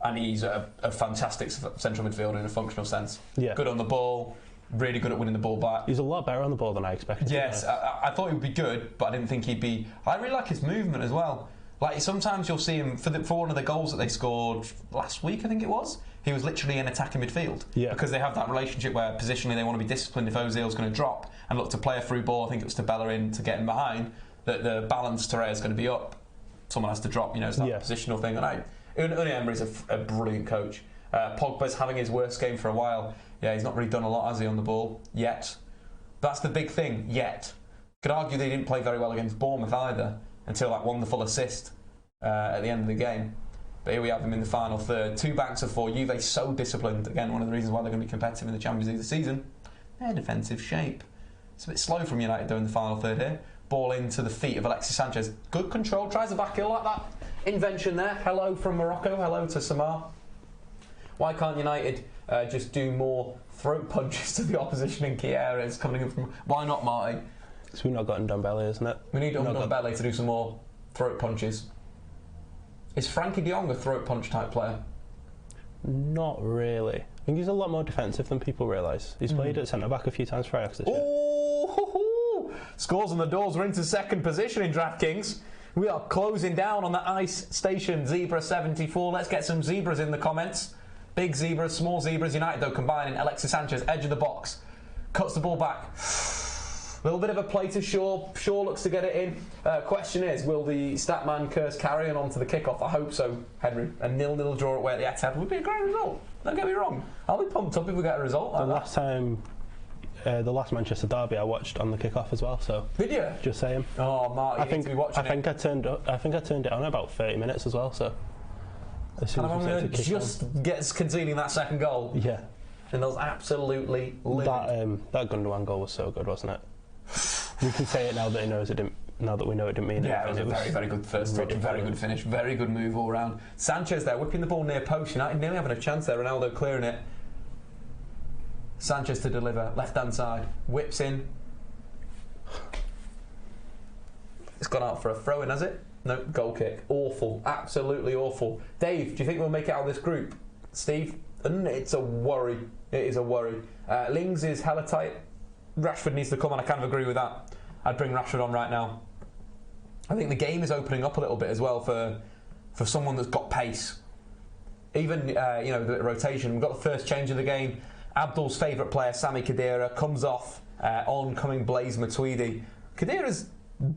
S1: And he's a fantastic central midfielder in a functional sense. Yeah. Good on the ball. Really good at winning the ball back.
S2: He's a lot better on the ball than I expected.
S1: Yes, I thought he would be good, but I didn't think he'd be. I really like his movement as well. Like sometimes you'll see him for one of the goals that they scored last week, I think it was. He was literally in attacking midfield because they have that relationship where positionally they want to be disciplined if Ozil's going to drop and look to play a through ball. I think it was to Bellerin to get him behind. That the balance Torreira is going to be up. Someone has to drop. It's that positional thing. And Unai Emery's a brilliant coach. Pogba's having his worst game for a while. Yeah, he's not really done a lot, has he, on the ball yet? That's the big thing. Yet, could argue they didn't play very well against Bournemouth either until that wonderful assist at the end of the game. But here we have them in the final third. 2 banks of 4. Juve so disciplined. Again, one of the reasons why they're going to be competitive in the Champions League this season. Their defensive shape. It's a bit slow from United though in the final third here. Ball into the feet of Alexis Sanchez. Good control. Tries a back heel like that. Invention there. Hello from Morocco. Hello to Samar. Why can't United just do more throat punches to the opposition in key areas coming in from... Why not, Marty?
S2: Because we've not got Ndombele, isn't it?
S1: We need Ndombele to do some more throat punches. Is Frankie de Jong a throat punch type player?
S2: Not really. I think he's a lot more defensive than people realise. He's played at centre-back a few times for Ajax this year.
S1: Ooh, scores on the doors. We're into second position in DraftKings. We are closing down on the ice station. Zebra 74. Let's get some zebras in the comments. Big zebras, small zebras. United, though, combining. Alexis Sanchez, edge of the box. Cuts the ball back. Little bit of a play to Shaw. Shaw looks to get it in. Question is, will the Statman curse carry on to the kickoff? I hope so, Henry. A 0-0 draw away at the Etihad would be a great result. Don't get me wrong. I'll be pumped up if we get a result like that.
S2: The last Manchester derby I watched on the kickoff as well. So
S1: did you?
S2: Just saying.
S1: Oh, Mark, you need to be watching it.
S2: I turned it on about 30 minutes as well. So as soon as we
S1: just gets conceding that second goal.
S2: Yeah.
S1: And that was absolutely livid.
S2: That Gundogan goal was so good, wasn't it? We can say it now that he knows it didn't. Now that we know it didn't mean it.
S1: Yeah, it was a very, very good first touch, very good finish, very good move all round. Sanchez there, whipping the ball near post. United nearly having a chance there. Ronaldo clearing it. Sanchez to deliver, left-hand side, whips in. It's gone out for a throw-in, has it? No, goal kick. Awful, absolutely awful. Dave, do you think we'll make it out of this group? Steve, it's a worry. It is a worry. Lings is hella tight. Rashford needs to come on. I kind of agree with that. I'd bring Rashford on right now. I think the game is opening up a little bit as well for someone that's got pace. Even the rotation. We've got the first change of the game. Abdul's favourite player, Sami Khedira, comes off oncoming Blaise Matuidi. Khedira's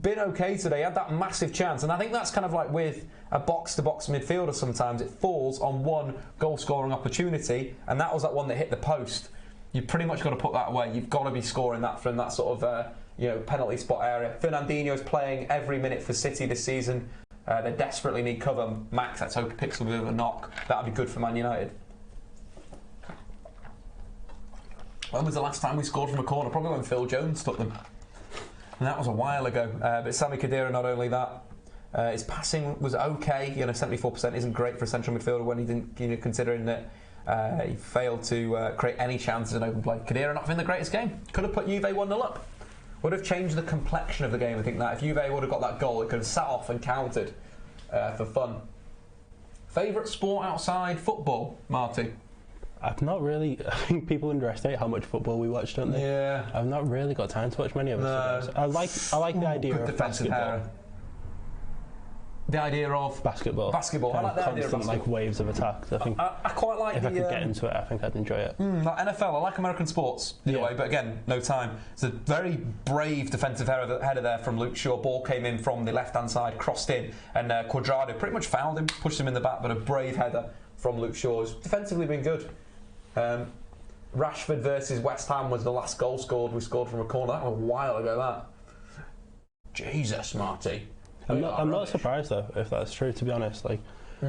S1: been okay today. He had that massive chance, and I think that's kind of like with a box-to-box midfielder. Sometimes it falls on one goal-scoring opportunity, and that was that one that hit the post. You've pretty much got to put that away. You've got to be scoring that from that sort of penalty spot area. Fernandinho's playing every minute for City this season. They desperately need cover. Max, let's hope he picks up a bit of a knock. That would be good for Man United. When was the last time we scored from a corner? Probably when Phil Jones took them. And that was a while ago. But Sami Khedira, not only that, his passing was okay. 74% isn't great for a central midfielder when he didn't, considering that he failed to create any chances in open play. Khedira not having the greatest game. Could have put Juve 1-0 up. Would have changed the complexion of the game, I think, that. If Juve would have got that goal, it could have sat off and countered for fun. Favourite sport outside football, Marty?
S2: I've not really. I think people underestimate how much football we watch, don't they?
S1: Yeah.
S2: I've not really got time to watch many of it. No. I like the idea of basketball.
S1: The idea of
S2: basketball.
S1: I like the idea of
S2: constant waves of attacks. I think
S1: I quite like
S2: if I could get into it, I think I'd enjoy it.
S1: Like NFL, I like American sports in a way, but again, no time. It's a very brave defensive header there from Luke Shaw. Ball came in from the left-hand side, crossed in, and Cuadrado pretty much fouled him, pushed him in the back, but a brave header from Luke Shaw. It's defensively been good. Rashford versus West Ham was the last goal scored. We scored from a corner. That was a while ago, that. Jesus, Marty.
S2: I'm not surprised though if that's true. To be honest,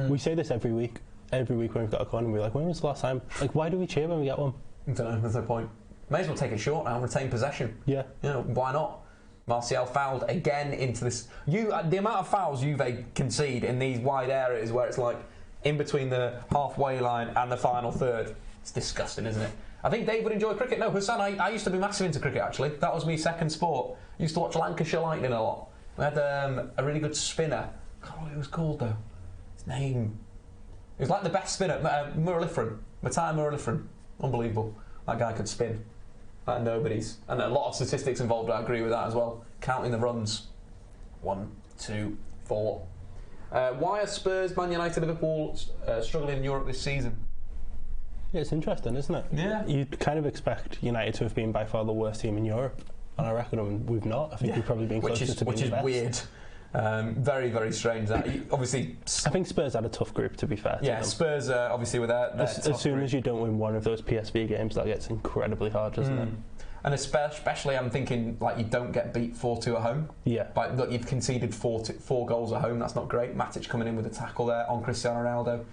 S2: we say this every week. Every week when we've got a corner, we're like, when was the last time? Like, why do we cheer when we get one?
S1: I don't know. There's no point. May as well take it short now and retain possession.
S2: Yeah.
S1: Why not? Martial fouled again into this. The amount of fouls Juve concede in these wide areas where it's like in between the halfway line and the final third. It's disgusting, isn't it? I think Dave would enjoy cricket. No, Hassan, I used to be massive into cricket, actually. That was my second sport. Used to watch Lancashire Lightning a lot. We had a really good spinner. I can't remember what he was called, though. His name... He was like the best spinner. Muralifran. Matteo Muralifran. Unbelievable. That guy could spin. Like nobody's. And a lot of statistics involved, I agree with that as well. Counting the runs. 1, 2, 4. Why are Spurs, Man United, Liverpool struggling in Europe this season?
S2: Yeah, it's interesting, isn't it?
S1: Yeah.
S2: You'd kind of expect United to have been by far the worst team in Europe on our record, and we've not. I think we've probably been closer to being the best.
S1: Which is weird. Very, very strange. That obviously,
S2: I think Spurs had a tough group, to be fair.
S1: Yeah, Spurs obviously with their
S2: as soon as you don't win one of those PSV games, that gets incredibly hard, doesn't it?
S1: And especially, I'm thinking like you don't get beat 4-2 at home.
S2: Yeah.
S1: Like, look, you've conceded 4 goals at home. That's not great. Matic coming in with a tackle there on Cristiano Ronaldo.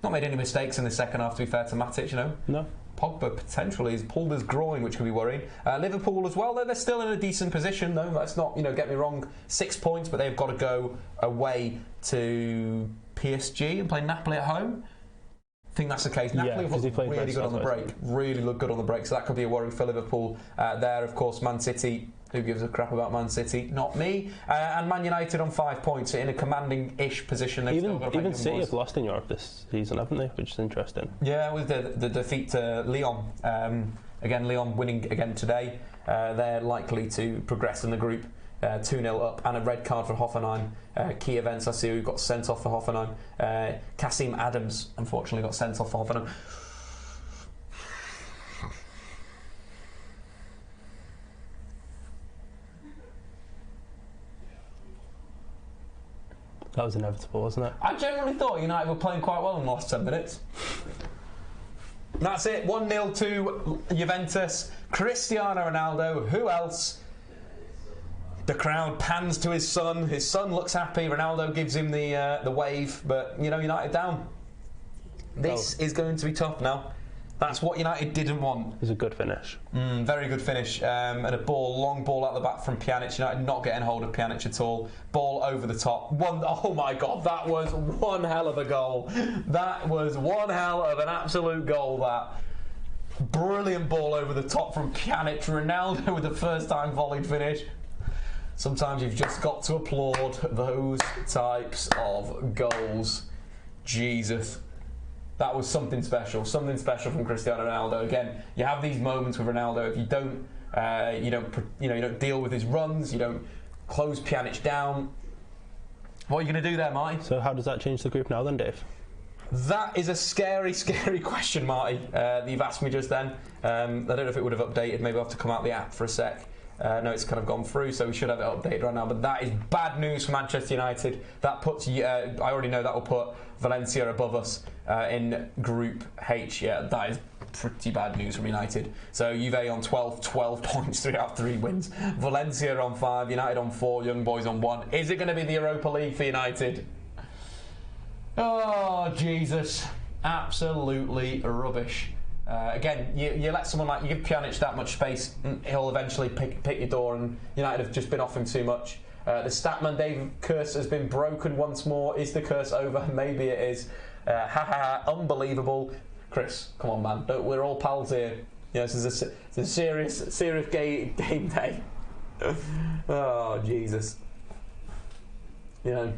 S1: Not made any mistakes in the second half, to be fair to Matic,
S2: No.
S1: Pogba potentially has pulled his groin, which could be worrying. Liverpool as well, they're still in a decent position, though. Let's not, get me wrong, 6 points, but they've got to go away to PSG and play Napoli at home. I think that's the case. Napoli looked really good on the break. Really looked good on the break, so that could be a worry for Liverpool. There, of course, Man City. Who gives a crap about Man City? Not me. And Man United on 5 points in a commanding-ish position.
S2: Even City have lost in Europe this season, haven't they? Which is interesting.
S1: Yeah, with the defeat to Lyon. Again, Lyon winning again today. They're likely to progress in the group 2-0 up, and a red card for Hoffenheim. Key events I see who got sent off for Hoffenheim. Kasim Adams unfortunately got sent off for Hoffenheim.
S2: That was inevitable, wasn't it?
S1: I generally thought United were playing quite well in the last 10 minutes. That's it, 1-0 to Juventus. Cristiano Ronaldo, who else? The crowd pans to his son. His son looks happy. Ronaldo gives him the wave, but you know, United down. This is going to be tough now. That's what United didn't want.
S2: It was a good finish.
S1: Very good finish. And a long ball out the back from Pjanic. United not getting hold of Pjanic at all. Ball over the top. Oh my God, that was one hell of a goal. That was one hell of an absolute goal, that. Brilliant ball over the top from Pjanic. Ronaldo with the first time volleyed finish. Sometimes you've just got to applaud those types of goals. Jesus. That was something special from Cristiano Ronaldo. Again, you have these moments with Ronaldo. If you don't, you don't deal with his runs, you don't close Pjanic down. What are you going to do there, Marty?
S2: So how does that change the group now, then, Dave?
S1: That is a scary, scary question, Marty. That you've asked me just then. I don't know if it would have updated. Maybe I'll have to come out the app for a sec. No, it's kind of gone through, so we should have it updated right now. But that is bad news for Manchester United. That puts, I already know that will put Valencia above us in Group H. Yeah, that is pretty bad news from United. So Juve on 12 points, 3 out of 3 wins. Valencia on 5, United on 4, Young Boys on 1. Is it going to be the Europa League for United? Oh, Jesus. Absolutely rubbish. Again, you let someone like, you give Pjanic that much space, he'll eventually pick your door, and United have just been off him too much. The Statman Dave curse has been broken once more. Is the curse over? Maybe it is. Unbelievable. Chris, come on, man. We're all pals here. You know, this is a serious game day. Oh, Jesus. You know,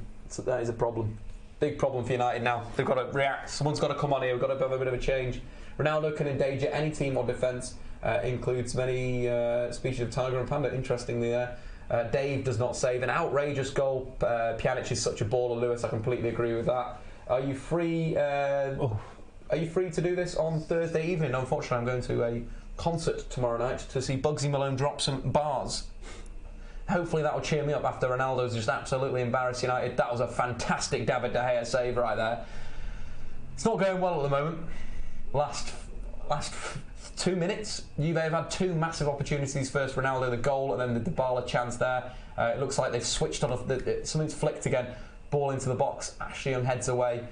S1: that is a problem. Big problem for United now. They've got to react. Someone's got to come on here. We've got to have a bit of a change. Ronaldo can endanger any team or defence. Includes many species of tiger and panda. Interestingly there. Dave does not save. An outrageous goal. Pjanic is such a baller, Lewis. I completely agree with that. Are you free? Are you free to do this on Thursday evening? Unfortunately, I'm going to a concert tomorrow night to see Bugsy Malone drop some bars. Hopefully that will cheer me up after Ronaldo's just absolutely embarrassed United. That was a fantastic David De Gea save right there. It's not going well at the moment. Last 2 minutes, Juve have had 2 massive opportunities. First Ronaldo, the goal, and then the Dybala chance there. It looks like they've switched on. Something's flicked again. Ball into the box. Ashley Young heads away,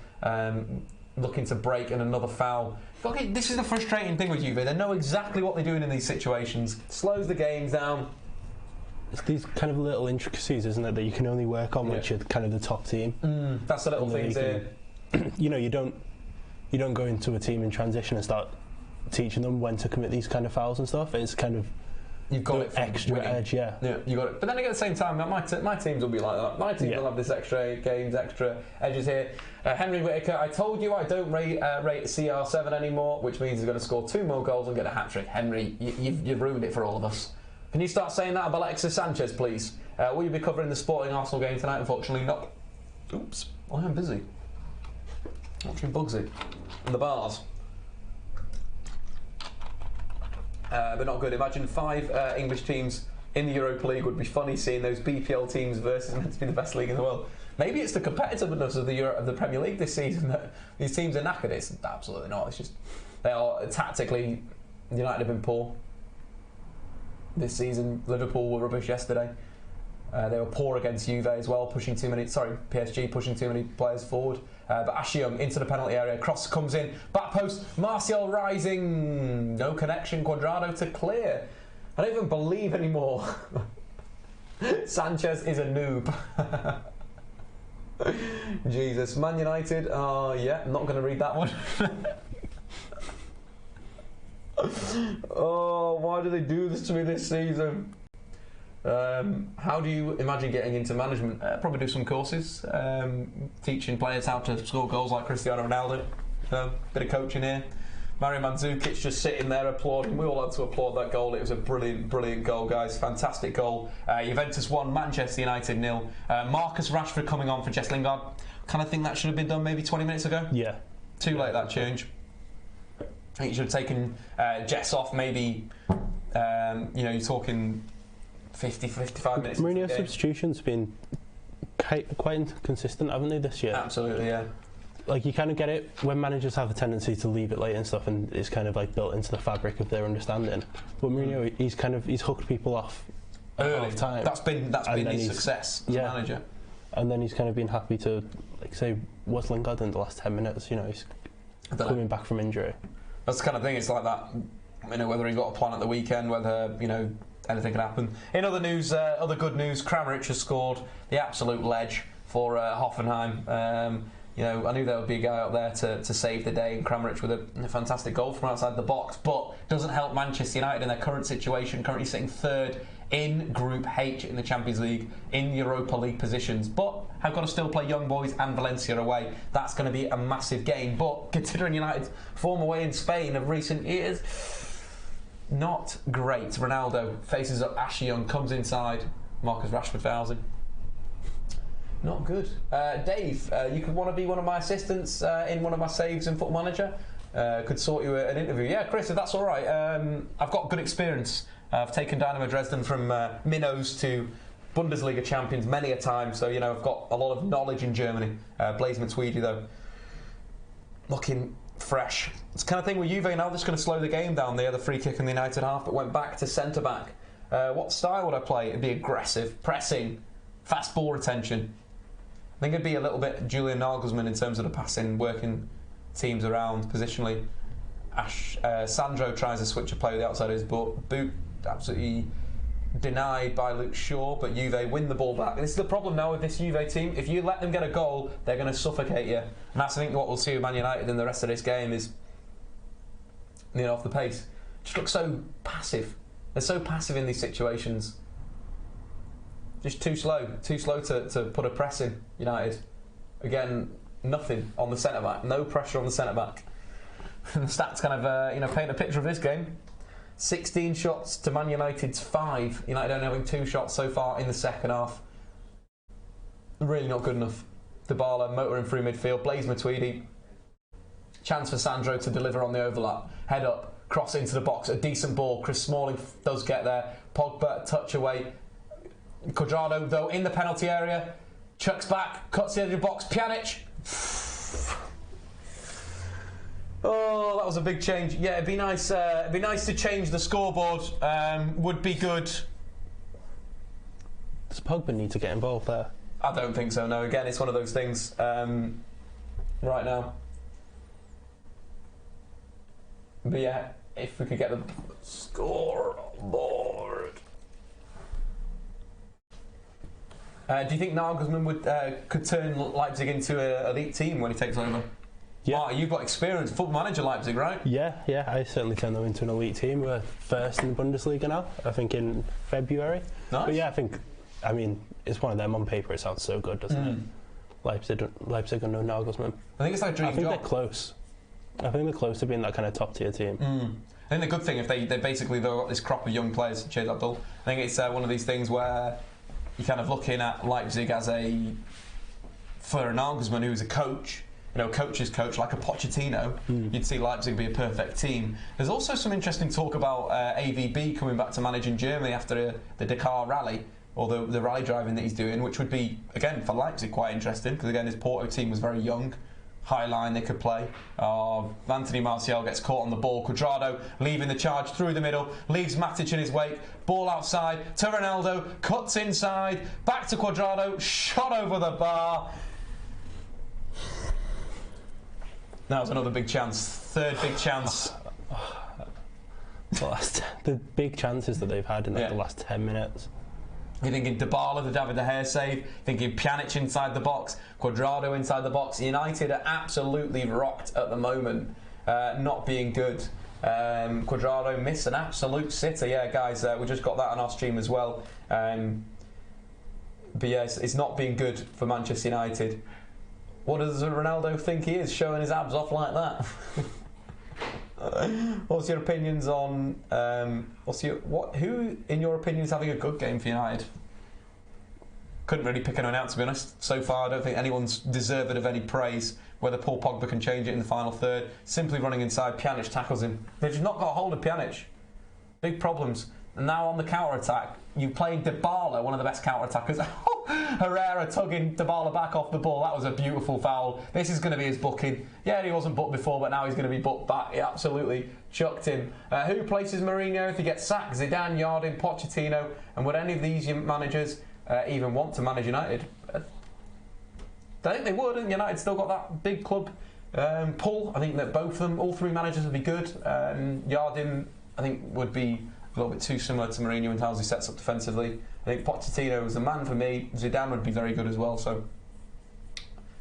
S1: looking to break, and another foul. Okay, this is the frustrating thing with Juve. They know exactly what they're doing in these situations. Slows the games down.
S2: It's these kind of little intricacies, isn't it, that you can only work on once you're kind of the top team.
S1: That's the little things here.
S2: You know, you don't go into a team in transition and start teaching them when to commit these kind of fouls and stuff. It's kind of
S1: you've got it
S2: extra
S1: winning.
S2: edge, yeah.
S1: You got it. But then again, at the same time, my teams will be like that. My team will have this extra games, extra edges here. Henry Whittaker, I told you I don't rate CR7 anymore, which means he's going to score 2 more goals and get a hat-trick. Henry, you've ruined it for all of us. Can you start saying that about Alexis Sanchez, please? Will you be covering the Sporting Arsenal game tonight? Unfortunately not. Oops, I am busy. Watching Bugsy and the bars. But not good. Imagine 5 English teams in the Europa League. Would be funny seeing those BPL teams versus meant to be the best league in the world. Maybe it's the competitiveness of the Premier League this season that these teams are knackered. It's absolutely not. It's just they are tactically. United have been poor this season. Liverpool were rubbish yesterday. They were poor against Juve as well, PSG pushing too many players forward. But Ashley Young into the penalty area, cross comes in, back post, Martial rising, no connection, Cuadrado to clear. I don't even believe anymore. Sanchez is a noob. Jesus, Man United, yeah, not going to read that one. Oh, why do they do this to me this season? How do you imagine getting into management? Probably do some courses, teaching players how to score goals like Cristiano Ronaldo. Bit of coaching here. Mario Mandzukic just sitting there applauding. We all had to applaud that goal. It was a brilliant, brilliant goal, guys. Fantastic goal. Juventus 1, Manchester United 0. Marcus Rashford coming on for Jess Lingard. Kind of think that should have been done maybe 20 minutes ago.
S2: Yeah.
S1: Too late, that change. I think you should have taken Jess off maybe, you're talking 50, 55 minutes.
S2: Mourinho's substitutions been quite inconsistent, haven't they, this year?
S1: Absolutely, yeah.
S2: Like, you kind of get it when managers have a tendency to leave it late and stuff, and it's kind of like built into the fabric of their understanding. But Mourinho, he's hooked people off
S1: early
S2: half time.
S1: That's been his success as a manager.
S2: And then he's kind of been happy to, like, say, what's Lingard in the last 10 minutes? You know, he's coming back from injury.
S1: That's the kind of thing. It's like that. Whether he got a plan at the weekend, whether anything can happen. In other news, other good news, Kramaric has scored the absolute ledge for Hoffenheim. I knew there would be a guy out there to save the day, and Kramaric with a fantastic goal from outside the box, but doesn't help Manchester United in their current situation, currently sitting third in Group H in the Champions League, in Europa League positions, but have got to still play Young Boys and Valencia away. That's going to be a massive game, but considering United's form away in Spain of recent years, not great. Ronaldo faces up Ashley Young, comes inside, Marcus Rashford fouls him. Not good. Dave, you could want to be one of my assistants in one of my saves in Football Manager. Could sort you an interview. Yeah, Chris, if that's all right. I've got good experience. I've taken Dynamo Dresden from minnows to Bundesliga champions many a time, so I've got a lot of knowledge in Germany. Blaise Matuidi, though, looking fresh. It's the kind of thing with Juve now. They're just going to slow the game down. They had the free kick in the United half, but went back to centre back. What style would I play? It'd be aggressive, pressing, fast ball retention. I think it'd be a little bit Julian Nagelsmann in terms of the passing, working teams around positionally. Sandro tries to switch a play with the outside of his boot, absolutely denied by Luke Shaw, but Juve win the ball back. And this is the problem now with this Juve team. If you let them get a goal, they're going to suffocate you. And that's, I think, what we'll see with Man United in the rest of this game is off the pace. Just look so passive. They're so passive in these situations. Just too slow to put a press in, United. Again, nothing on the centre-back, no pressure on the centre-back. And the stats kind of, paint a picture of this game. 16 shots to Man United's 5. United only having 2 shots so far in the second half. Really not good enough. Dybala motoring through midfield. Blaise Matuidi. Chance for Sandro to deliver on the overlap. Head up, cross into the box. A decent ball. Chris Smalling does get there. Pogba, touch away. Cuadrado, though, in the penalty area. Chucks back, cuts the edge of the box. Pjanic. Oh, that was a big change. Yeah, it'd be nice. It'd be nice to change the scoreboard. Would be good.
S2: Does Pogba need to get involved there?
S1: I don't think so. No. Again, it's one of those things. Right now. But yeah, if we could get the score on board. Do you think Nagelsmann could turn Leipzig into an elite team when he takes over?
S2: Yeah.
S1: Mark, you've got experience. Football Manager Leipzig, right?
S2: Yeah, I certainly turned them into an elite team. We're first in the Bundesliga now, I think in February.
S1: Nice.
S2: But yeah, it's one of them on paper. It sounds so good, doesn't it? Leipzig under Nagelsmann.
S1: I think it's like a dream job.
S2: I think they're close. I think they're close to being that kind of top tier team.
S1: I think the good thing, if they basically they've got this crop of young players, Chase Abdul, I think it's one of these things where you're kind of looking at Leipzig as for a Nagelsmann who's a coach, coach's coach, like a Pochettino, you'd see Leipzig be a perfect team. There's also some interesting talk about AVB coming back to manage in Germany after the Dakar rally, or the rally driving that he's doing, which would be, again, for Leipzig quite interesting, because again, his Porto team was very young. High line they could play. Anthony Martial gets caught on the ball. Cuadrado leaving the charge through the middle, leaves Matic in his wake. Ball outside to Ronaldo, cuts inside, back to Cuadrado, shot over the bar. That was another big chance. Third big chance.
S2: The big chances that they've had in the last 10 minutes.
S1: You're thinking Dybala, the David De Gea save. Thinking Pjanic inside the box. Cuadrado inside the box. United are absolutely rocked at the moment. Not being good. Cuadrado missed an absolute sitter. Yeah, guys, we just got that on our stream as well. But yes, it's not being good for Manchester United. What does Ronaldo think he is, showing his abs off like that? What's your opinions on? Who in your opinion is having a good game for United? Couldn't really pick anyone out, to be honest. So far, I don't think anyone's deserved of any praise. Whether Paul Pogba can change it in the final third, simply running inside, Pjanic tackles him. They've just not got a hold of Pjanic. Big problems. And now on the counter-attack, you played Dybala, one of the best counter-attackers. Herrera tugging Dybala back off the ball. That was a beautiful foul. This is going to be his booking. Yeah, he wasn't booked before, but now he's going to be booked back. He absolutely chucked him. Who places Mourinho if he gets sacked? Zidane, Yardim, Pochettino. And would any of these managers even want to manage United? I think they would, and United still got that big club pull. I think that both of them, all three managers would be good. Yardim, I think, would be a little bit too similar to Mourinho in how he sets up defensively. I think Pochettino is the man for me. Zidane would be very good as well, so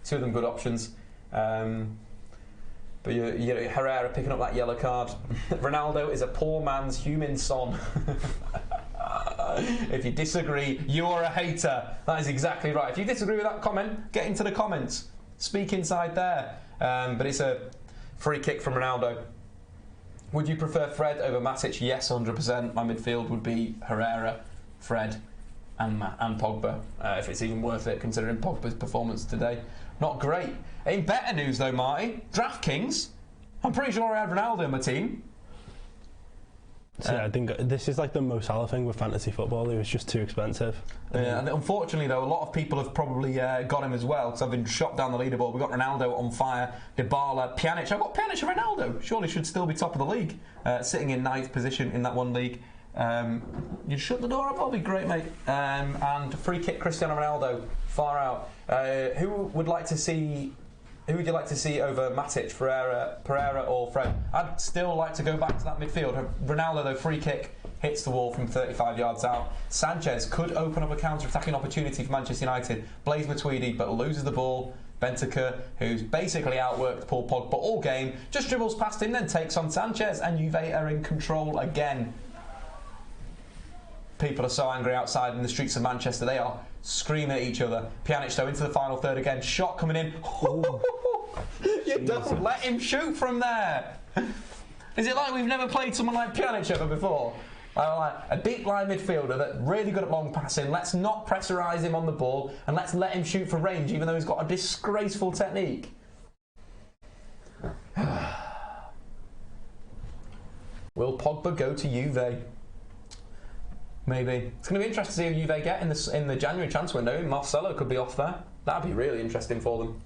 S1: two of them good options. But Herrera picking up that yellow card. Ronaldo is a poor man's human son. If you disagree, you're a hater. That is exactly right. If you disagree with that comment, get into the comments. Speak inside there. But it's a free kick from Ronaldo. Would you prefer Fred over Matic? Yes, 100%. My midfield would be Herrera, Fred and Pogba, if it's even worth it, considering Pogba's performance today. Not great. In better news, though, Marty, DraftKings, I'm pretty sure I had Ronaldo in my team.
S2: So yeah, I think this is like the Mo Salah thing with fantasy football. It was just too expensive.
S1: And unfortunately, though, a lot of people have probably got him as well, because I've been shot down the leaderboard. We've got Ronaldo on fire, Dybala, Pjanic. I've got Pjanic and Ronaldo. Surely should still be top of the league, sitting in 9th position in that one league. You'd shut the door up, that'll be great, mate. And free kick Cristiano Ronaldo, far out. Who would you like to see over Matic, Pereira or Fred? I'd still like to go back to that midfield. Ronaldo, though, free kick, hits the wall from 35 yards out. Sanchez could open up a counter-attacking opportunity for Manchester United. Blaise Matuidi, but loses the ball. Benfica, who's basically outworked Paul Pogba all game, just dribbles past him, then takes on Sanchez, and Juve are in control again. People are so angry outside in the streets of Manchester. They are screaming at each other. Pjanic, though, into the final third again. Shot coming in. You don't let him shoot from there. Is it like we've never played someone like Pjanic ever before? Like a deep line midfielder that's really good at long passing. Let's not pressurise him on the ball and let's let him shoot for range, even though he's got a disgraceful technique. Will Pogba go to Juve? Maybe. It's going to be interesting to see who Juve get in the January transfer window. Marcelo could be off there. That'd be really interesting for them.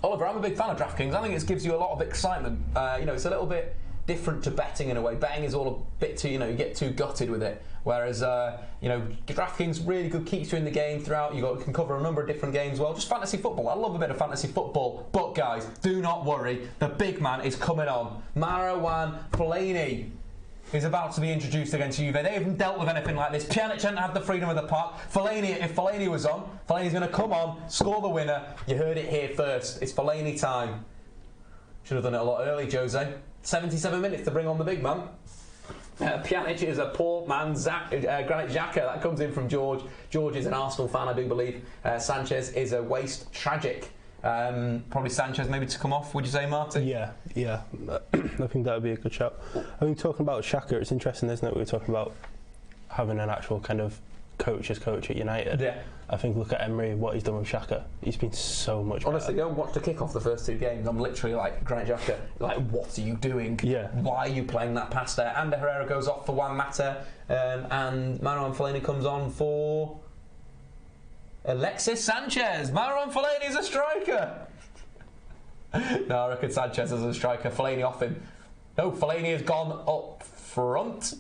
S1: Oliver, I'm a big fan of DraftKings. I think it gives you a lot of excitement. It's a little bit different to betting in a way. Betting is all a bit too, you get too gutted with it. Whereas, DraftKings really good, keeps you in the game throughout. You can cover a number of different games. Well, just fantasy football. I love a bit of fantasy football. But guys, do not worry. The big man is coming on. Juan Fellaini is about to be introduced against Juve. They haven't dealt with anything like this. Pjanic hadn't had the freedom of the park. If Fellaini was on, Fellaini's going to come on, score the winner. You heard it here first. It's Fellaini time. Should have done it a lot early, Jose. 77 minutes to bring on the big man. Pjanic is a poor man's Granit Xhaka. That comes in from George. George is an Arsenal fan, I do believe. Sanchez is a waste. Tragic. Probably Sanchez maybe to come off, would you say, Martin?
S2: Yeah. I think that would be a good shout. I mean, talking about Xhaka, it's interesting, isn't it? We were talking about having an actual kind of coach at United.
S1: Yeah.
S2: I think look at Emery, what he's done with Xhaka. He's been so much better.
S1: Honestly, go and watch the kick-off the first two games. I'm literally like, Granit Xhaka, like, what are you doing?
S2: Yeah.
S1: Why are you playing that pass there? Ander Herrera goes off for Juan Mata, and Marouane Fellaini comes on for Alexis Sanchez. Marouane Fellaini is a striker. No, I reckon Sanchez is a striker. Fellaini off him. No, Fellaini has gone up front.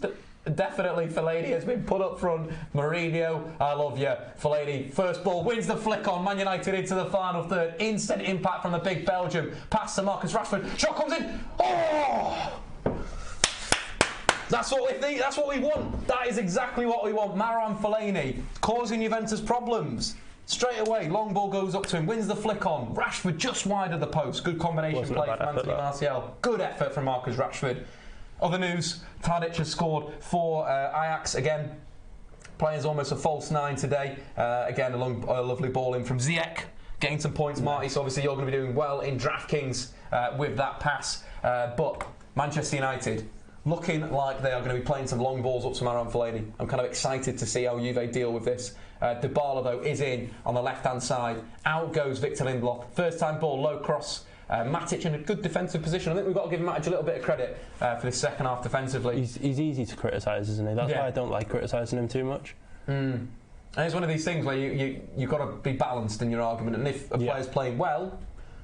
S1: Definitely Fellaini has been put up front. Mourinho, I love you. Fellaini, first ball, wins the flick on. Man United into the final third. Instant impact from the big Belgium. Pass to Marcus Rashford. Shot comes in. Oh! That's what we think. That's what we want. That is exactly what we want. Marouane Fellaini causing Juventus problems. Straight away, long ball goes up to him, wins the flick on. Rashford just wide of the post. Good combination play from Anthony Martial. Good effort from Marcus Rashford. Other news, Tadic has scored for Ajax again. Playing almost a false nine today. Again, a lovely ball in from Ziyech. getting some points, Marty. So obviously you're going to be doing well in DraftKings with that pass. But Manchester United, looking like they are going to be playing some long balls up to Marouane Fellaini. I'm kind of excited to see how Juve deal with this. Dybala, though, is in on the left-hand side. Out goes Victor Lindelof. First-time ball, low cross. Matic in a good defensive position. I think we've got to give Matic a little bit of credit for this second half defensively.
S2: He's easy to criticise, isn't he? That's why I don't like criticising him too much.
S1: And it's one of these things where you've got to be balanced in your argument. And if a player's playing well,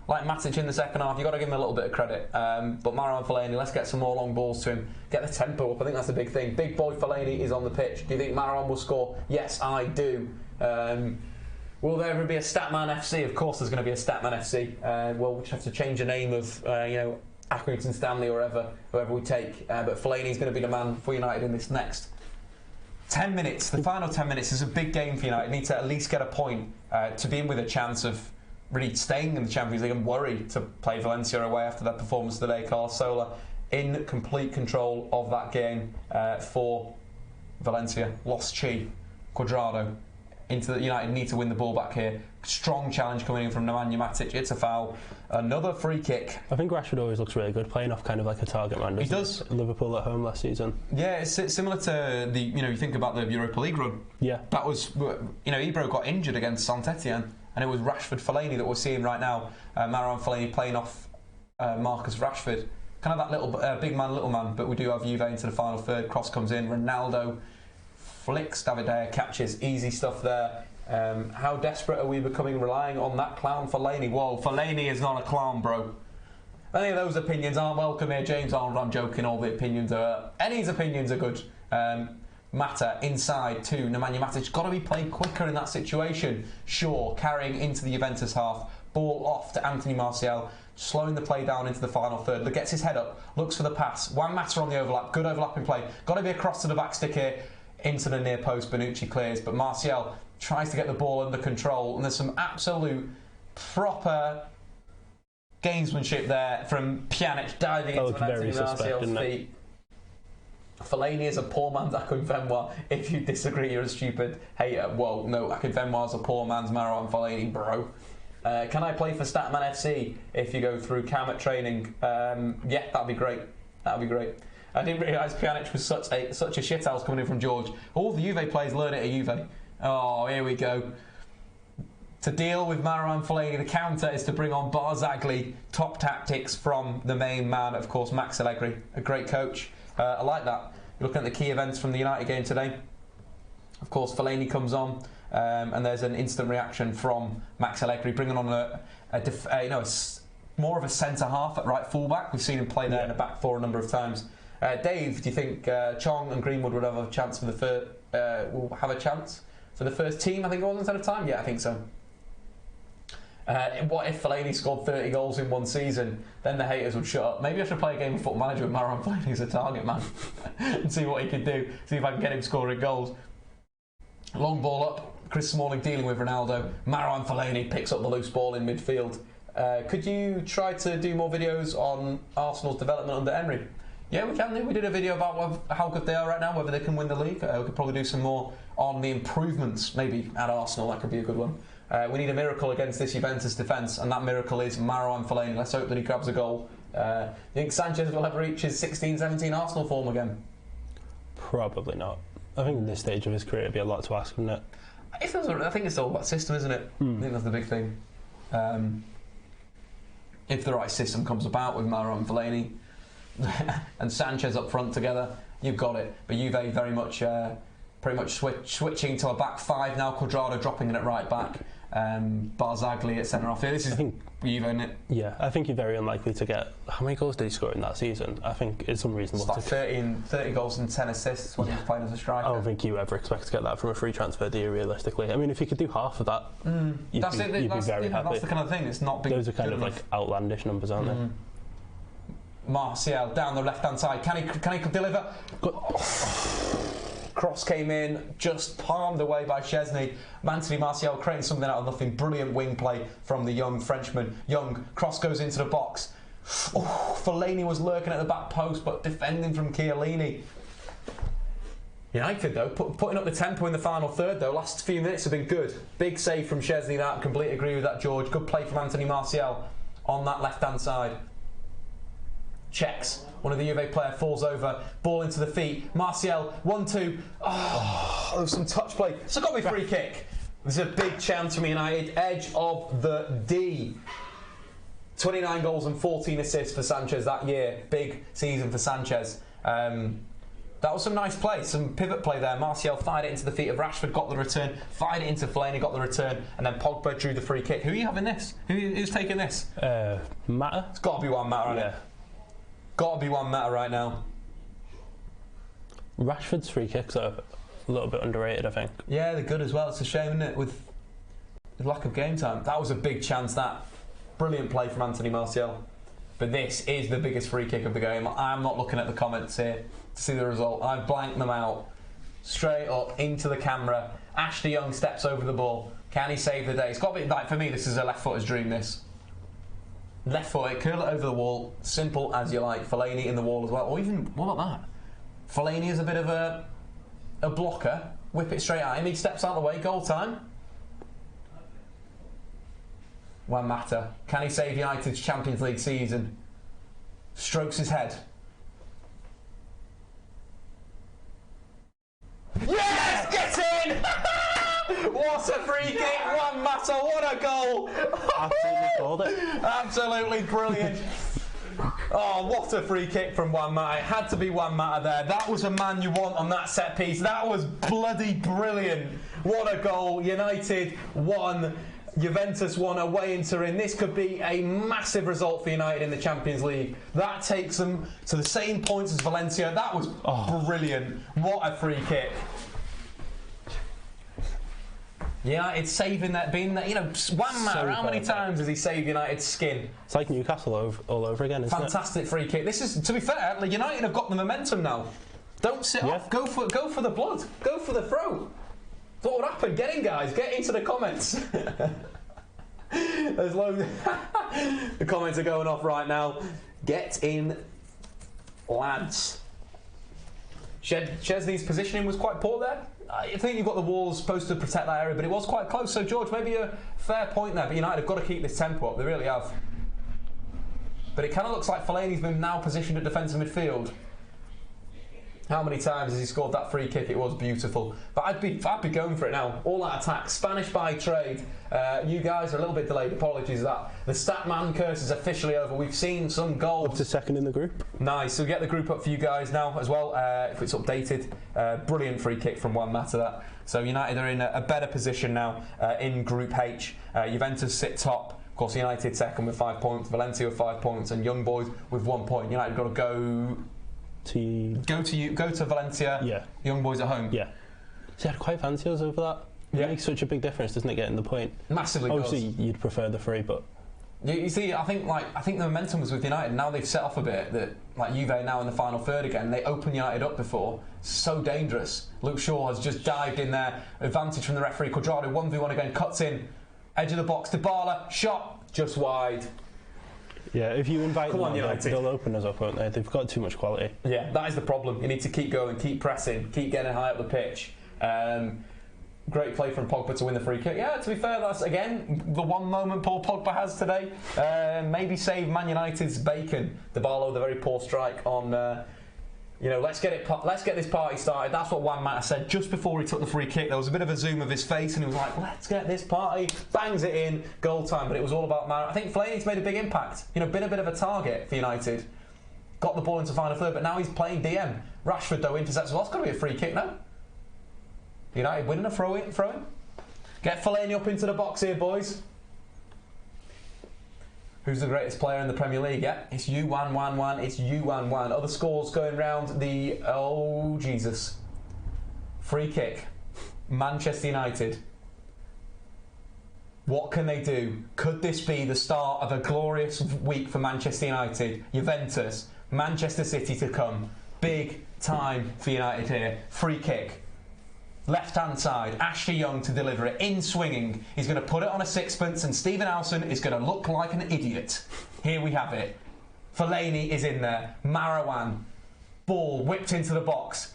S1: like Matic in the second half, you've got to give him a little bit of credit. But Marouane Fellaini, let's get some more long balls to him. Get the tempo up. I think that's the big thing. Big boy Fellaini is on the pitch. Do you think Marouane will score? Yes, I do. Will there ever be a Statman FC? Of course there's going to be a Statman FC. We'll just have to change the name of, Accrington Stanley or whoever we take. But Fellaini's going to be the man for United in this next 10 minutes. The final 10 minutes is a big game for United. Need to at least get a point to be in with a chance of really staying in the Champions League. I'm worried to play Valencia away after that performance today. Carlos Sola in complete control of that game for Valencia. Lost Chi, Cuadrado. Into the United need to win the ball back here. Strong challenge coming in from Nemanja Matic. It's a foul. Another free kick.
S2: I think Rashford always looks really good playing off kind of like a target man.
S1: He does.
S2: Liverpool at home last season.
S1: Yeah, it's similar to the you think about the Europa League run.
S2: Yeah.
S1: That was Ibra got injured against Saint-Etienne, and it was Rashford Fellaini that we're seeing right now. Marouane Fellaini playing off Marcus Rashford. Kind of that little big man, little man. But we do have Juve into the final third. Cross comes in. Ronaldo flicks, David De Gea catches, easy stuff there. How desperate are we becoming relying on that clown Fellaini? Whoa, Fellaini is not a clown, bro. Any of those opinions aren't welcome here, James Arnold. I'm joking, all the opinions are... Any's opinions are good. Mata inside to Nemanja Matic. Got to be played quicker in that situation. Shaw carrying into the Juventus half. Ball off to Anthony Martial. Slowing the play down into the final third. Gets his head up, looks for the pass. Juan Mata on the overlap. Good overlapping play. Got to be across to the back stick here. Into the near post, Bonucci clears, but Martial tries to get the ball under control, and there's some absolute proper gamesmanship there from Pjanic diving into Anthony Martial's feet. Fellaini is a poor man's Akinfenwa. If you disagree, you're a stupid hater. Whoa, no, Akinfenwa's a poor man's Marouane Fellaini, bro. Can I play for Statman FC if you go through Cam at training? Yeah, that'd be great. That'd be great. I didn't realise Pjanic was such a shithouse coming in from George. All the Juve players learn it at Juve. Oh, here we go. To deal with Marouane Fellaini, the counter is to bring on Barzagli. Top tactics from the main man, of course, Max Allegri. A great coach. I like that. Looking at the key events from the United game today. Of course, Fellaini comes on, and there's an instant reaction from Max Allegri, bringing on more of a centre half at right fullback. We've seen him play there in the back four a number of times. Dave, do you think Chong and Greenwood would have a chance for the first team? I think it was instead of time. Yeah, I think so. What if Fellaini scored 30 goals in one season? Then the haters would shut up. Maybe I should play a game of Football Manager with Marouane Fellaini as a target man and see what he can do. See if I can get him scoring goals. Long ball up. Chris Smalling dealing with Ronaldo. Marouane Fellaini picks up the loose ball in midfield. Could you try to do more videos on Arsenal's development under Emery? Yeah, we can do. We did a video about how good they are right now, whether they can win the league. We could probably do some more on the improvements, maybe at Arsenal. That could be a good one. We need a miracle against this Juventus defence, and that miracle is Marouane Fellaini. Let's hope that he grabs a goal. Do you think Sanchez will ever reach his 16-17 Arsenal form again?
S2: Probably not. I think at this stage of his career it'd be a lot to ask, wouldn't it?
S1: I think it's all about system, isn't it? I think that's the big thing. If the right system comes about with Marouane Fellaini and Sanchez up front together, you've got it. But Juve very much, pretty much switching to a back five now. Cuadrado dropping in at right back. Barzagli at centre half. This is Juve, isn't it?
S2: Yeah, I think you're very unlikely to get... How many goals did he score in that season? I think it's unreasonable.
S1: It's like 30 goals and 10 assists when he was playing as a striker.
S2: I don't think you ever expect to get that from a free transfer, do you, realistically? I mean, if you could do half of that, you'd be very happy.
S1: That's the kind of thing. It's not big.
S2: Those are kind of like outlandish numbers, aren't they?
S1: Martial down the left-hand side. Can he deliver? Cross came in, just palmed away by Szczesny. Anthony Martial creating something out of nothing. Brilliant wing play from the young Frenchman. Young, cross goes into the box. Fellaini was lurking at the back post, but defending from Chiellini. United, though, putting up the tempo in the final third, though. Last few minutes have been good. Big save from Szczesny, that. Completely agree with that, George. Good play from Anthony Martial on that left-hand side. Checks. One of the Juve player falls over. Ball into the feet. Martial, 1-2. Oh, there was some touch play. It's got to be free kick. There's a big chance from United. Edge of the D. 29 goals and 14 assists for Sanchez that year. Big season for Sanchez. That was some nice play, some pivot play there. Martial fired it into the feet of Rashford, got the return, fired it into Fellaini, got the return, and then Pogba drew the free kick. Who are you having this? Who's taking this?
S2: Mata.
S1: It's got to be Juan Mata, hasn't it? Got to be Juan Mata right now.
S2: Rashford's free kicks are a little bit underrated, I think.
S1: Yeah, they're good as well. It's a shame, isn't it, with lack of game time. That was a big chance, that. Brilliant play from Anthony Martial. But this is the biggest free kick of the game. I'm not looking at the comments here to see the result. I've blanked them out. Straight up into the camera. Ashley Young steps over the ball. Can he save the day? It's got to be, like, for me, this is a left footer's dream, this. Left foot, curl it over the wall. Simple as you like. Fellaini in the wall as well. Or even, what about that? Fellaini is a bit of a blocker. Whip it straight at him. He steps out of the way. Goal time. Juan Mata. Can he save United's Champions League season? Strokes his head. Yes! Get in! What a free kick! Juan Mata, what a goal!
S2: Absolutely called it.
S1: Absolutely brilliant. Oh, what a free kick from Juan Mata. It had to be Juan Mata there. That was a man you want on that set piece. That was bloody brilliant. What a goal. United won. Juventus won away in Turin. This could be a massive result for United in the Champions League. That takes them to the same points as Valencia. That was brilliant. What a free kick. United saving that, being that, you know, Juan Mata, how many times has he saved United's skin?
S2: It's like Newcastle all over again, isn't it?
S1: Fantastic free kick. This is, to be fair, United have got the momentum now. Don't sit off. Go for the blood. Go for the throw. What would happen? Get in, guys. Get into the comments. There's loads. The comments are going off right now. Get in, lads. Szczesny's positioning was quite poor there. I think you've got the walls supposed to protect that area, but it was quite close. So, George, maybe a fair point there. But United have got to keep this tempo up. They really have. But it kind of looks like Fellaini's been now positioned at defensive midfield. How many times has he scored that free kick? It was beautiful. But I'd be going for it now. All out attack. Spanish by trade. You guys are a little bit delayed. Apologies for that. The Statman curse is officially over. We've seen some goals.
S2: Up to second in the group.
S1: Nice. So we'll get the group up for you guys now as well, if it's updated. Brilliant free kick from Juan Mata, that. So United are in a better position now in Group H. Juventus sit top. Of course, United second with 5 points. Valencia with 5 points. And Young Boys with 1 point. United got to go to Valencia. Yeah. Young Boys at home.
S2: Yeah. See, I'd quite fancy us over that. It makes such a big difference, doesn't it, getting the point?
S1: Massively.
S2: Obviously, you'd prefer the 3, but
S1: you see, I think the momentum was with United. Now they've set off a bit. That like Juve now in the final third again. They opened United up before. So dangerous. Luke Shaw has just dived in there. Advantage from the referee. Cuadrado 1v1 again. Cuts in. Edge of the box. Dybala shot just wide.
S2: Yeah, if you invite them, they'll open us up, won't they? They've got too much quality.
S1: Yeah, that is the problem. You need to keep going, keep pressing, keep getting high up the pitch. Great play from Pogba to win the free kick. Yeah, to be fair, that's, again, the one moment Paul Pogba has today. Maybe save Man United's bacon. Dybala with a very poor strike on... let's get this party started. That's what Juan Mata said just before he took the free kick. There was a bit of a zoom of his face, and he was like, "Let's get this party." Bangs it in, goal time. But it was all about Mata. I think Fellaini's made a big impact. Been a bit of a target for United. Got the ball into final third, but now he's playing DM. Rashford though intercepts. Well, that's got to be a free kick, no? United winning a throw in. Get Fellaini up into the box here, boys. Who's the greatest player in the Premier League? Yeah, it's you, Juan. It's you, Juan. Other scores going round the... Oh, Jesus. Free kick. Manchester United. What can they do? Could this be the start of a glorious week for Manchester United? Juventus, Manchester City to come. Big time for United here. Free kick. Left-hand side, Ashley Young to deliver it, in swinging. He's going to put it on a sixpence, and Stephen Alson is going to look like an idiot. Here we have it. Fellaini is in there. Marouane. Ball whipped into the box.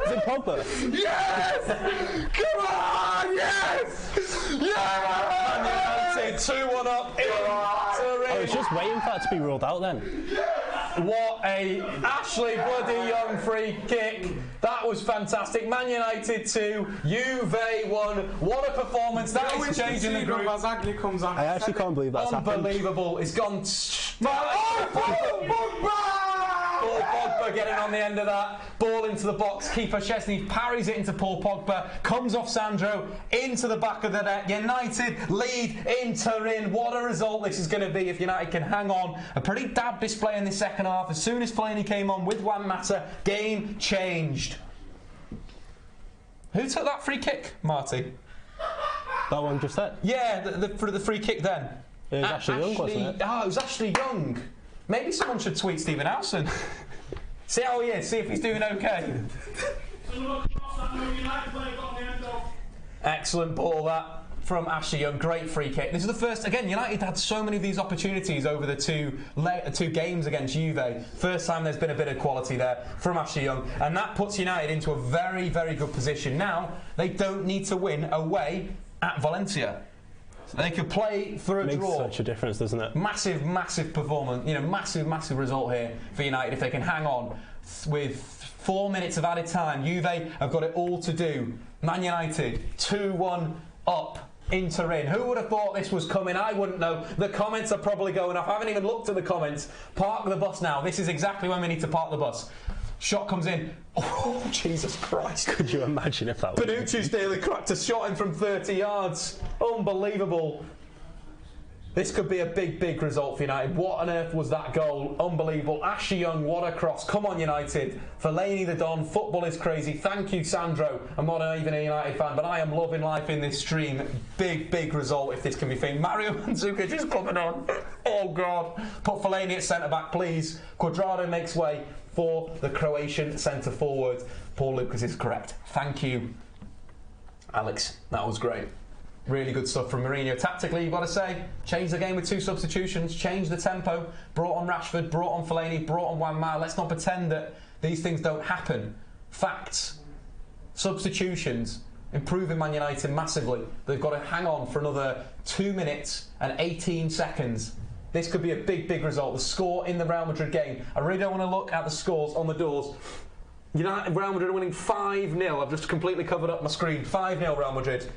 S2: Is it Pogba?
S1: Yes! Come on! Yes! Yes! 2-1 up.
S2: I was just waiting for that to be ruled out then.
S1: What a Ashley bloody Young free kick. That was fantastic. Man United 2, Juve 1. What a performance. That is changing the group.
S5: Comes on.
S2: I actually can't believe that's
S1: Unbelievable. It's gone. Paul Pogba getting on the end of that. Ball into the box. Keeper Szczesny parries it into Paul Pogba. Comes off Sandro into the back of the net. United lead in Turin. What a result this is going to be if United can hang on. A pretty dab display in the second half. As soon as Fellaini came on with Juan Mata, game changed. Who took that free kick, Marty?
S2: That one just there?
S1: Yeah, for the free kick then.
S2: It was Ashley Young, wasn't it?
S1: Oh, it was Ashley Young. Maybe someone should tweet Stephen Howson. See how he is, see if he's doing okay. Excellent ball that from Ashley Young, great free kick. This is the first, again, United had so many of these opportunities over the two games against Juve. First time there's been a bit of quality there from Ashley Young, and that puts United into a very, very good position. Now, they don't need to win away at Valencia. They could play for a draw.
S2: Makes such a difference, doesn't it?
S1: Massive, massive performance. Massive, massive result here for United if they can hang on with 4 minutes of added time. Juve have got it all to do. Man United 2-1 up in Turin. Who would have thought this was coming? I wouldn't know. The comments are probably going off. I haven't even looked at the comments. Park the bus now. This is exactly when we need to park the bus. Shot comes in. Oh, Jesus Christ.
S2: Could you imagine if that was...
S1: Panucci's nearly cracked a shot in from 30 yards. Unbelievable. This could be a big, big result for United. What on earth was that goal? Unbelievable. Ashley Young, what a cross. Come on, United. Fellaini the Don. Football is crazy. Thank you, Sandro. I'm not even a United fan, but I am loving life in this stream. Big, big result if this can be thing. Mario Mandzukic is coming on. Oh, God. Put Fellaini at centre-back, please. Cuadrado makes way for the Croatian centre-forward. Paul Lucas is correct. Thank you, Alex. That was great. Really good stuff from Mourinho. Tactically, you've got to say, changed the game with 2 substitutions, changed the tempo, brought on Rashford, brought on Fellaini, brought on Juan Mata. Let's not pretend that these things don't happen. Facts. Substitutions. Improving Man United massively. They've got to hang on for another 2 minutes and 18 seconds. This could be a big, big result. The score in the Real Madrid game. I really don't want to look at the scores on the doors. United, Real Madrid are winning 5-0. I've just completely covered up my screen. 5-0 Real Madrid.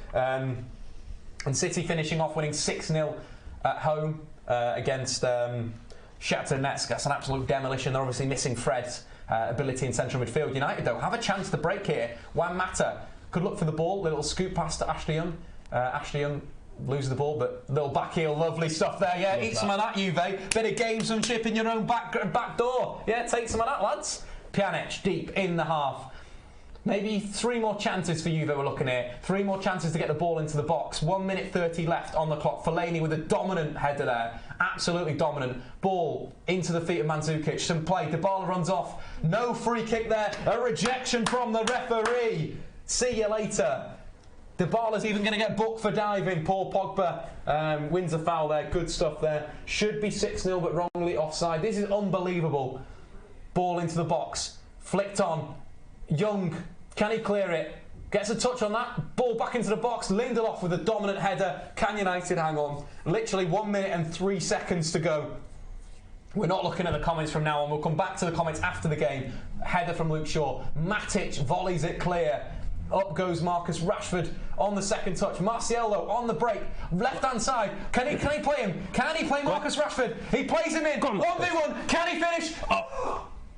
S1: And City finishing off winning 6-0 at home against Shakhtar Donetsk. That's an absolute demolition. They're obviously missing Fred's ability in central midfield. United, though, have a chance to break here. Juan Mata could look for the ball. Little scoop pass to Ashley Young. Ashley Young loses the ball, but little back heel, lovely stuff there. Yeah, eat some of that, Juve. Bit of gamesmanship in your own back door. Yeah, take some of that, lads. Pjanic deep in the half. Maybe 3 more chances for Juve we're looking at. 3 more chances to get the ball into the box. 1 minute 30 left on the clock. Fellaini with a dominant header there. Absolutely dominant. Ball into the feet of Mandzukic. Some play. Dybala runs off. No free kick there. A rejection from the referee. See you later. Dybala's even going to get booked for diving. Paul Pogba wins a foul there. Good stuff there. Should be 6-0 but wrongly offside. This is unbelievable. Ball into the box. Flicked on. Young. Can he clear it? Gets a touch on that. Ball back into the box. Lindelof with a dominant header. Can United hang on? Literally 1 minute and 3 seconds to go. We're not looking at the comments from now on. We'll come back to the comments after the game. Header from Luke Shaw. Matic volleys it clear. Up goes Marcus Rashford on the second touch. Marcelo on the break. Left hand side. Can he play him? Can he play Marcus Rashford? He plays him in. 1v1. Can he finish?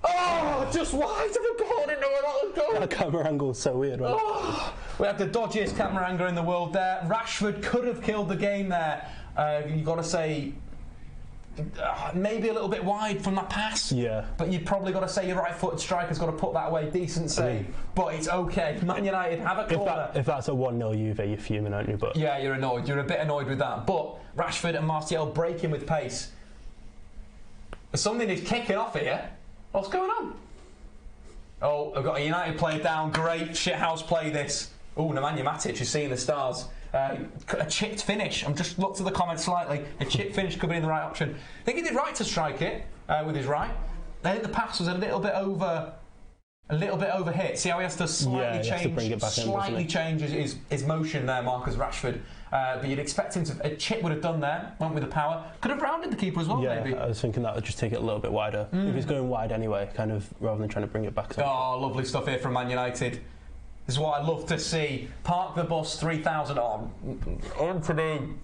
S1: Oh, just wide of a ball. I didn't know where that was going.
S2: That camera angle is so weird, right?
S1: Oh, we had the dodgiest camera angle in the world there. Rashford could have killed the game there. You've got to say, maybe a little bit wide from that pass.
S2: Yeah.
S1: But you've probably got to say your right-footed striker's got to put that away. Decent save. But it's okay. Man United have a corner.
S2: If that's a 1-0 Juve, you're fuming, aren't you? But
S1: yeah, you're annoyed. You're a bit annoyed with that. But Rashford and Martial breaking with pace. Something is kicking off here. What's going on? Oh, I've got a United player down. Great shithouse play this. Oh, Nemanja Matic is seeing the stars. A chipped finish. I'm just looked at the comments slightly. A chipped finish could be in the right option. I think he did right to strike it with his right. I think the pass was a little bit over hit. See how he has to slightly change his motion there, Marcus Rashford. But you'd expect him to. A chip would have done there, went with the power. Could have rounded the keeper as well, maybe.
S2: I was thinking that would just take it a little bit wider. If he's going wide anyway, kind of, rather than trying to bring it back.
S1: Oh, lovely stuff here from Man United. This is what I love to see. Park the bus 3,000 on. Anthony!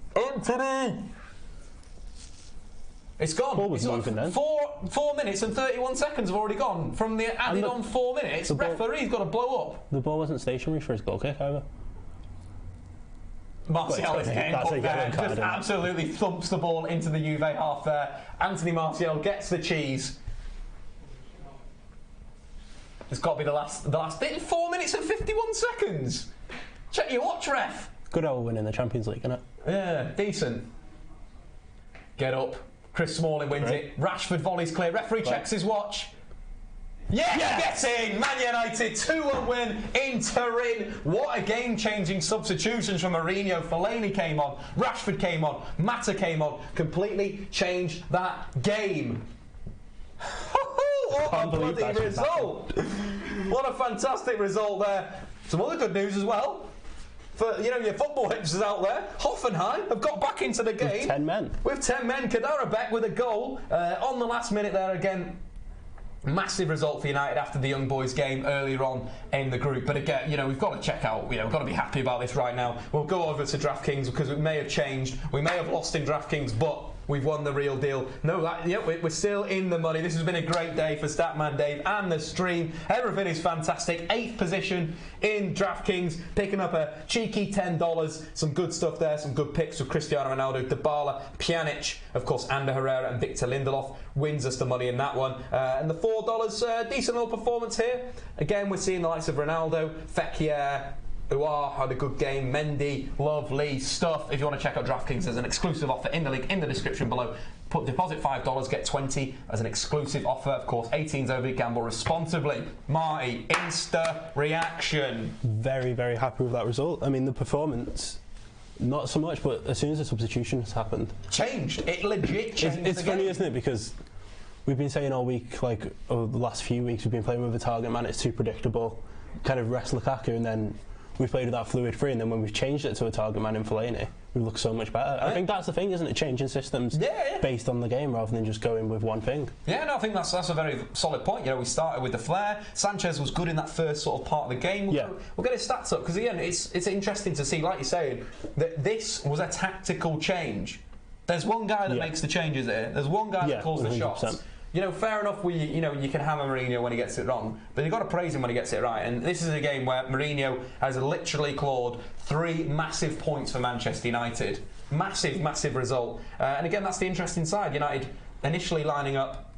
S1: It's gone.
S2: Ball was moving then.
S1: 4 minutes and 31 seconds have already gone. From the added on 4 minutes, the referee's got to blow up.
S2: The ball wasn't stationary for his goal kick either.
S1: Martial is getting up there, just absolutely thumps the ball into the Juve half there. Anthony Martial gets the cheese. It's got to be the last bit. 4 minutes and 51 seconds. Check your watch, ref.
S2: Good old win in the Champions League, isn't it?
S1: Yeah, decent. Get up. Chris Smalling wins it. Rashford volleys clear. Referee checks his watch. Yes! Getting Man United 2-1 win in Turin. What a game-changing substitutions from Mourinho. Fellaini came on, Rashford came on, Mata came on. Completely changed that game. What a bloody result! What a fantastic result there. Some other good news as well. For your football hipsters out there, Hoffenheim have got back into the game. With 10 men. Kadara back with a goal on the last minute there again. Massive result for United after the young boys game earlier on in the group. But again, we've got to check out, we've got to be happy about this right now. We'll go over to DraftKings because we may have changed. We may have lost in DraftKings, but we've won the real deal. We're still in the money. This has been a great day for Statman Dave and the stream. Everything is fantastic. 8th position in DraftKings, picking up a cheeky $10. Some good stuff there. Some good picks with Cristiano Ronaldo, Dybala, Pjanic, of course, Ander Herrera and Victor Lindelof wins us the money in that one. And the $4, decent little performance here. Again, we're seeing the likes of Ronaldo, Fekir, Uar had a good game. Mendy, lovely stuff. If you want to check out DraftKings, there's an exclusive offer in the link in the description below. Deposit $5, get 20 as an exclusive offer. Of course, 18's over. Gamble responsibly. Marty, Insta reaction.
S2: Very, very happy with that result. I mean, the performance, not so much, but as soon as the substitutions happened,
S1: changed. It legit changed.
S2: It's funny, isn't it? Because we've been saying all week, like over the last few weeks, we've been playing with a target man. It's too predictable. Kind of rest Lukaku, and then we've played with that fluid free, and then when we've changed it to a target man in Fellaini, we look so much better. I think that's the thing, isn't it? Changing systems based on the game rather than just going with one thing. Yeah, no, I think that's a very solid point. We started with the flair. Sanchez was good in that first sort of part of the game. We'll get his stats up because again, it's interesting to see, like you're saying, that this was a tactical change. There's one guy that makes the changes here. There's one guy that calls 100%. The shots. Fair enough. You can hammer Mourinho when he gets it wrong, but you've got to praise him when he gets it right. And this is a game where Mourinho has literally clawed 3 massive points for Manchester United. Massive result. And again, that's the interesting side. United initially lining up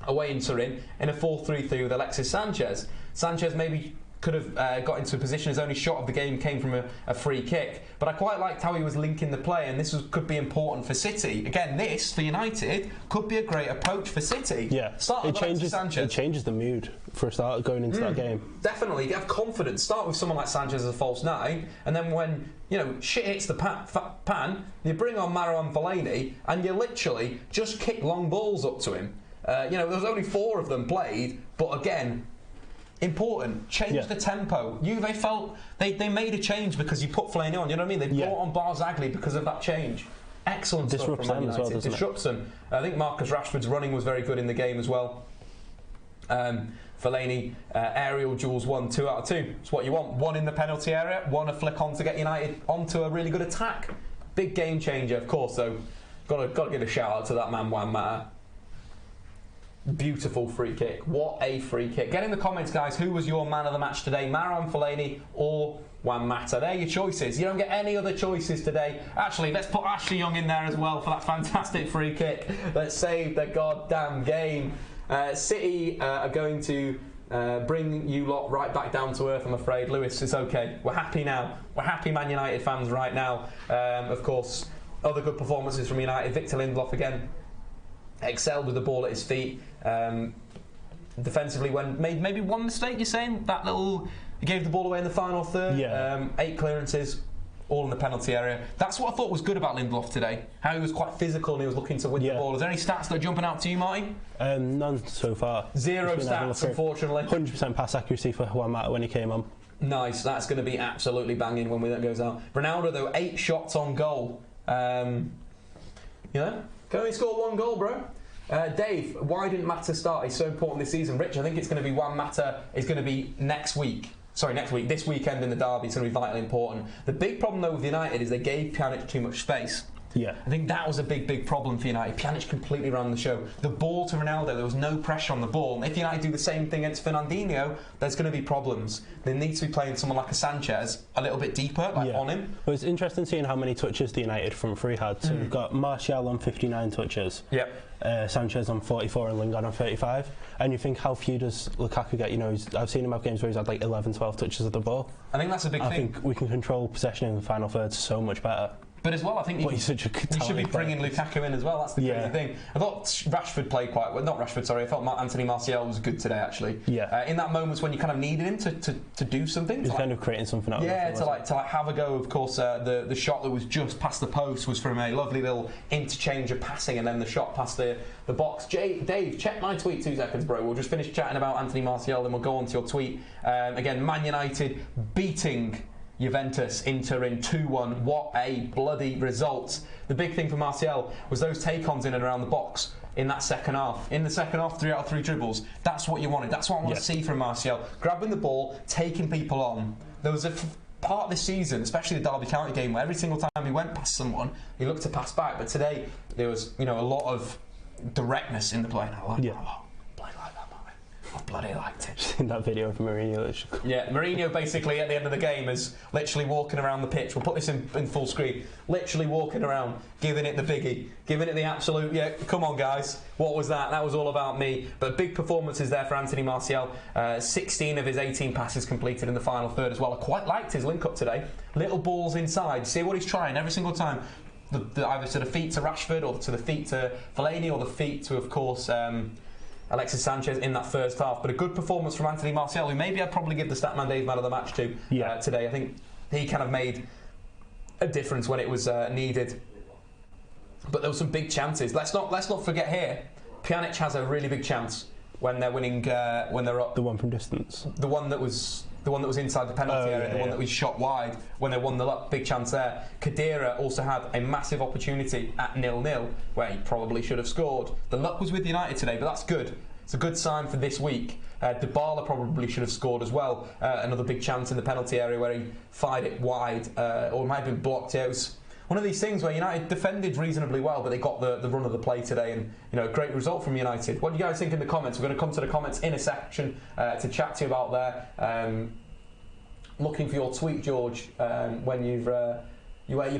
S2: away in Turin in a 4-3-3 with Alexis Sanchez. Sanchez maybe could have got into a position. His only shot of the game came from a free kick, but I quite liked how he was linking the play, and this could be important for City. Again, this for United could be a great approach for City. Start with Alexis Sanchez. It changes the mood for a start going into that game.
S1: Definitely, you have confidence. Start with someone like Sanchez as a false 9, and then when shit hits the pan, you bring on Marouane Fellaini, and you literally just kick long balls up to him. There was only 4 of them played, but again, important. Change the tempo. Juve felt they made a change because you put Fellaini on. You know what I mean? They brought on Barzagli because of that change. Excellent stuff from Man United. Well, disrupts them. I think Marcus Rashford's running was very good in the game as well. Fellaini, aerial duels 1, 2 out of 2. It's what you want. 1 in the penalty area, 1 a flick on to get United onto a really good attack. Big game changer, of course. Though, got to give a shout out to that man Juan Mata. Beautiful free kick. What a free kick. Get in the comments, guys, who was your man of the match today? Marouane Fellaini or Juan Mata? They're your choices. You don't get any other choices today. Actually, let's put Ashley Young in there as well for that fantastic free kick that saved the goddamn game. City are going to bring you lot right back down to earth, I'm afraid. Lewis, it's okay. We're happy now. We're happy Man United fans right now. Of course, other good performances from United. Victor Lindelof again excelled with the ball at his feet. Defensively, made maybe one mistake. You're saying that he gave the ball away in the final third. 8 clearances, all in the penalty area. That's what I thought was good about Lindelof today, how he was quite physical and he was looking to win the ball. Is there any stats that are jumping out to you, Marty?
S2: None so far.
S1: Zero stats, unfortunately.
S2: 100% pass accuracy for Juan Mata when he came on.
S1: Nice, that's going to be absolutely banging when that goes out. Ronaldo, though, 8 shots on goal. Can only score 1 goal, bro. Dave, why didn't Mata start? He's so important this season. Rich, I think it's going to be Juan Mata is going to be this weekend in the derby. It's going to be vitally important. The big problem, though, with United is they gave Pjanic too much space.
S2: Yeah.
S1: I think that was a big problem for United. Pjanic completely ran the show. The ball to Ronaldo, there was no pressure on the ball. If United do the same thing against Fernandinho, there's going to be problems. They need to be playing someone like a Sanchez a little bit deeper, on him.
S2: Well, it's interesting seeing how many touches the United front three had. So we've got Martial on 59 touches.
S1: Yep.
S2: Sanchez on 44 and Lingard on 35. And you think, how few does Lukaku get? I've seen him have games where he's had like 11, 12 touches of the ball.
S1: I think that's a big thing.
S2: I think we can control possession in the final third so much better.
S1: But as well, I think
S2: he's such a good
S1: you should be bringing Lukaku in as well. That's the crazy thing. I thought Rashford played quite well. Not Rashford, sorry. I felt Anthony Martial was good today, actually.
S2: Yeah.
S1: In that moments when you kind of needed him to do something.
S2: He's kind of creating something out of it.
S1: Yeah, to have a go. Of course, the shot that was just past the post was from a lovely little interchange of passing, and then the shot past the box. Dave, check my tweet 2 seconds, bro. We'll just finish chatting about Anthony Martial, then we'll go on to your tweet. Again, Man United beating Juventus in Turin 2-1. What a bloody result. The big thing for Martial was those take-ons in and around the box in that second half. In the second half, 3 out of 3 dribbles. That's what you wanted. That's what I want to see from Martial. Grabbing the ball, taking people on. There was a part this season, especially the Derby County game, where every single time he went past someone, he looked to pass back. But today, there was a lot of directness in the play. And I like that a lot. I bloody liked it.
S2: In that video of Mourinho.
S1: Yeah, Mourinho basically at the end of the game is literally walking around the pitch. We'll put this in full screen. Literally walking around, giving it the biggie, giving it the absolute, come on guys, what was that? That was all about me. But big performances there for Anthony Martial. 16 of his 18 passes completed in the final third as well. I quite liked his link-up today. Little balls inside. See what he's trying every single time. Either to the feet to Rashford, or to the feet to Fellaini, or the feet to, of course, Alexis Sanchez in that first half. But a good performance from Anthony Martial, who maybe I'd probably give the Statman Dave man of the match to today. I think he kind of made a difference when it was needed. But there were some big chances. Let's not forget here, Pjanic has a really big chance when they're winning, when they're up.
S2: The one from distance.
S1: The one that was inside the penalty area, the one that was shot wide when they won the luck. Big chance there. Khedira also had a massive opportunity at 0-0 where he probably should have scored. The luck was with United today, but that's good. It's a good sign for this week. Dybala probably should have scored as well. Another big chance in the penalty area where he fired it wide, or it might have been blocked. Yeah, it was one of these things where United defended reasonably well, but they got the run of the play today, and a great result from United. What do you guys think in the comments? We're going to come to the comments in a section to chat to you about there. Looking for your tweet, George, when you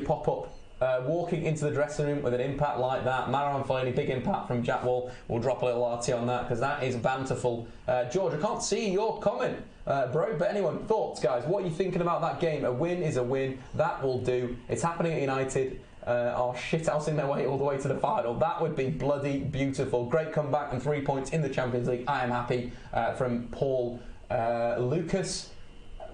S1: pop up. Walking into the dressing room with an impact like that. Marouane Fellaini, big impact from Jack Wall. We'll drop a little RT on that because that is banterful. George, I can't see your comment, bro, but anyone, thoughts, guys? What are you thinking about that game? A win is a win. That will do. It's happening at United. Are shithousing their way all the way to the final. That would be bloody beautiful. Great comeback and 3 points in the Champions League. I am happy. From Paul Lucas.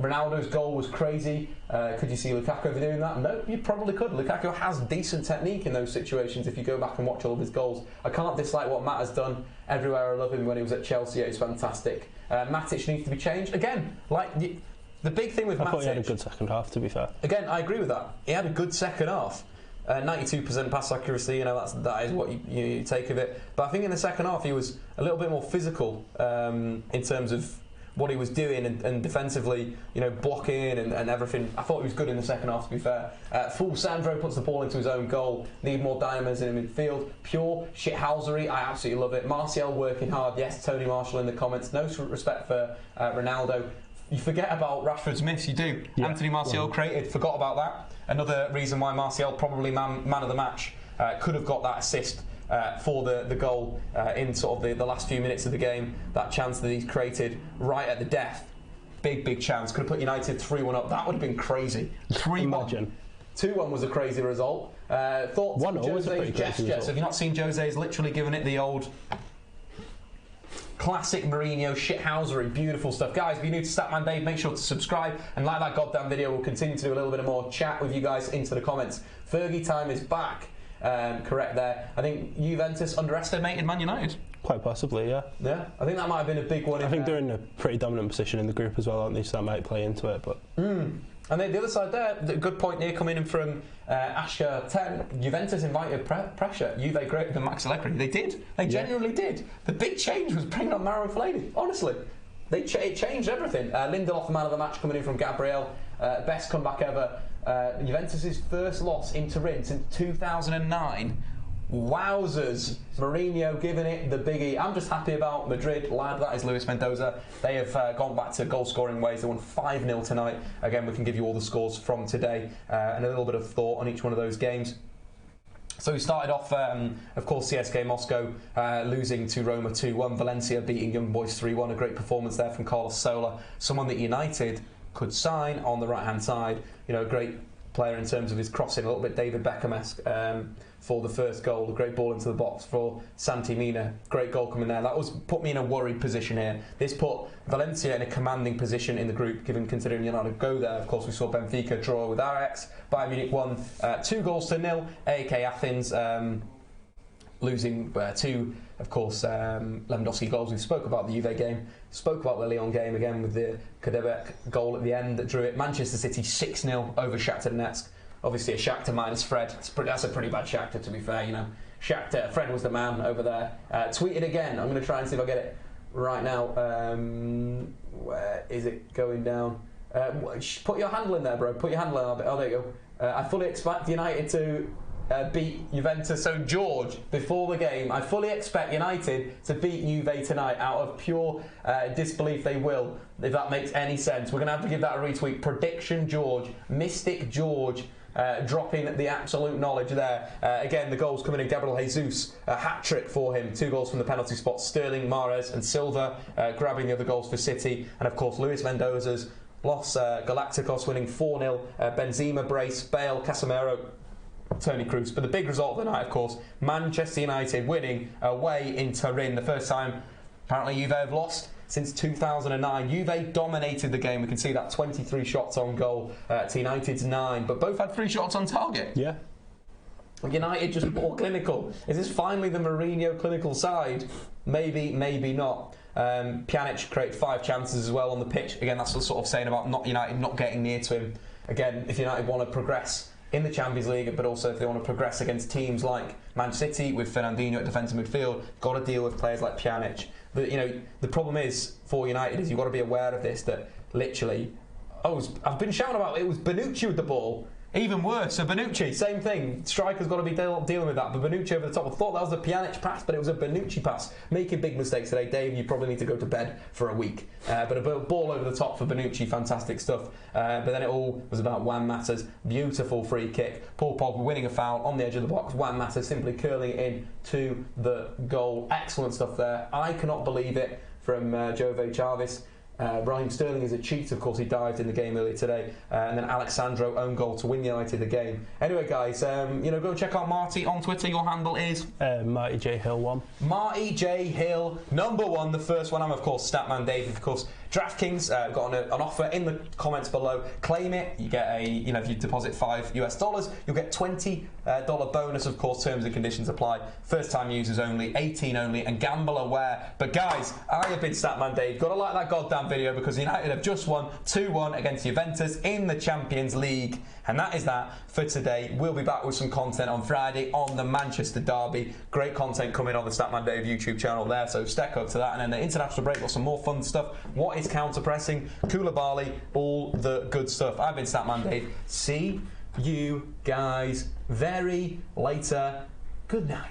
S1: Ronaldo's goal was crazy. Could you see Lukaku ever doing that? No, you probably could. Lukaku has decent technique in those situations if you go back and watch all of his goals. I can't dislike what Matt has done. Everywhere I love him when he was at Chelsea, it's fantastic. Matic needs to be changed. Again, the big thing with Matic... I thought
S2: he had a good second half, to be fair.
S1: Again, I agree with that. He had a good second half. 92% pass accuracy, that is what you take of it. But I think in the second half he was a little bit more physical in terms of what he was doing and defensively, blocking and everything. I thought he was good in the second half, to be fair. Full Sandro puts the ball into his own goal. Need more dynamism in midfield. Pure shithousery. I absolutely love it. Martial working hard. Yes, Tony Marshall in the comments. No respect for Ronaldo. You forget about Rashford's miss. You do. Yeah. Anthony Martial created. Forgot about that. Another reason why Martial probably man of the match. Could have got that assist. For the goal in sort of the last few minutes of the game. That chance that he's created right at the death. Big chance. Could have put United 3-1 up. That would have been crazy. 3-1. 2-1 was a crazy result. Thoughts on Jose's gesture. So if you've not seen Jose, he's literally given it the old classic Mourinho shithousery, beautiful stuff. Guys, if you're new to Statman Dave, make sure to subscribe and like that goddamn video. We'll continue to do a little bit more chat with you guys into the comments. Fergie time is back. Correct there. I think Juventus underestimated Man United.
S2: Quite possibly, yeah.
S1: Yeah, I think that might have been a big one.
S2: I think they're in a pretty dominant position in the group as well, aren't they? So that might play into it. But
S1: and then the other side there, the good point here coming in from Asher 10. Juventus invited pressure. Juve great the Max Allegri. They did. They genuinely did. The big change was bringing on Marouane Fellaini. Honestly, it changed everything. Lindelof, the man of the match, coming in from Gabriel. Best comeback ever. Juventus' first loss in Turin since 2009. Wowzers. Mourinho giving it the biggie. I'm just happy about Madrid, lad. That is Luis Mendoza. They have gone back to goal-scoring ways. They won 5-0 tonight. Again, we can give you all the scores from today and a little bit of thought on each one of those games. So we started off, of course, CSKA Moscow losing to Roma 2-1. Valencia beating Young Boys 3-1. A great performance there from Carlos Sola. Someone that United could sign on the right-hand side. You know, a great player in terms of his crossing, a little bit David Beckham-esque for the first goal. A great ball into the box for Santi Mina. Great goal coming there. That was put me in a worried position here. This put Valencia in a commanding position in the group, given considering United go there. Of course, we saw Benfica draw with Ajax. Bayern Munich won 2-0. AEK Athens losing 2, of course, Lewandowski goals. We spoke about the Juve game, spoke about the Lyon game again with the Kadebek goal at the end that drew it. Manchester City 6-0 over Shakhtar Donetsk. Obviously a Shakhtar minus Fred. That's a pretty bad Shakhtar, to be fair, you know. Shakhtar, Fred was the man over there. Tweeted again. I'm going to try and see if I get it right now. Where is it going down? Put your handle in there, bro. Put your handle in. Oh, there you go. I fully expect United to beat Juventus. So George, before the game, I fully expect United to beat Juve tonight out of pure disbelief. They will, if that makes any sense. We're going to have to give that a retweet. Prediction George, Mystic George, dropping the absolute knowledge there. Again, the goals coming in. Gabriel Jesus, a hat-trick for him. 2 goals from the penalty spot. Sterling, Mahrez and Silva grabbing the other goals for City. And of course, Luis Mendoza's Los Galacticos winning 4-0. Benzema brace, Bale, Casemiro, Toni Kroos. But the big result of the night, of course, Manchester United winning away in Turin. The first time apparently Juve have lost since 2009. Juve dominated the game. We can see that 23 shots on goal to United's 9, but both had 3 shots on target.
S2: Yeah.
S1: United just more clinical. Is this finally the Mourinho clinical side? Maybe, maybe not. Pjanic created 5 chances as well on the pitch. Again, that's the sort of saying about United not getting near to him. Again, if United want to progress in the Champions League, but also if they want to progress against teams like Man City with Fernandinho at defensive midfield, got to deal with players like Pjanic. But you know, the problem is for United is you've got to be aware of this, that literally, I've been shouting about it was Bonucci with the ball. Even worse, so Bonucci, same thing. Striker's got to be dealing with that. But Bonucci over the top. I thought that was a Pjanic pass, but it was a Bonucci pass. Making big mistakes today. Dave, you probably need to go to bed for a week. But a ball over the top for Bonucci, fantastic stuff. But then it all was about Juan Mata's beautiful free kick. Paul Pogba winning a foul on the edge of the box. Juan Mata simply curling it in to the goal. Excellent stuff there. I cannot believe it from Jove Chaves. Raheem Sterling is a cheat, of course. He dived in the game earlier today, and then Alexandro own goal to win United the game. Anyway, guys, you know, go and check out Marty on Twitter. Your handle is
S2: Marty J Hill 1. Marty
S1: J Hill #1. The first one. I'm of course Statman Dave. Of course, DraftKings got an offer in the comments below. Claim it. You get if you deposit $5 you'll get $20 bonus. Of course, terms and conditions apply. First time users only, 18 only, and gamble aware. But guys, I have been Statman Dave. Got to like that goddamn video because United have just won 2-1 against Juventus in the Champions League. And that is that for today. We'll be back with some content on Friday on the Manchester derby. Great content coming on the Statman Dave YouTube channel there, so stack up to that. And then the international break, got some more fun stuff. What is counter-pressing? Koulibaly, all the good stuff. I've been Statman Dave. See you guys very later. Good night.